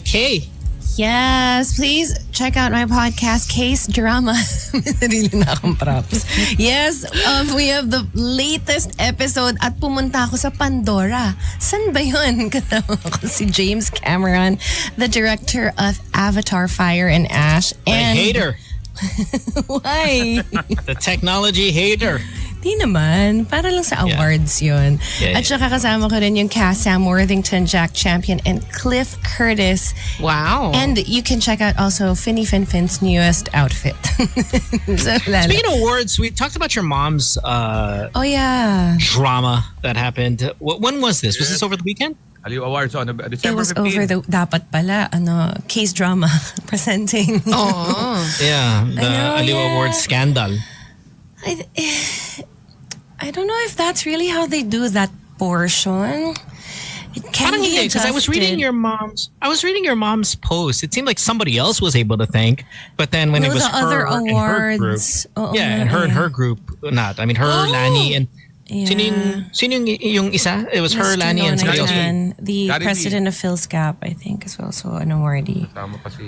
Kay. Yes, please check out my podcast, Case Drama. Sarili na akong props. Yes, we have the latest episode at pumunta ako sa Pandora. San ba yun? Kasama ko si James Cameron, the director of Avatar, Fire and Ash. And The hater. Why? The technology hater. Di naman. Para lang sa awards yun. Yeah, At saka kasama ko rin yung cast, Sam Worthington, Jack Champion, and Cliff Curtis. Wow. And you can check out also Finny Fin's newest outfit. So, Speaking of awards, we talked about your mom's oh yeah. drama that happened. When was this? Was this over the weekend? Aliw Awards on It December was 15. over the dapat pala case drama presenting. Oh. Yeah, the know, Aliw yeah. Awards scandal. I don't know if that's really how they do that portion. It can Parang be hindi, because I was reading adjusted. your mom's post. It seemed like somebody else was able to thank, but then when No, it was the her other and her group, awards. Oo yeah, nga and her eh. and her group, not. I mean, her, Lani, and Yeah. sino yung isa? It was her, Mr. Lani, and somebody else. Nonahan, the Karylle. president of PhilSCAP, I think, is also an awardee. Tama pa si...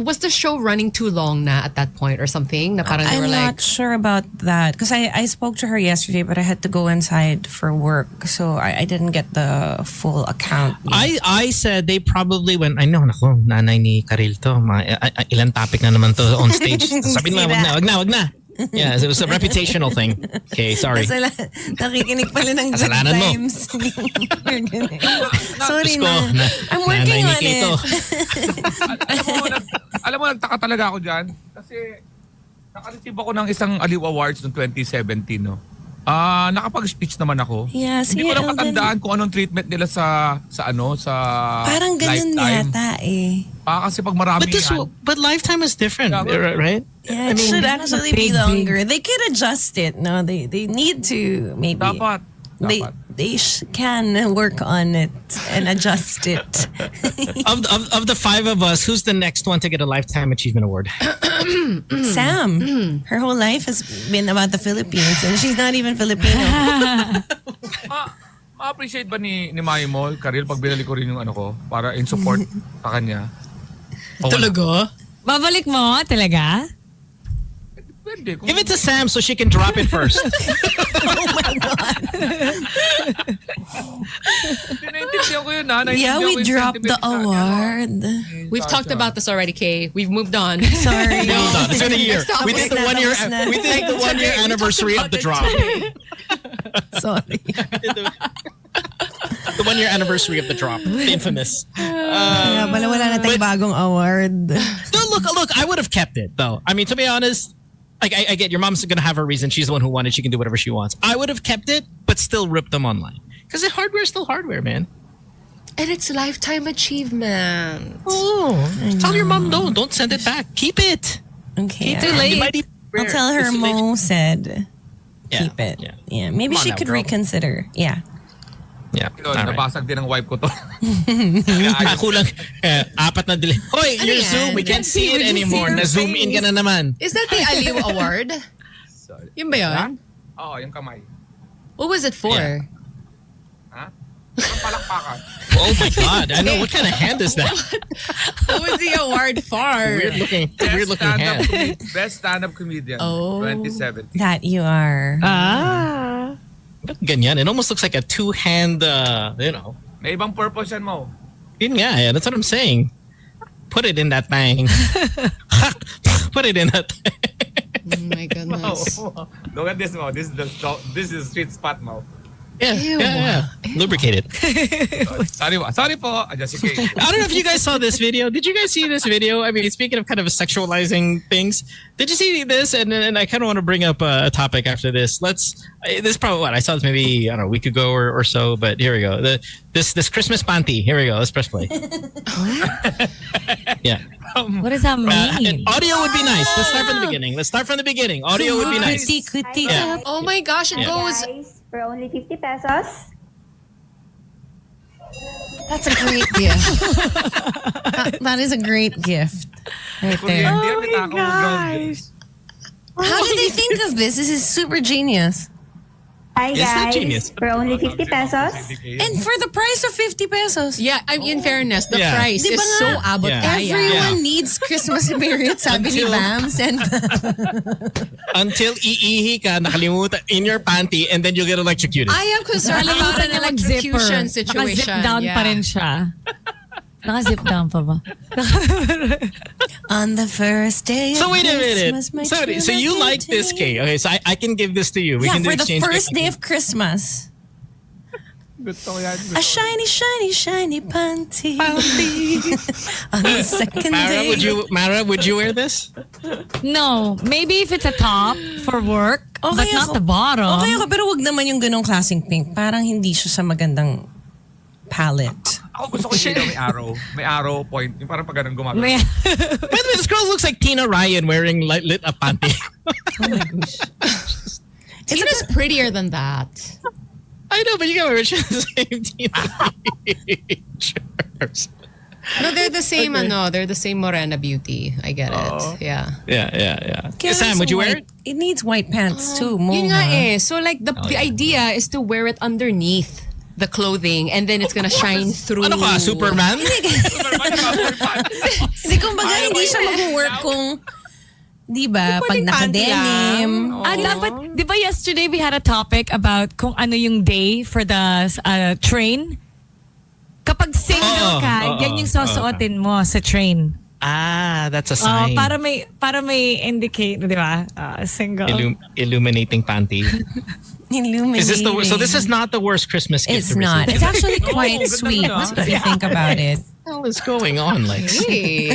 Was the show running too long na at that point or something? Na parang they I'm were not like, sure about that because I spoke to her yesterday, but I had to go inside for work, so I didn't get the full account. I said they probably went, I know, nako, nanay ni Karylle to. Ilan topic na naman to on stage. Sabi na, wag na. Yeah, it was a reputational thing. Okay, sorry. Nakikinig pala ng Kasalanan mo. GOODTIMES. Sorry Diyos ko, na. I'm working nanay on ni Kito. it. alam mo, nagtaka talaga ako dyan. Kasi naka-receive ako ng isang Aliw Awards noong 2017, no? Nakapag-speech naman ako. Yeah, Hindi ko si lang Elden. matandaan kung anong treatment nila sa Parang ganun Lifetime. yata eh. Kasi pag marami But Lifetime is different, Yeah, right? Yeah, it should actually be longer. They could adjust it. No, they need to maybe. dapat. They can work on it and adjust it. Of the five of us, who's the next one to get a Lifetime Achievement Award? Sam, her whole life has been about the Philippines, and she's not even Filipino. Ma-appreciate ba ni Mayo mo, Karylle, pag binalik ko rin yung ano ko para in support sa kanya? talaga? Babalik mo talaga? Pwede. Kung Give it to Sam so she can drop it first. Naintindihan ko yun, ha? Yeah, Naintindihan ko we yung dropped the sentiment niya. award. We've talked about this already, Kay. We've moved on. Sorry. Hold on, it's been a year. Stop We it. did the 1 year. Tapos na. We did the 1 year anniversary of the drop. Sorry. The 1 year anniversary of the drop. The infamous. Kaya pala wala na tayong bagong award. No, look. I would have kept it though. I mean, to be honest, like I get your mom's gonna have her reason. She's the one who won it. She can do whatever she wants. I would have kept it, but still ripped them online because the hardware is still hardware, man. And it's lifetime achievement. Oh, tell your mom don't send it back. Keep it. Okay. Keep it. It might be I'll tell her It's like- Mo said Yeah, keep it. yeah. Yeah. Maybe Come on she now, could girl. reconsider. Yeah. Yeah. Yun, All right. nabasag din ng wife ko to. Kulang apat na delay. Hoy, your yan? Zoom. We can't see it Would you see anymore. her Na-zoom in ka na naman. Is that the Aliw Award? Sorry. Yun ba yun? Oo, yung kamay. What was it for? Yeah. Ha? Ang palakpakan. Oh my God. I know. What kind of hand is that? What was the award for? Weird looking hand. Best stand-up comedian. Oh. 2017. That you are. Ganyan. It almost looks like a two-hand, May ibang purpose yan mo. Yun nga, yeah, that's what I'm saying. Put it in that thing. Put it in that thing. Oh my goodness. Look at this mo. This is sweet spot mo. Yeah, Ew. yeah. Lubricated. Sorry po. Just in case. I don't know if you guys saw this video. Did you guys see this video? I mean, speaking of kind of sexualizing things, did you see this? And I kind of want to bring up a topic after this. This is probably what I saw this maybe, I don't know, a week ago or so, but here we go. This Christmas panty. Here we go. Let's press play. Yeah. What does that mean? Audio would be nice. Let's start from the beginning. Audio would be nice. Kuti. Yeah. Oh my gosh, it goes. Guys, for only 50 pesos. That's a great gift. That is a great gift. Right there. Oh my gosh. How did they think of this? This is super genius. Hi Is that guys, genius? for only 50 pesos. And for the price of 50 pesos. Yeah, in fairness, the Yeah. price Di is ba so nga? abot Yeah. kaya. Everyone needs Christmas spirit, sabi ni Until- Bams. And Until iihi ka, nakalimutan in your panty, and then you'll get electrocuted. I am concerned about an electrocution situation. Naka-zip down yeah. pa rin siya. Naka-zip down pa ba? on the first day of So wait a minute. Christmas, my So true you love like this, came. Kay? Okay, so I can give this to you. We Yeah, can do for the exchange first gifts. day of Christmas. Gusto ko yan. A shiny, shiny, shiny panty. on the second Mara, day. would you wear this? No. Maybe if it's a top for work, but not the bottom. Okay ako, pero wag naman yung ganong klaseng pink. Parang hindi siya sa magandang palette. Ako gusto ko siya may arrow. May arrow point. Yung parang pag ganun gumagano. May- By the way, this girl looks like Tina Ryan wearing lit up panty. Oh my gosh. Tina's prettier than that. I know, but you got rich in the same teenagers. No, they're the same. They're the same Morena beauty. I get it. Yeah. Yeah. Kaya Sam, would you wear it? It needs white pants too. Yun nga Moha. eh. So like the idea is to wear it underneath the clothing and then it's gonna shine through. Ano ka, Superman? Kasi kumbaga hindi siya mag-work kung, di ba, pag naka-denim. Dapat, di ba yesterday we had a topic about kung ano yung day for the train? Kapag single ka, yan yung susuotin mo sa train. That's a sign. Para may indicate, di ba? Single. Illuminating panty. Illuminating. So this is not the worst Christmas gift. It's not. It's actually quite sweet if you think about it. What is going on, Lex? Hey.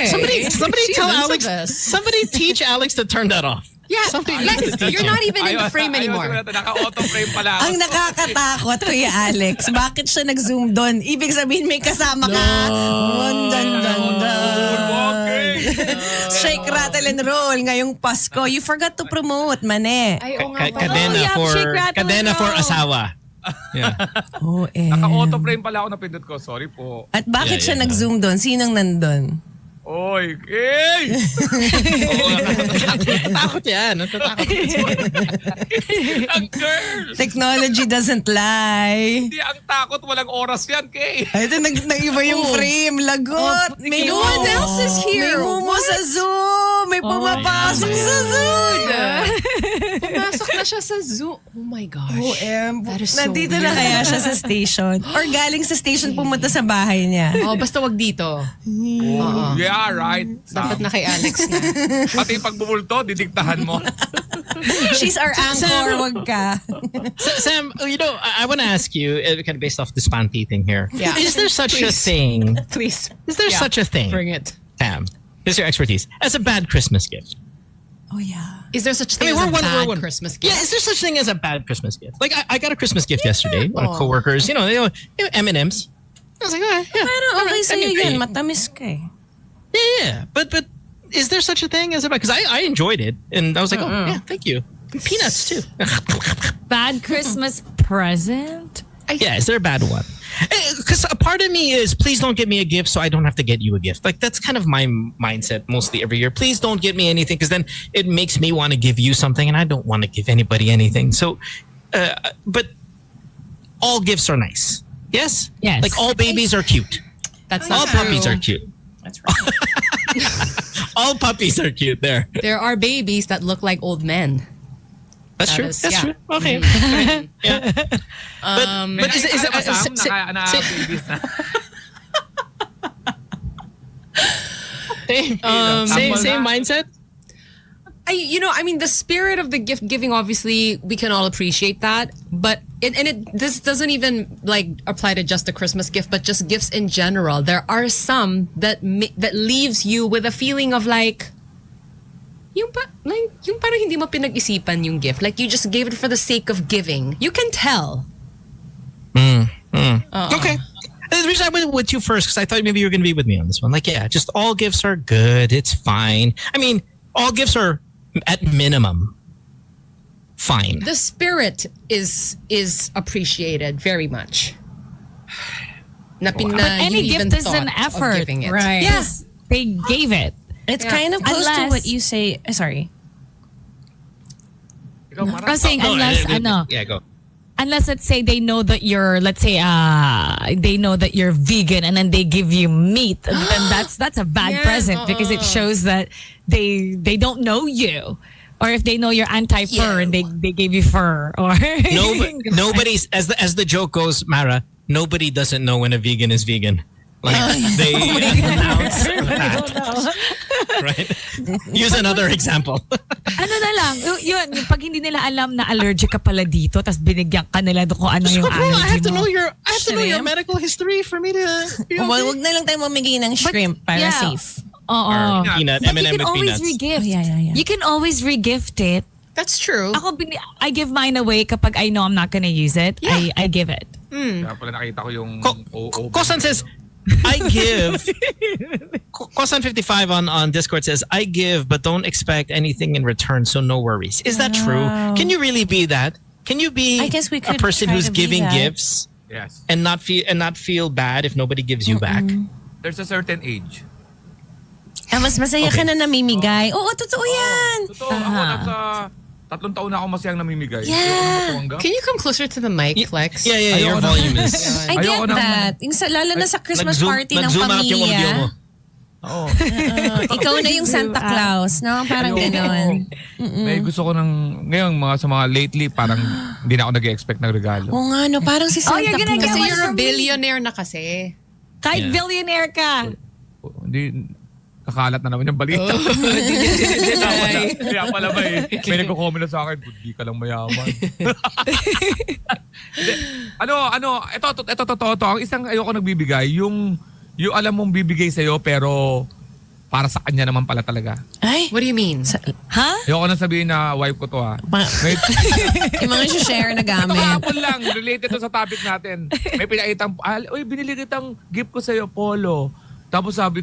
Somebody tell into Alex. this. Somebody teach Alex to turn that off. Yeah, Something Lex, you're not even in the frame anymore. Naka-auto frame pala ako. Ang nakakatakot, Kuya Alex, bakit siya nag-zoom doon? Ibig sabihin may kasama ka. Shake, rattle, and roll ngayong Pasko. You forgot to promote, mane. Ay, oo nga pala. Kadena for asawa. Yeah. Naka-auto frame pala ako na pindot ko. Sorry po. At bakit siya nag-zoom doon? Sinong nandun? Oy, Kay! Takot yan. Natatakot. Ang girl! Technology doesn't lie. Hindi, ang takot. Walang oras yan, Kay. Ay, ito, nag-iba yung frame. Lagot. May no one else is here. May mumo sa Zoom. May pumapasok sa Zoom. Pumasok na siya sa zoo. Oh my gosh. That is so Nandito weird. na kaya siya sa station? Or galing sa station pumunta sa bahay niya? Oh, basta wag dito. Yeah, right. Dapat na kay Alex na. Pati pag bumulto, didiktahan mo. She's our anchor. Wag ka. Sam, I want to ask you, kind of based off this panty thing here. Yeah. Is there such a thing? Please. Is there such a thing? Bring it. Sam, this is your expertise. As a bad Christmas gift. Oh, yeah. Is there such thing as a bad Christmas gift? Yeah, is there such thing as a bad Christmas gift? Like I got a Christmas gift yesterday. One of coworkers, they M&Ms. I was like, yeah. Pero okay sa'yo yan. Matamis ka eh. Yeah. But is there such a thing as a bad? Because I enjoyed it, and I was like, oh yeah, thank you. Peanuts too. Bad Christmas present? Yeah, is there a bad one? Because a part of me is, please don't get me a gift so I don't have to get you a gift. Like, that's kind of my mindset mostly every year. Please don't get me anything, because then it makes me want to give you something, and I don't want to give anybody anything. So, but all gifts are nice. Yes? Yes. Like, all babies are cute. That's All not true. puppies are cute. That's right. All puppies are cute there. There are babies that look like old men. That's true. is- That's yeah. true. Okay. Yeah. But is it Naka-babies na. same mindset? The spirit of the gift giving, obviously, we can all appreciate that. But this doesn't even like apply to just the Christmas gift, but just gifts in general. There are some that leaves you with a feeling of like, yung parang hindi mo pinag-isipan yung gift. Like you just gave it for the sake of giving. You can tell. Okay. The reason I went with you first, because I thought maybe you were going to be with me on this one. Like, yeah, just all gifts are good. It's fine. I mean, all gifts are at minimum fine. The spirit is appreciated very much. But any gift is an effort, right? Yes. They gave it. It's kind of close to what you say. Sorry. Ikaw, Mara. I was saying, unless, Yeah, go. unless let's say they know that you're, they know that you're vegan and then they give you meat, then that's a bad present because it shows that they don't know you. Or if they know you're anti-fur and they gave you fur, or Nobody's as the joke goes, Mara. Nobody doesn't know when a vegan is vegan. Like they announce that. Right? Use another example. Ano na lang, yun, pag hindi nila alam na allergic ka pala dito, tas binigyan ka nila kung ano yung allergy I have to mo. know your medical history for me to be okay. Wag na lang tayo mamigay ng shrimp para yeah. safe. Oo. Peanut, But M&M you can with always peanuts. regift. Yeah. You can always regift it. That's true. I give mine away kapag I know I'm not gonna use it. Yeah. I give it. Kaya pala nakita ko yung Kosan says, I give. Kosan 55 on Discord says, I give, but don't expect anything in return, so no worries. Is that true? Can you really be that? can you be I guess we a could person try who's to be giving that. gifts Yes. and not feel bad if nobody gives you back? There's a certain age. Mas masaya ka na namimigay. Oo, totoo yan. Totoo. Ako nasa 3 taon na ako masayang namimigay. Yeah. Ayoko na matuwangga. Can you come closer to the mic, Lex? Yeah, your Ayoko na- volume is... I get Ayoko na- that. Yung lalo na sa Christmas Nag-zoom- party ng nag-zoom out yung audio mo. pamilya. Oo. Ikaw na yung Santa Claus, no? Parang Ayoko. ganon. May gusto ko ng, ngayon sa mga lately, parang hindi na ako nag-expect ng regalo. Oo nga, no? Parang si Santa you're gonna Claus. Kasi One you're a from me. billionaire na kasi. Kahit Yeah. billionaire ka. Hindi, kakalat na naman yung balita. Kaya pala ba may nagko-comment na sa akin, hindi ka lang mayaman. Hindi. Ito totoo to. Ang isang ayoko nagbibigay, yung alam mong bibigay sa'yo pero para sa kanya naman pala talaga. Ay, What do you mean? ha? Ayoko na sabihin na wife ko to ha. May, Yung mga share na ito gamit. kahapon lang, related to sa topic natin. May pinakitang, uy, binili kitang gift ko sa'yo, polo. Tapos sabi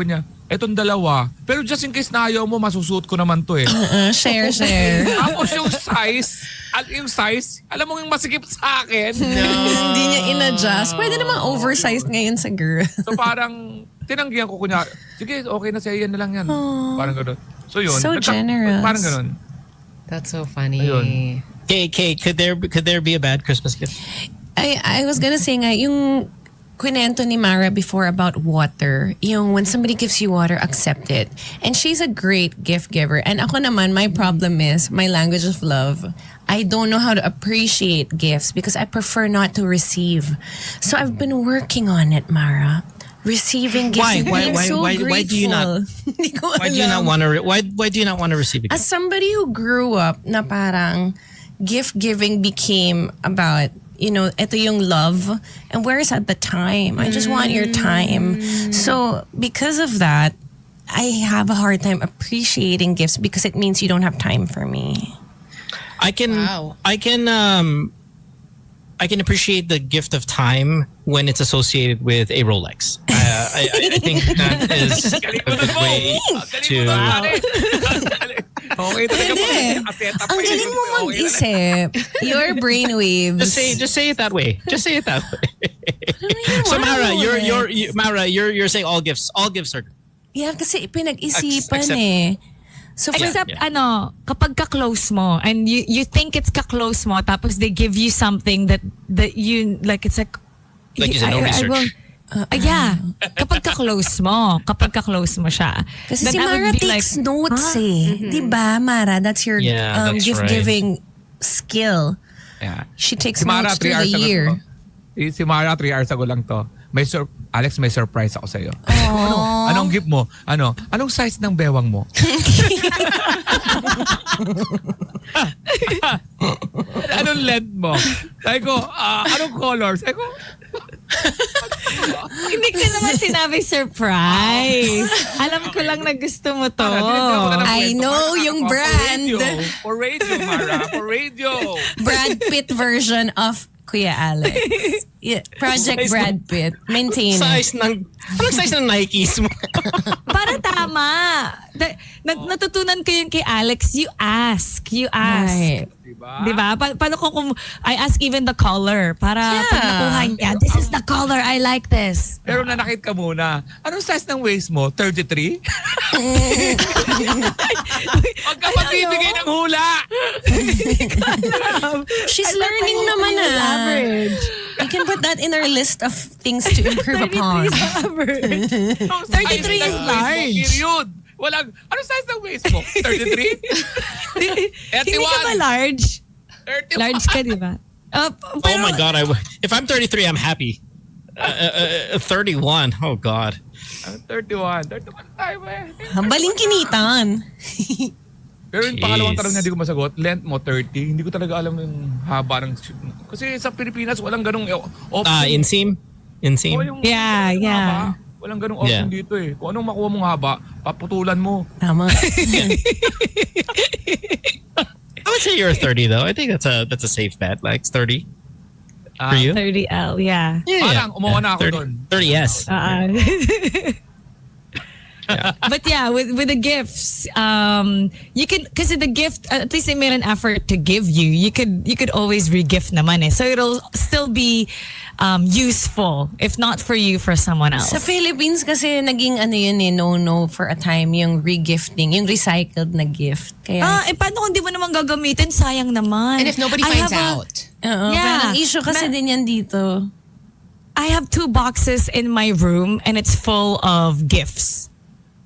niya, etong dalawa. Pero just in case na ayaw mo, masusuot ko naman to eh. Share. Tapos yung size, alam mo yung masikip sa akin. Hindi niya in-adjust. Pwede namang oversized ngayon sa girl. So parang, tinanggihan ko kunya, sige, okay na sa'yo, yan na lang yan. Parang gano'n. So yun. So generous. Parang gano'n. That's so funny. Ayun. Kay, could there be a bad Christmas gift? I was gonna say nga, yung kwento ni Mara before about water, yung when somebody gives you water, accept it. And she's a great gift giver. And ako naman, my problem is my language of love. I don't know how to appreciate gifts because I prefer not to receive. So I've been working on it, Mara. Receiving gifts. Why? and being so Why do you not- grateful. Hindi ko Why do you not alam. want to? Why do you not want to receive a As gift? somebody who grew up na parang gift giving became about, ito yung love. And where's at the time? I just want your time. So because of that, I have a hard time appreciating gifts because it means you don't have time for me. I can appreciate the gift of time when it's associated with a Rolex. I think that is a good way to. Okay talaga Hindi. Ang galing mo mag-isip. Your brainwaves. Just say it that way. Just say it that way. So Mara, you're saying all gifts are good. Yeah, kasi pinag-isipan Except- eh. So for Except, Yeah. kapag ka-close mo and you think it's ka-close mo tapos they give you something that you, like, it's like Like you said, no research. Yeah. Kapag ka-close mo siya. Kasi then si I would Mara be takes like, notes eh. Di ba, Mara? That's your Yeah, that's gift-giving skill. Yeah. She takes Si Mara, notes 3 through hours the ago year. to. Si Mara, 3 hours ago lang to. Alex, may surprise ako sa'yo. Anong gift mo? Anong size ng bewang mo? Anong length mo? Sabi ko, anong color? Sabi ko, hindi ko naman sinabi surprise. Alam ko lang na gusto mo to. I know yung brand. For radio, Mara. For radio. Brad Pitt version of Kuya Alex. Yeah, Project Size Brad Pitt. Maintain. Anong size ng Nikes mo? Para tama. Natutunan ko yun kay Alex. You ask. Right. Diba? Paano ko I ask even the color para pag nakuha niya, this is the color, I like this. Pero nanakit ka muna. Anong size ng waist mo? 33? Huwag ka magbibigay ng hula! She's learning naman Average. You can put that in our list of things to improve upon. Average. Anong 33 size ng is waist mo? large. Period. Anong size ng waist mo? 33? Hindi ka ba 31? large? 31? Large ka, di ba? Oh my God! If I'm 33, I'm happy. 31. Oh God. 31. 31 tayo ba? Hambaling kinitan. Pero yung pangalawang tanong niya, hindi ko masagot. Length mo, 30. Hindi ko talaga alam yung haba ng... Kasi sa Pilipinas, walang ganong option. Inseam? Inseam? Oo, yung Yeah. haba. Walang ganong option Yeah. dito eh. Kung anong makuha mong haba, paputulan mo. Tama. I would say you're 30 though. I think that's a safe bet. Like 30 for you. 30L, yeah. Parang, umuha na ako 30, doon. 30 yes. But yeah, with the gifts, you can, because the gift, at least they made an effort to give you. You could always re-gift naman eh. So it'll still be useful, if not for you, for someone else. Sa Philippines kasi naging ano yun eh, no for a time yung re-gifting, yung recycled na gift. Kaya, Paano kung di mo naman gagamitin? Sayang naman. And if nobody I finds have out. oo, Yeah. parang issue kasi din yan dito. I have 2 boxes in my room and it's full of gifts.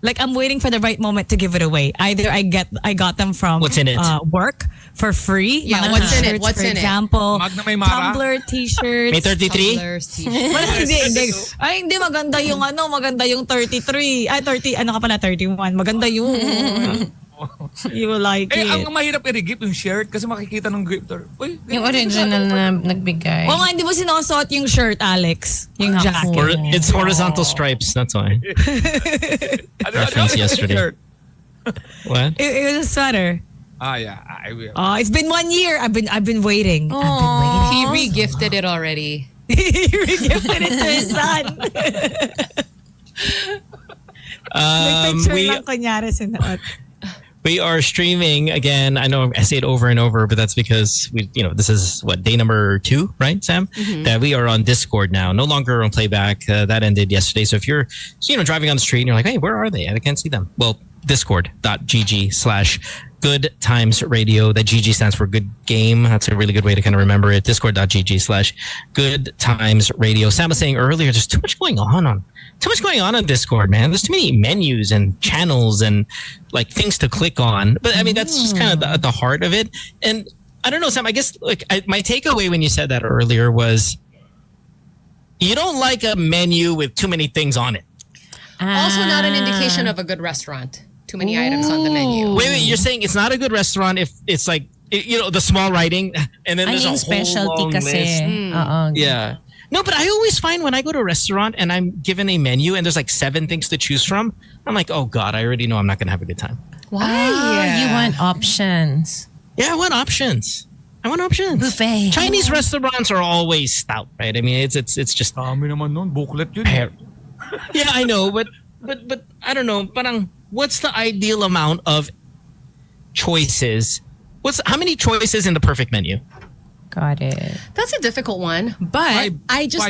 Like I'm waiting for the right moment to give it away. Either I got them from What's in it? Work for free. Yeah, Mga what's in it? t-shirts, What's for in it? example, Mag na may mara? Tumblr t-shirts. May 33? Tumblers, t-shirts. Wala, hindi. Ay, hindi maganda yung maganda yung 33. Ay, 30, ano ka pala, 31. Maganda yung. You will like it. Ang mahirap i-gift yung shirt kasi makikita ng gifter. Uy, Yung original na nagbigay. Oo nga, hindi mo sinusuot yung shirt, Alex. Yung Naku. jacket. Or it's horizontal stripes. That's why. Reference yesterday. Shirt? What? It was a sweater. Yeah, I will. It's been 1 year. I've been waiting. I've been waiting. He re-gifted it already. He re-gifted it to his son. Nagpicture We lang kunyari sinuot. we are streaming again. I know I say it over and over, but that's because this is day number 2, right, Sam? That we are on Discord now, no longer on playback. That ended yesterday. So if you're, driving on the street and you're like, hey, where are they? I can't see them. Well, discord.gg/GoodTimesRadio. That GG stands for good game. That's a really good way to kind of remember it. Discord.gg/GoodTimesRadio. Sam was saying earlier, there's too much going on Discord, man. There's too many menus and channels and like things to click on. But I mean, that's just kind of the heart of it. And I don't know, Sam, I guess my takeaway when you said that earlier was you don't like a menu with too many things on it. Also not an indication of a good restaurant. Too many items on the menu. Wait, you're saying it's not a good restaurant if it's like, the small writing and then there's a Ang whole specialty long kasi. list. Oo. Yeah. No, but I always find when I go to a restaurant and I'm given a menu and there's like 7 things to choose from, I'm like, oh God, I already know I'm not going to have a good time. Why? You want options. Yeah, I want options. Buffet. Chinese restaurants are always stout, right? I mean, it's just. Dami naman nun. Booklet yun. Yeah, I know, but I don't know. Parang, what's the ideal amount of choices? How many choices in the perfect menu? Got it. That's a difficult one. But I just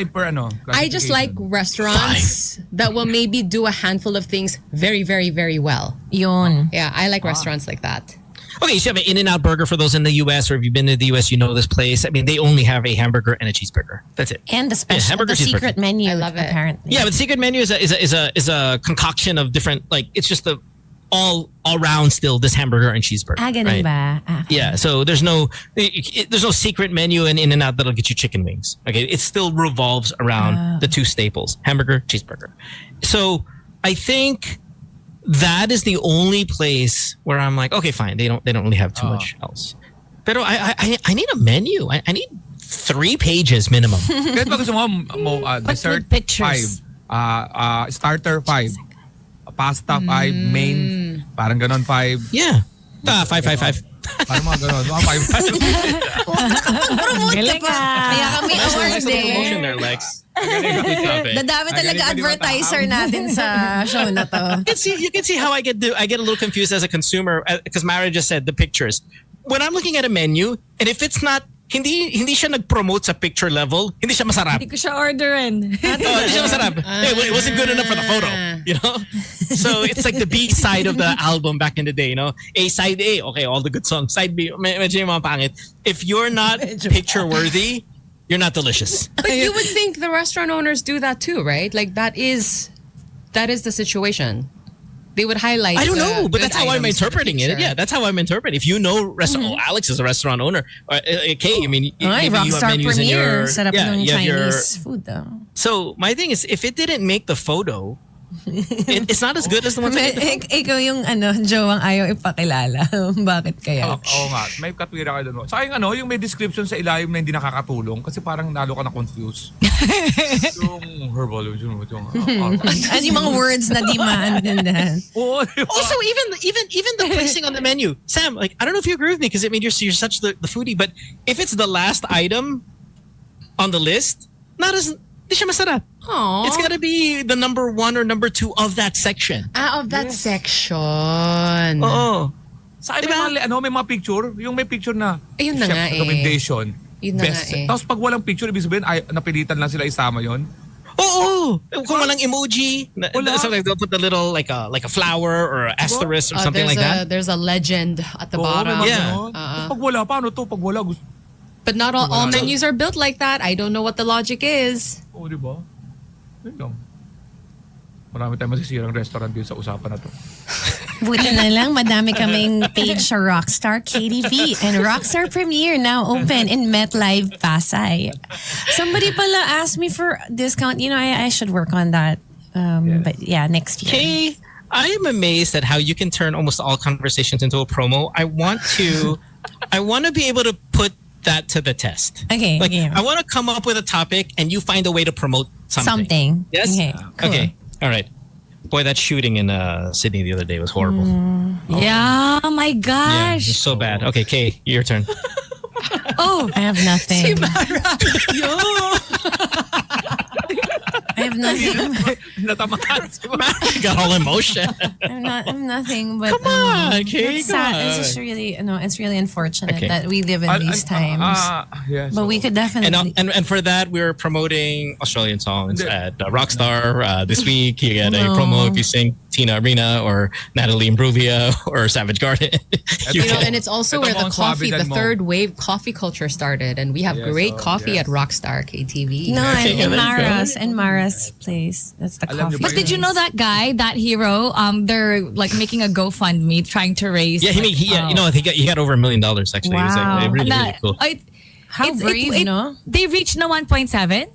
like restaurants that will maybe do a handful of things very, very, very well. Yun. Yeah, I like restaurants like that. Okay, so you have an In-N-Out burger for those in the U.S. or if you've been to the U.S., you know this place. I mean, they only have a hamburger and a cheeseburger. That's it. And the special, hamburger, the secret cheeseburger. menu. I love it. Apparently. Yeah, but the secret menu is a concoction of different, like, it's just the all round still this hamburger and cheeseburger. Ganun right? ba? Yeah, so there's no secret menu in In-N-Out that'll get you chicken wings. Okay, it still revolves around the 2 staples: hamburger, cheeseburger. So I think that is the only place where I'm like, okay, fine, they don't really have too much else. Pero I need a menu. I need 3 pages minimum. Kahit ba gusto mo dessert with pictures. 5, starter 5, pasta 5, main parang ganon 5. Yeah. 5. Parang mga ganon. Mga 5. Galing ka. Kaya kami award Promotion eh. there, Lex. Dadami talaga advertiser natin sa show na to. You can see how I get a little confused as a consumer because Mara just said the pictures. When I'm looking at a menu and if it's not hindi siya nag-promote sa picture level, hindi siya masarap. Hindi ko siya orderin. Hindi siya masarap. It wasn't good enough for the photo, So it's like the B side of the album back in the day, A side A, okay, all the good songs. Side B, medyo yung mga pangit. If you're not picture worthy, you're not delicious. But you would think the restaurant owners do that too, right? Like that is the situation. They would highlight. I don't know, but good that's how I'm items for the interpreting it. picture. Yeah, that's how I'm interpreting. If you know Alex is a restaurant owner. Okay, I mean, Ay, maybe you have Rockstar menus in Premier. your Sarap ng you have Chinese food though. So my thing is, if it didn't make the photo, it's not as good as the ones that made the photo. Ikaw yung jowang ayaw ipakilala. Bakit kaya? Oo nga, may katwira ka doon. Sa akin yung may description sa ilalim na hindi nakakatulong kasi parang nalo ka na confused. Yung herbal, yung Ano yung mga words na di maintindihan? Also, even the placing on the menu, Sam. Like, I don't know if you agree with me because I mean you're such the foodie, but if it's the last item on the list, not as Di siya masarap. Aww. It's gotta be the number 1 or number 2 of that section. Of that section. Oo. Sa akin may mga picture, yung may picture na Ayun na chef nga eh. recommendation. Yun na Best. nga eh. Tapos pag walang picture, ibig sabihin, napilitan lang sila isama yon. Oo. Kung walang emoji, Wala. sometimes they'll put a little like a flower or an asterisk or something like that. There's a legend at the Oo, bottom. may mga Yeah. ganon. Tapos pag wala, paano to? Pag wala, gusto. But not all Wala. menus are built like that. I don't know what the logic is. Oo, di ba? Yun lang. Marami tayong masisirang restaurant dito sa usapan na to. Buti na lang, madami kaming page sa Rockstar KTV. And Rockstar Premiere now open in MetLife Pasay. Somebody pala asked me for discount. You know, I should work on that. But yeah, next year. Kay, I am amazed at how you can turn almost all conversations into a promo. I want to be able to put that to the test. Okay. Like, okay. I want to come up with a topic and you find a way to promote something. Yes? Okay. Cool. Okay. All right. Boy, that shooting in Sydney the other day was horrible. Yeah, my Yeah, gosh. it's so bad. Okay, Kay, your turn. Oh, I have nothing. I have nothing. Natamaan si You got all emotion. I'm nothing. But Come on, okay, it's come sad. on. It's just really it's really unfortunate Okay. that we live in these times. Yes. But we could definitely. And for that, we're promoting Australian songs at Rockstar this week. You get a promo if you sing Tina Arena or Natalie Imbruglia or Savage Garden. You know, get- and it's also Ito where mo the ang coffee, sabi the dyan mo. third wave coffee culture started, and we have great coffee at Rockstar KTV. No, Okay, in let's go. Mara's place. That's the Alam niyo coffee. ba but did you know that guy, that hero? They're like making a GoFundMe trying to raise. yeah, he got over $1 million actually. It was Wow. like really, Na- really cool. How brave, no? They reached na 1.7.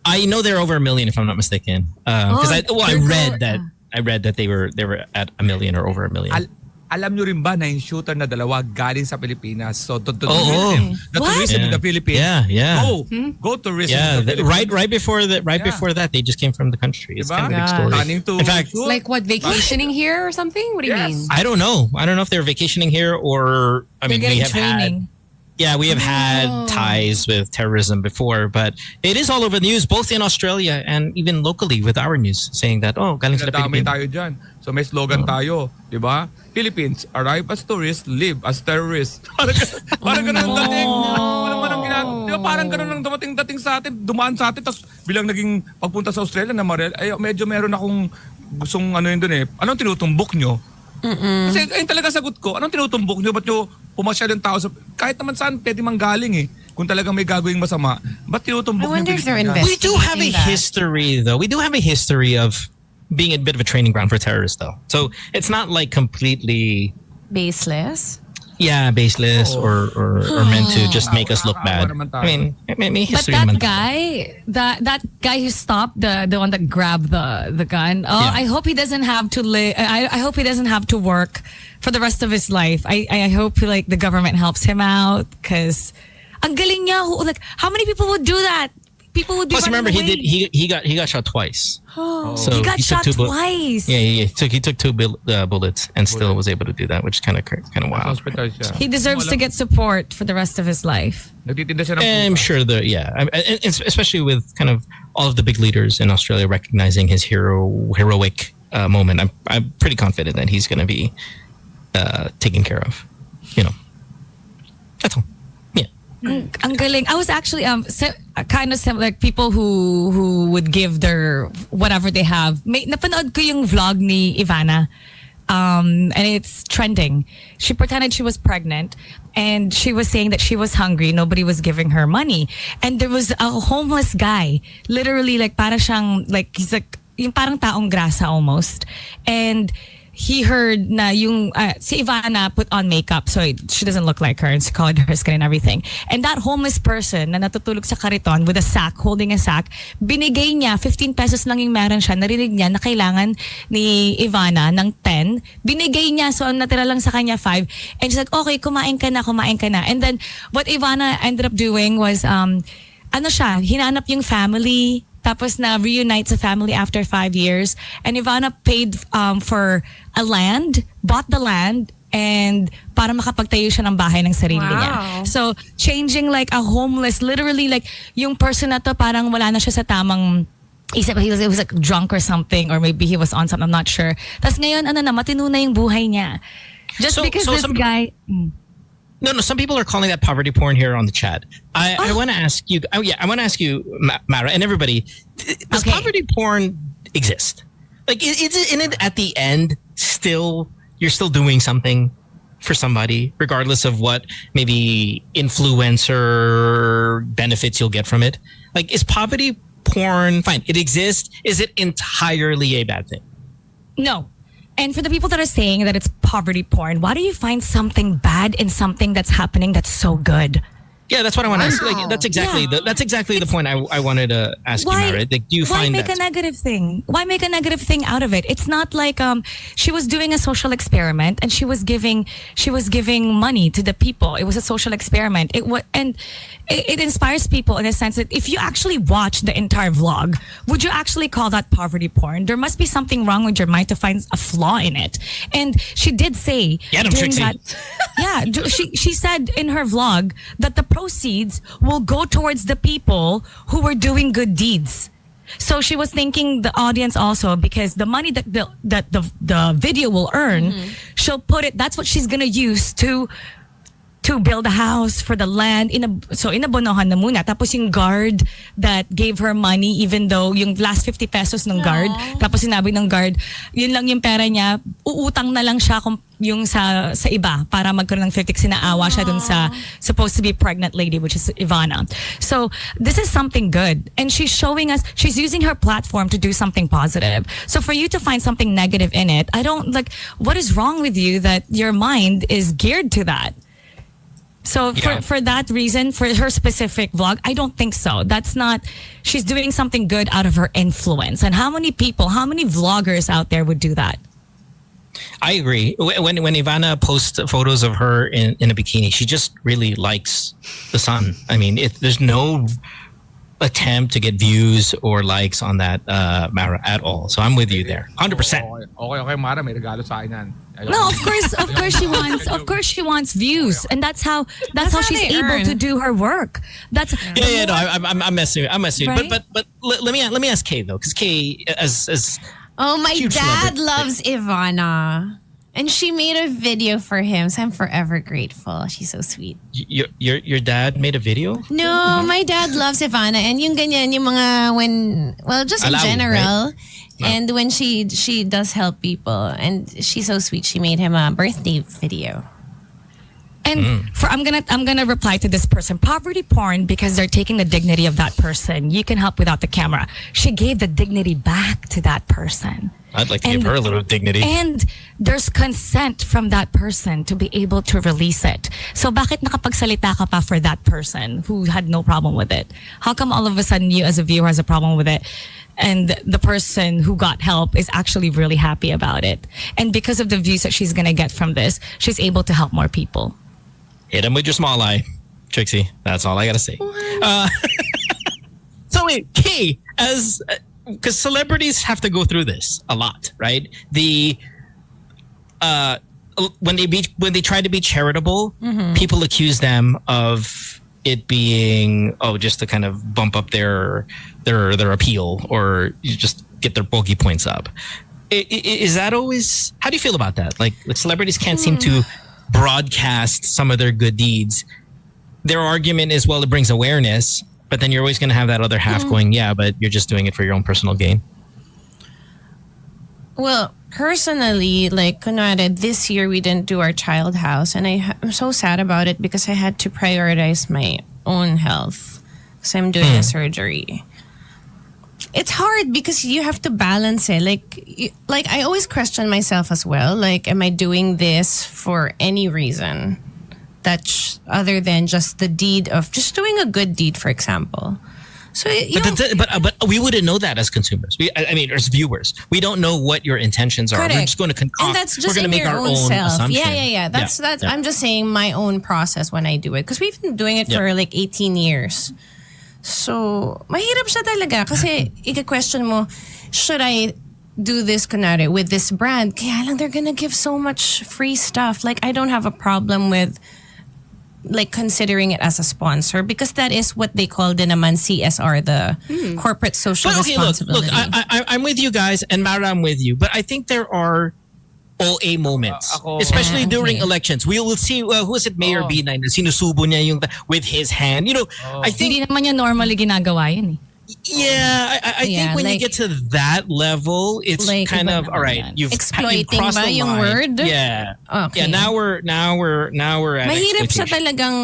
I know they're over $1 million if I'm not mistaken. Because I read that they were at $1 million or over $1 million. Alam nyo rin ba na yung shooter na dalawa galing sa Pilipinas? So, to Oh, tourism. The What? tourism in the Philippines. Yeah. Go tourism Yeah, in the Philippines. right before that, they just came from the country. It's Diba? kind of a big story. Planning to In fact, shoot. Like what, vacationing here or something? What do you Yes. mean? I don't know. I don't know if they're vacationing here or I mean, They're we getting have training. we have had ties with terrorism before, but it is all over the news, both in Australia and even locally with our news, saying that galing sila Nadamay Pilipinas. tayo dyan. So may slogan tayo, di ba? Philippines, arrive as tourists, live as terrorists. Parang ganun ang dating. Di ba parang ganun ang dating sa atin, dumaan sa atin, tapos bilang naging pagpunta sa Australia na medyo meron akong gustong yun dun eh. Anong tinutumbok nyo? Kasi ayun talaga sagot ko, anong tinutumbok nyo? Ba't nyo pumasyal yung tao kahit naman saan pwede manggaling eh. Kung talagang may gagawing masama, ba't tinutumbok I nyo wonder if they're Pilipinas? We do have a investigating that. history, though. We do have a history of being a bit of a training ground for terrorists, though. So it's not like completely, Baseless. baseless or meant to just make us look bad. I mean, may But history that naman. guy, that guy who stopped, the one that grabbed the gun. Oh, Yeah. I hope he doesn't have to live. I hope he doesn't have to work for the rest of his life. I hope like the government helps him out because ang galing niya. Like how many people would do that? People would be Plus, running remember away. he got shot twice. So He got took shot two twice. Yeah, he took two bullets and still was able to do that, which is kind of Sa wild. hospital siya. He deserves to get support for the rest of his life. Nagtitinda siya ng I'm puta. sure especially with kind of all of the big leaders in Australia recognizing his heroic moment. I'm pretty confident that he's going to be taken care of. That's all. Yeah. Ang galing. I was actually kind of like people who would give their whatever they have. Napanood ko yung vlog ni Ivana. And it's trending. She pretended she was pregnant and she was saying that she was hungry. Nobody was giving her money. And there was a homeless guy, literally like para siyang, like he's like yung parang taong grasa almost. And he heard na yung si Ivana put on makeup so she doesn't look like her and she colored her skin and everything. And that homeless person na natutulog sa kariton with a sack, holding a sack, binigay niya 15 pesos lang yung meron siya. Narinig niya na kailangan ni Ivana ng 10. Binigay niya, so ang natira lang sa kanya 5. And she's like, okay, kumain ka na. And then what Ivana ended up doing was hinanap yung family. Tapos na reunite sa family after 5 years. And Ivana paid for a land, bought the land, and para makapagtayo siya ng bahay ng sarili niya. So, changing like a homeless, literally like yung person na to parang wala na siya sa tamang isip. He was like drunk or something, or maybe he was on something, I'm not sure. Tapos ngayon, matino na yung buhay niya. Just because this guy... No, some people are calling that poverty porn here on the chat. I want to ask you, I want to ask you, Mara, and everybody, does poverty porn exist? Like, isn't it at the end still, you're still doing something for somebody, regardless of what maybe influencer benefits you'll get from it? Like, is poverty porn, fine, it exists. Is it entirely a bad thing? No. And for the people that are saying that it's poverty porn, why do you find something bad in something that's happening that's so good? Yeah, that's what I want to ask. Like, that's exactly the point I wanted to ask you, Mara. Like, do you find make a negative thing? Why make a negative thing out of it? It's not like she was doing a social experiment and she was giving money to the people. It was a social experiment. It inspires people in a sense that if you actually watch the entire vlog, would you actually call that poverty porn? There must be something wrong with your mind to find a flaw in it. And she did say she said in her vlog that the proceeds will go towards the people who were doing good deeds. So she was thanking the audience also, because the money that the video will earn, she'll put it. That's what she's gonna use to build a house for the land. Inabonohan na muna. Tapos yung guard that gave her money, even though yung last 50 pesos ng guard, tapos sinabi ng guard, yun lang yung pera niya, uutang na lang siya yung sa iba para magkaroon ng 50 kasi naawa siya dun sa supposed to be pregnant lady, which is Ivana. So this is something good. And she's showing us, she's using her platform to do something positive. So for you to find something negative in it, what is wrong with you that your mind is geared to that? So for that reason, for her specific vlog, I don't think so. That's not, she's doing something good out of her influence. And how many vloggers out there would do that? I agree. When Ivana posts photos of her in a bikini, she just really likes the sun. I mean, there's no attempt to get views or likes on that, Mara, at all. So I'm with you there, 100%. Okay, Mara, may regalo sa akin yan. No, of course she wants views, and that's how she's able to do her work. I'm messing. Right? But let me ask Kay though, because Kay as my dad celebrity. loves Ivana. And she made a video for him, so I'm forever grateful. She's so sweet. Your dad made a video? No, my dad loves Ivana. And yung ganyan, yung mga just in general. Right? And when she does help people. And she's so sweet. She made him a birthday video. And I'm gonna reply to this person. Poverty porn, because they're taking the dignity of that person. You can help without the camera. She gave the dignity back to that person. I'd like to give her a little dignity. And there's consent from that person to be able to release it. So bakit nakapagsalita ka pa for that person who had no problem with it? How come all of a sudden you as a viewer has a problem with it? And the person who got help is actually really happy about it. And because of the views that she's going to get from this, she's able to help more people. Hit him with your small eye, Trixie. That's all I got to say. So wait, Kay, because celebrities have to go through this a lot, right? When they try to be charitable, people accuse them of it being just to kind of bump up their appeal, or you just get their bogey points up. Is that always? How do you feel about that? Like celebrities can't seem to broadcast some of their good deeds. Their argument is, well, it brings awareness. But then you're always going to have that other half going, yeah, but you're just doing it for your own personal gain. Well, personally, kunwari, this year we didn't do our child house. And I'm so sad about it because I had to prioritize my own health because I'm doing a surgery. It's hard because you have to balance it. Like I always question myself as well. Like, am I doing this for any reason? That's other than just the deed of just doing a good deed, for example. So, but we wouldn't know that as consumers. I mean, as viewers, we don't know what your intentions are. Correct. We're just going to concoct. And that's just we're going to make our own self. assumption. Yeah. That's. I'm just saying my own process when I do it, because we've been doing it for 18 years. So mahirap siya talaga kasi i-question mo, should I do this kunwari with this brand, kaya lang they're gonna give so much free stuff. Like, I don't have a problem with like considering it as a sponsor because that is what they call din naman CSR, the corporate social But okay, look, responsibility. I'm with you guys, and Mara, I'm with you. But I think there are OA moments, especially during elections. We will see who is it, Mayor B9, na sinusubo niya yung with his hand. You know, I think Hindi naman yan normally ginagawa yun eh. yeah, I Yeah, think when like- you get to that level, it's Like, kind iba of all right. You've Exploiting crossed ba the yung line. word? Yeah, Okay. yeah. Now we're at Mahirap siya exploitation. talagang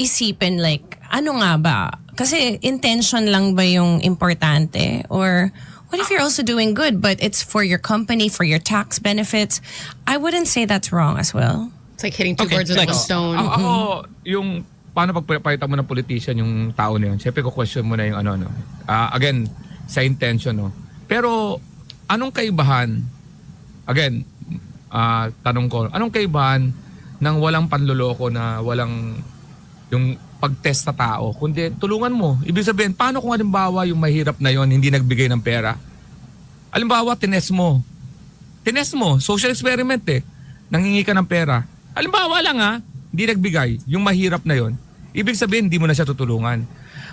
isipin like, ano nga ba? Kasi intention lang ba yung importante? Or what if you're also doing good but it's for your company, for your tax benefits? I wouldn't say that's wrong as well. It's like hitting two Okay, birds with like- one stone. Ako, yung paano pagpapalitan mo ng politician yung tao na yun, syempre ko-question mo na yung ano. Again, sa intention, no? Pero, anong kaibahan, again, tanong ko, anong kaibahan ng walang panloloko na walang yung pag-test sa tao, kundi tulungan mo. Ibig sabihin, paano kung halimbawa yung mahirap na yon hindi nagbigay ng pera? Halimbawa, tinest mo, social experiment eh, nanghingi ka ng pera. Halimbawa lang hindi nagbigay, yung mahirap na yon, ibig sabihin, hindi mo na siya tutulungan.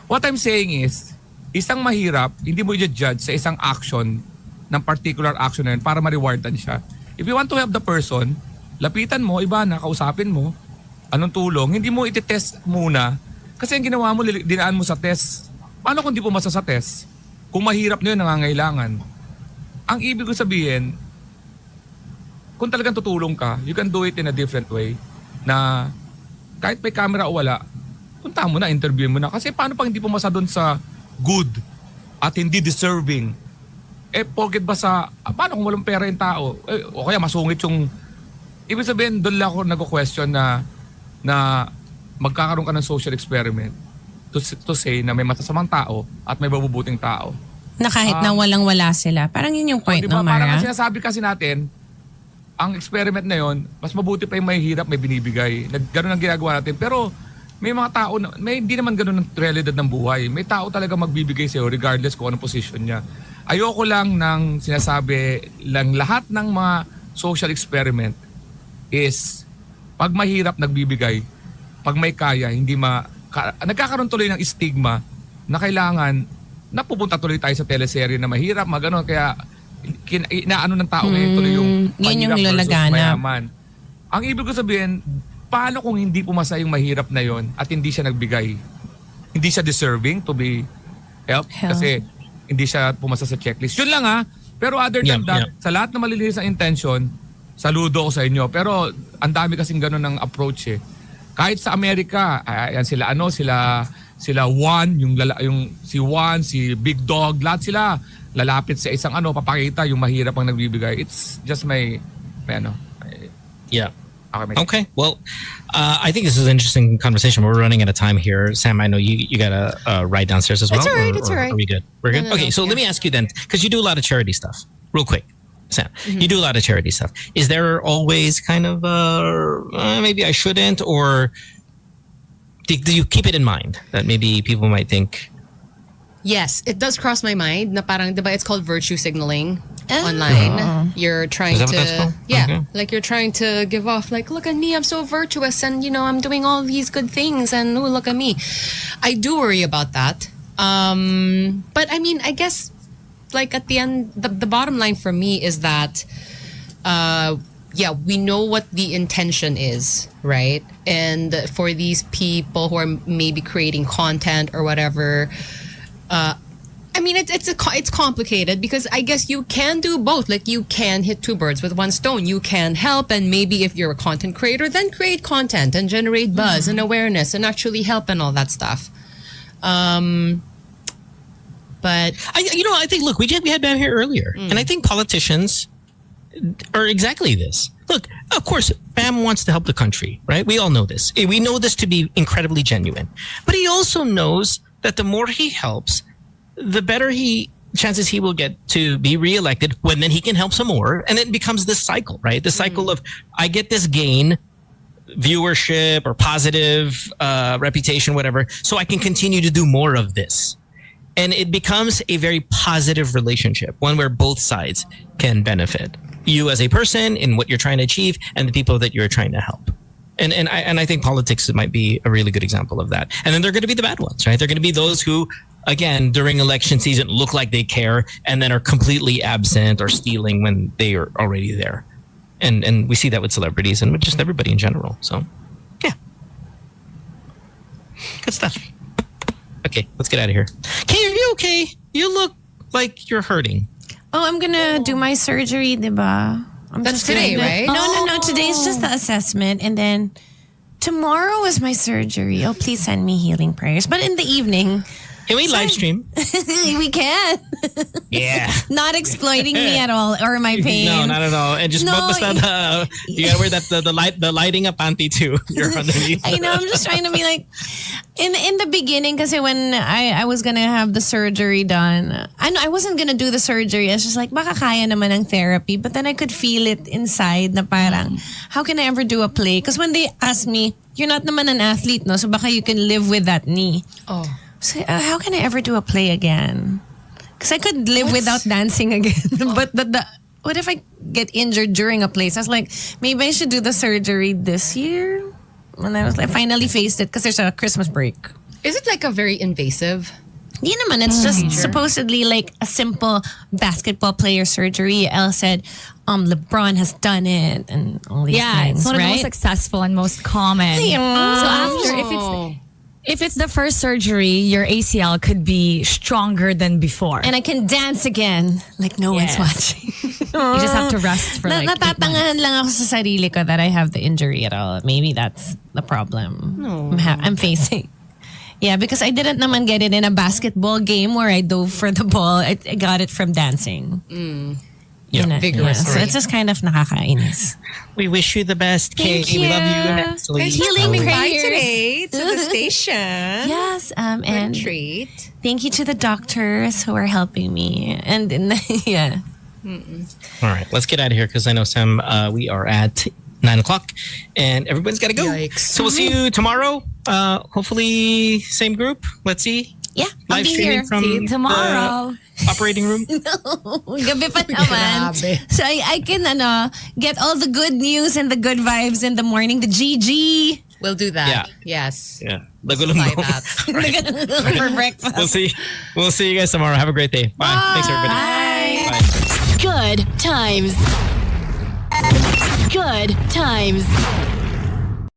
What I'm saying is, isang mahirap, hindi mo i-judge sa isang action, ng particular action na yun, para ma-rewardan siya. If you want to help the person, lapitan mo, iba na, kausapin mo, anong tulong, hindi mo iti-test muna, kasi ang ginawa mo, dinaan mo sa test. Paano kung di pumasa sa test? Kung mahirap na yun, nangangailangan. Ang ibig ko sabihin, kung talagang tutulong ka, you can do it in a different way, na kahit may camera o wala, punta mo na, interview mo na. Kasi paano pag hindi pumasa doon sa good at hindi deserving? Porket ba sa, paano kung walang pera yung tao? O kaya masungit yung, ibig sabihin, doon lang ako nag-question na magkakaroon ka ng social experiment to say na may masasamang tao at may mabubuting tao. Na kahit na walang-wala sila. Parang yun yung point, Diba? no, Parang Mara? ang sinasabi kasi natin, ang experiment na yon, mas mabuti pa yung may hirap, may binibigay. Ganun ang ginagawa natin. Pero may mga tao, hindi naman ganun ang realidad ng buhay. May tao talaga magbibigay sa'yo regardless kung anong position niya. Ayoko lang ng sinasabi lang lahat ng mga social experiment is pag mahirap nagbibigay, pag may kaya, nagkakaroon tuloy ng stigma na kailangan napupunta tuloy tayo sa teleserye na mahirap, magano, kaya inaano ng tao ngayon tuloy yung yun yung mahirap versus lalaganap. mayaman. Ang ibig ko sabihin, paano kung hindi pumasa yung mahirap na yon at hindi siya nagbigay? Hindi siya deserving to be helped kasi hindi siya pumasa sa checklist. Yun lang Pero other than that, sa lahat na malilinis ang intention, saludo ko sa inyo. Pero ang dami kasing ganun ng approach eh. Kahit sa Amerika, ayan sila Juan, yung si Juan, si Big Dog, lahat sila lalapit sa isang papakita yung mahirap ang nagbibigay. It's just my Yeah. Okay. Well, I think this is an interesting conversation. We're running out of time here. Sam, I know you got a ride downstairs as well. It's all right, or- it's all right. Are we good? We're good? No, Okay, so let me ask you then, because you do a lot of charity stuff. Real quick, Sam, you do a lot of charity stuff. Is there always kind of, maybe I shouldn't, or do you keep it in mind that maybe people might think, Yes, it does cross my mind na parang, diba, it's called virtue signaling online. You're trying Is that what that's to, called? yeah, Okay. like you're trying to give off like, look at me, I'm so virtuous and, I'm doing all these good things and ooh, look at me. I do worry about that. But I mean, I guess like at the end, the bottom line for me is that, we know what the intention is, right? And for these people who are maybe creating content or whatever, I mean, it's complicated because I guess you can do both. Like you can hit two birds with one stone. You can help, and maybe if you're a content creator, then create content and generate buzz and awareness and actually help and all that stuff. But I think, look, we had Bam here earlier, and I think politicians are exactly this. Look, of course, Bam wants to help the country, right? We all know this. We know this to be incredibly genuine. But he also knows that the more he helps, the better chances he will get to be reelected, when then he can help some more. And it becomes this cycle, right? The cycle of, I get this gain, viewership or positive reputation, whatever, so I can continue to do more of this. And it becomes a very positive relationship, one where both sides can benefit. You as a person in what you're trying to achieve and the people that you're trying to help. And I think politics might be a really good example of that. And then they're going to be the bad ones, right? They're going to be those who, again, during election season look like they care and then are completely absent or stealing when they are already there. And we see that with celebrities and with just everybody in general. So, yeah. Good stuff. Okay, let's get out of here. Kay, are you okay? You look like you're hurting. Oh, I'm gonna do my surgery, diba? That's today, right? No. Today's just the assessment, and then tomorrow is my surgery. Oh, please send me healing prayers. But in the evening, Can we live stream? we can. Yeah. Not exploiting me at all or my pain. No, not at all. And just No, basta you gotta wear that the lighting up panty too. You're underneath. I know. I'm just trying to be like, in the beginning, kasi when I was gonna have the surgery done, I wasn't gonna do the surgery. I was just like, baka kaya naman ang therapy. But then I could feel it inside na parang, how can I ever do a play? Because when they asked me, you're not naman an athlete, no? So baka you can live with that knee. Oh. So how can I ever do a play again? Because I could live without dancing again. But what if I get injured during a play? So I was like, maybe I should do the surgery this year. And I was like, finally faced it because there's a Christmas break. Is it like a very invasive? Di naman, it's just supposedly like a simple basketball player surgery. Elle said, LeBron has done it and all these things, it's one of the most right? successful and most common. So after, if it's the first surgery, your ACL could be stronger than before. And I can dance again like no one's watching. You just have to rest for like 8 months. Natatangahan lang ako sa sarili ko that I have the injury at all. Maybe that's the problem I'm facing. Yeah, because I didn't naman get it in a basketball game where I dove for the ball. I got it from dancing. Yeah, vigorously. So it's just kind of nakakainis. We wish you the best, Kay. Thank We love you you. immensely. Healing Bye prayers. today to the station. Yes, and Treat. thank you to the doctors who are helping me. And yeah. All right, let's get out of here because I know, Sam, we are at 9 o'clock and everybody's got to go. Yikes. So we'll see you tomorrow. Hopefully, same group. Let's see. Yeah, I'll Live be streaming here. from See you tomorrow. the operating room. Gabi pa naman. So I can get all the good news and the good vibes in the morning. The GG We'll do that. Yeah. Yes. Yeah. Supply that. for breakfast. We'll see you guys tomorrow. Have a great day. Bye. Thanks, everybody. Bye. Good times. Good times.